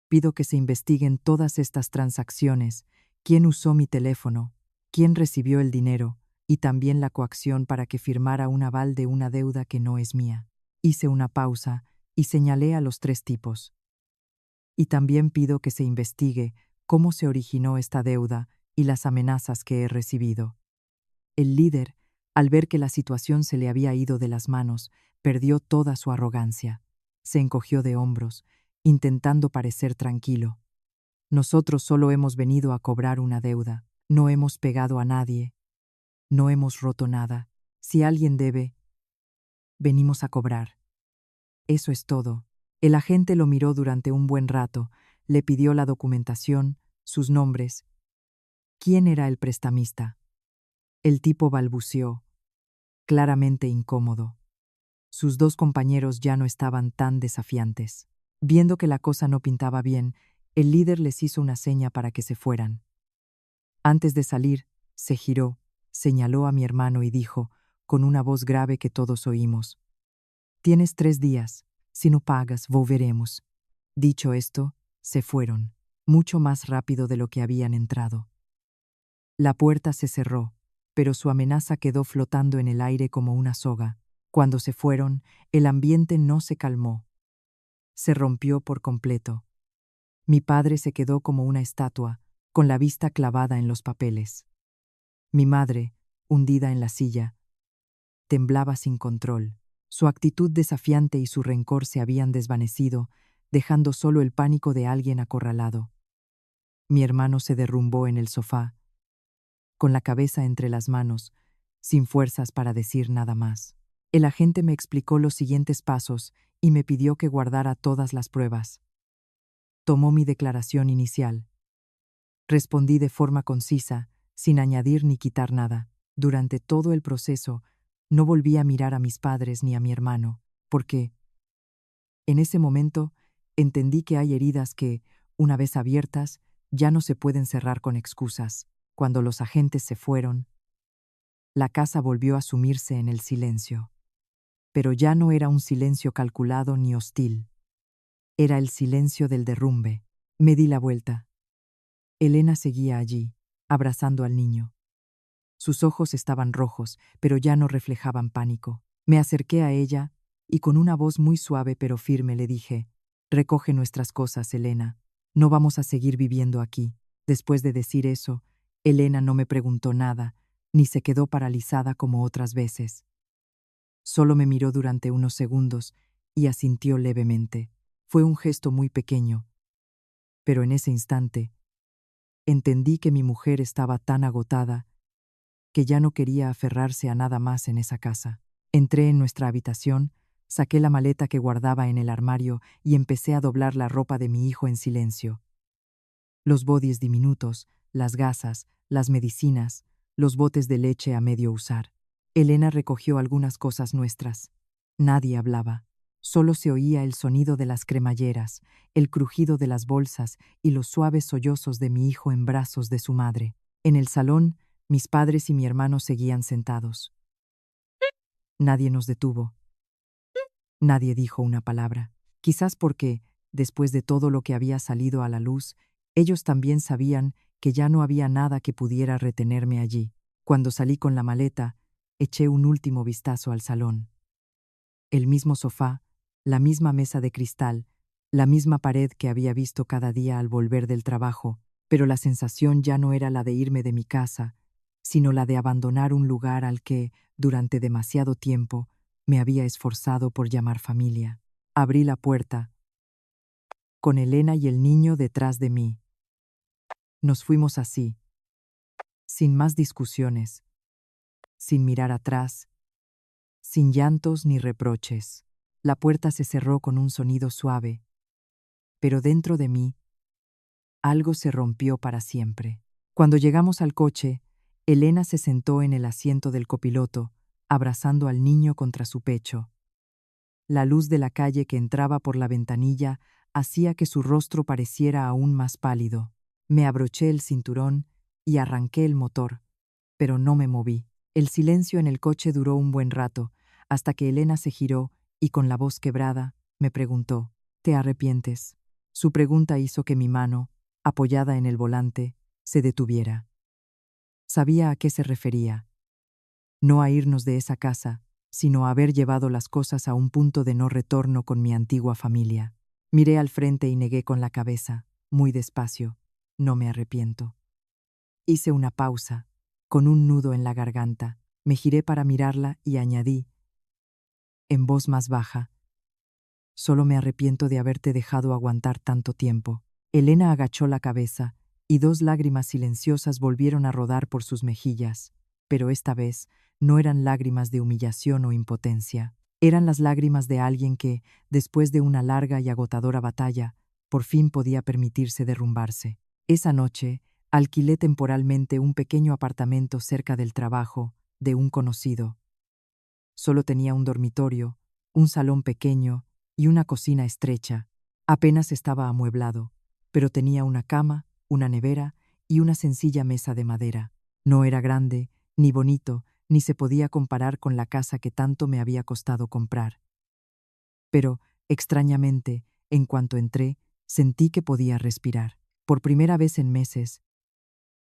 Pido que se investiguen todas estas transacciones, quién usó mi teléfono, quién recibió el dinero, y también la coacción para que firmara un aval de una deuda que no es mía. Hice una pausa y señalé a los 3 tipos. Y también pido que se investigue cómo se originó esta deuda y las amenazas que he recibido. El líder, al ver que la situación se le había ido de las manos, perdió toda su arrogancia. Se encogió de hombros, intentando parecer tranquilo. Nosotros solo hemos venido a cobrar una deuda. No hemos pegado a nadie. No hemos roto nada. Si alguien debe, venimos a cobrar. Eso es todo. El agente lo miró durante un buen rato, le pidió la documentación, sus nombres. ¿Quién era el prestamista? El tipo balbuceó, claramente incómodo. Sus 2 compañeros ya no estaban tan desafiantes. Viendo que la cosa no pintaba bien, el líder les hizo una seña para que se fueran. Antes de salir, se giró, señaló a mi hermano y dijo, con una voz grave que todos oímos: «Tienes 3 días. Si no pagas, volveremos». Dicho esto, se fueron, mucho más rápido de lo que habían entrado. La puerta se cerró, pero su amenaza quedó flotando en el aire como una soga. Cuando se fueron, el ambiente no se calmó. Se rompió por completo. Mi padre se quedó como una estatua, con la vista clavada en los papeles. Mi madre, hundida en la silla, temblaba sin control. Su actitud desafiante y su rencor se habían desvanecido, dejando solo el pánico de alguien acorralado. Mi hermano se derrumbó en el sofá, con la cabeza entre las manos, sin fuerzas para decir nada más. El agente me explicó los siguientes pasos y me pidió que guardara todas las pruebas. Tomó mi declaración inicial. Respondí de forma concisa, sin añadir ni quitar nada. Durante todo el proceso, no volví a mirar a mis padres ni a mi hermano, porque, en ese momento, entendí que hay heridas que, una vez abiertas, ya no se pueden cerrar con excusas. Cuando los agentes se fueron, la casa volvió a sumirse en el silencio. Pero ya no era un silencio calculado ni hostil. Era el silencio del derrumbe. Me di la vuelta. Elena seguía allí, abrazando al niño. Sus ojos estaban rojos, pero ya no reflejaban pánico. Me acerqué a ella y con una voz muy suave pero firme le dije: «Recoge nuestras cosas, Elena. No vamos a seguir viviendo aquí». Después de decir eso, Elena no me preguntó nada, ni se quedó paralizada como otras veces. Solo me miró durante unos segundos y asintió levemente. Fue un gesto muy pequeño, pero en ese instante entendí que mi mujer estaba tan agotada que ya no quería aferrarse a nada más en esa casa. Entré en nuestra habitación, saqué la maleta que guardaba en el armario y empecé a doblar la ropa de mi hijo en silencio. Los bodys diminutos, las gasas, las medicinas, los botes de leche a medio usar. Elena recogió algunas cosas nuestras. Nadie hablaba. Solo se oía el sonido de las cremalleras, el crujido de las bolsas y los suaves sollozos de mi hijo en brazos de su madre. En el salón, mis padres y mi hermano seguían sentados. Nadie nos detuvo. Nadie dijo una palabra. Quizás porque, después de todo lo que había salido a la luz, ellos también sabían que ya no había nada que pudiera retenerme allí. Cuando salí con la maleta, eché un último vistazo al salón. El mismo sofá, la misma mesa de cristal, la misma pared que había visto cada día al volver del trabajo, pero la sensación ya no era la de irme de mi casa, sino la de abandonar un lugar al que, durante demasiado tiempo, me había esforzado por llamar familia. Abrí la puerta, con Elena y el niño detrás de mí. Nos fuimos así, sin más discusiones, sin mirar atrás, sin llantos ni reproches. La puerta se cerró con un sonido suave, pero dentro de mí, algo se rompió para siempre. Cuando llegamos al coche, Elena se sentó en el asiento del copiloto, abrazando al niño contra su pecho. La luz de la calle que entraba por la ventanilla hacía que su rostro pareciera aún más pálido. Me abroché el cinturón y arranqué el motor, pero no me moví. El silencio en el coche duró un buen rato, hasta que Elena se giró y con la voz quebrada me preguntó: ¿Te arrepientes? Su pregunta hizo que mi mano, apoyada en el volante, se detuviera. Sabía a qué se refería. No a irnos de esa casa, sino a haber llevado las cosas a un punto de no retorno con mi antigua familia. Miré al frente y negué con la cabeza, muy despacio: no me arrepiento. Hice una pausa, con un nudo en la garganta. Me giré para mirarla y añadí, en voz más baja: solo me arrepiento de haberte dejado aguantar tanto tiempo. Elena agachó la cabeza, y 2 lágrimas silenciosas volvieron a rodar por sus mejillas, pero esta vez no eran lágrimas de humillación o impotencia. Eran las lágrimas de alguien que, después de una larga y agotadora batalla, por fin podía permitirse derrumbarse. Esa noche, alquilé temporalmente un pequeño apartamento cerca del trabajo de un conocido. Solo tenía un dormitorio, un salón pequeño y una cocina estrecha. Apenas estaba amueblado, pero tenía una cama, una nevera y una sencilla mesa de madera. No era grande, ni bonito, ni se podía comparar con la casa que tanto me había costado comprar. Pero, extrañamente, en cuanto entré, sentí que podía respirar. Por primera vez en meses,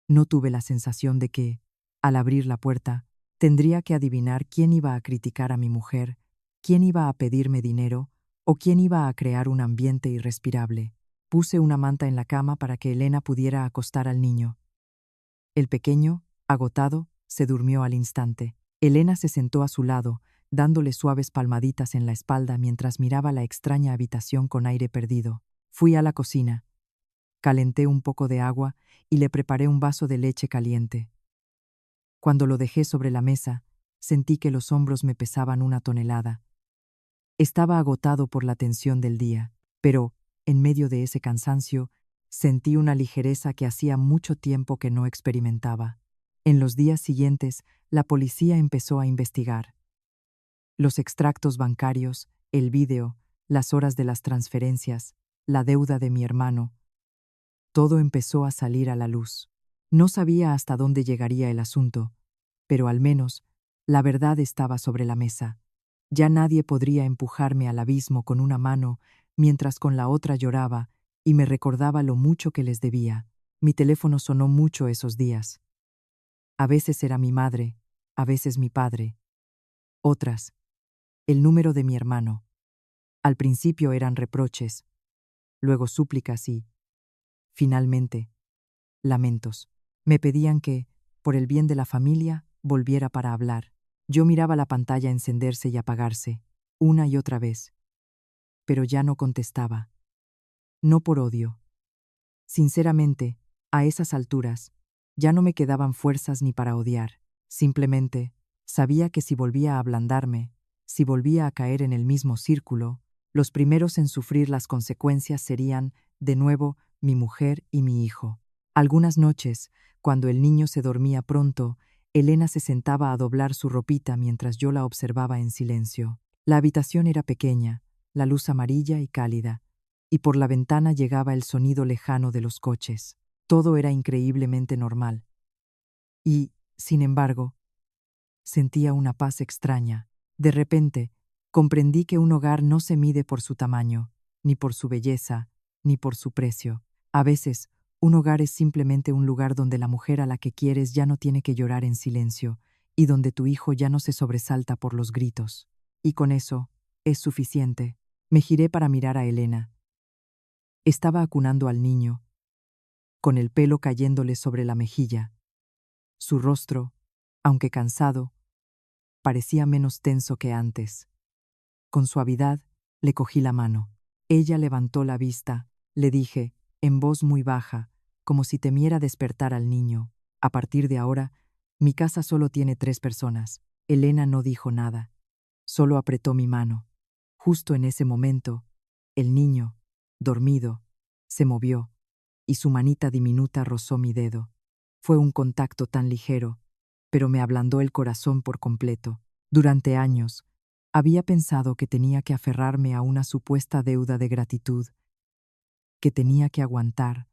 no tuve la sensación de que, al abrir la puerta, tendría que adivinar quién iba a criticar a mi mujer, quién iba a pedirme dinero o quién iba a crear un ambiente irrespirable. Puse una manta en la cama para que Elena pudiera acostar al niño. El pequeño, agotado, se durmió al instante. Elena se sentó a su lado, dándole suaves palmaditas en la espalda mientras miraba la extraña habitación con aire perdido. Fui a la cocina. Calenté un poco de agua y le preparé un vaso de leche caliente. Cuando lo dejé sobre la mesa, sentí que los hombros me pesaban 1 tonelada. Estaba agotado por la tensión del día, pero, en medio de ese cansancio, sentí una ligereza que hacía mucho tiempo que no experimentaba. En los días siguientes, la policía empezó a investigar. Los extractos bancarios, el vídeo, las horas de las transferencias, la deuda de mi hermano, todo empezó a salir a la luz. No sabía hasta dónde llegaría el asunto, pero al menos la verdad estaba sobre la mesa. Ya nadie podría empujarme al abismo con una mano mientras con la otra lloraba y me recordaba lo mucho que les debía. Mi teléfono sonó mucho esos días. A veces era mi madre, a veces mi padre. Otras, el número de mi hermano. Al principio eran reproches, luego súplicas y, finalmente, lamentos. Me pedían que, por el bien de la familia, volviera para hablar. Yo miraba la pantalla encenderse y apagarse, una y otra vez. Pero ya no contestaba. No por odio. Sinceramente, a esas alturas, ya no me quedaban fuerzas ni para odiar. Simplemente, sabía que si volvía a ablandarme, si volvía a caer en el mismo círculo, los primeros en sufrir las consecuencias serían, de nuevo, mi mujer y mi hijo. Algunas noches, cuando el niño se dormía pronto, Elena se sentaba a doblar su ropita mientras yo la observaba en silencio. La habitación era pequeña, la luz amarilla y cálida, y por la ventana llegaba el sonido lejano de los coches. Todo era increíblemente normal. Y, sin embargo, sentía una paz extraña. De repente, comprendí que un hogar no se mide por su tamaño, ni por su belleza, ni por su precio. A veces, un hogar es simplemente un lugar donde la mujer a la que quieres ya no tiene que llorar en silencio, y donde tu hijo ya no se sobresalta por los gritos. Y con eso, es suficiente. Me giré para mirar a Elena. Estaba acunando al niño, con el pelo cayéndole sobre la mejilla. Su rostro, aunque cansado, parecía menos tenso que antes. Con suavidad, le cogí la mano. Ella levantó la vista. Le dije, en voz muy baja, como si temiera despertar al niño: a partir de ahora, mi casa solo tiene 3 personas. Elena no dijo nada. Solo apretó mi mano. Justo en ese momento, el niño, dormido, se movió, y su manita diminuta rozó mi dedo. Fue un contacto tan ligero, pero me ablandó el corazón por completo. Durante años, había pensado que tenía que aferrarme a una supuesta deuda de gratitud, que tenía que aguantar,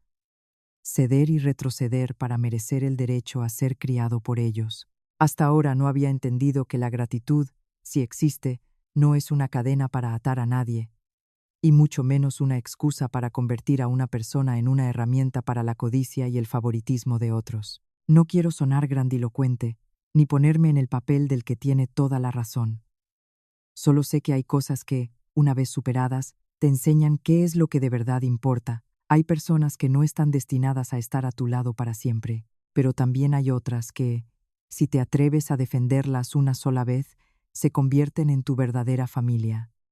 ceder y retroceder para merecer el derecho a ser criado por ellos. Hasta ahora no había entendido que la gratitud, si existe, no es una cadena para atar a nadie, y mucho menos una excusa para convertir a una persona en una herramienta para la codicia y el favoritismo de otros. No quiero sonar grandilocuente, ni ponerme en el papel del que tiene toda la razón. Solo sé que hay cosas que, una vez superadas, te enseñan qué es lo que de verdad importa. Hay personas que no están destinadas a estar a tu lado para siempre, pero también hay otras que, si te atreves a defenderlas una sola vez, se convierten en tu verdadera familia.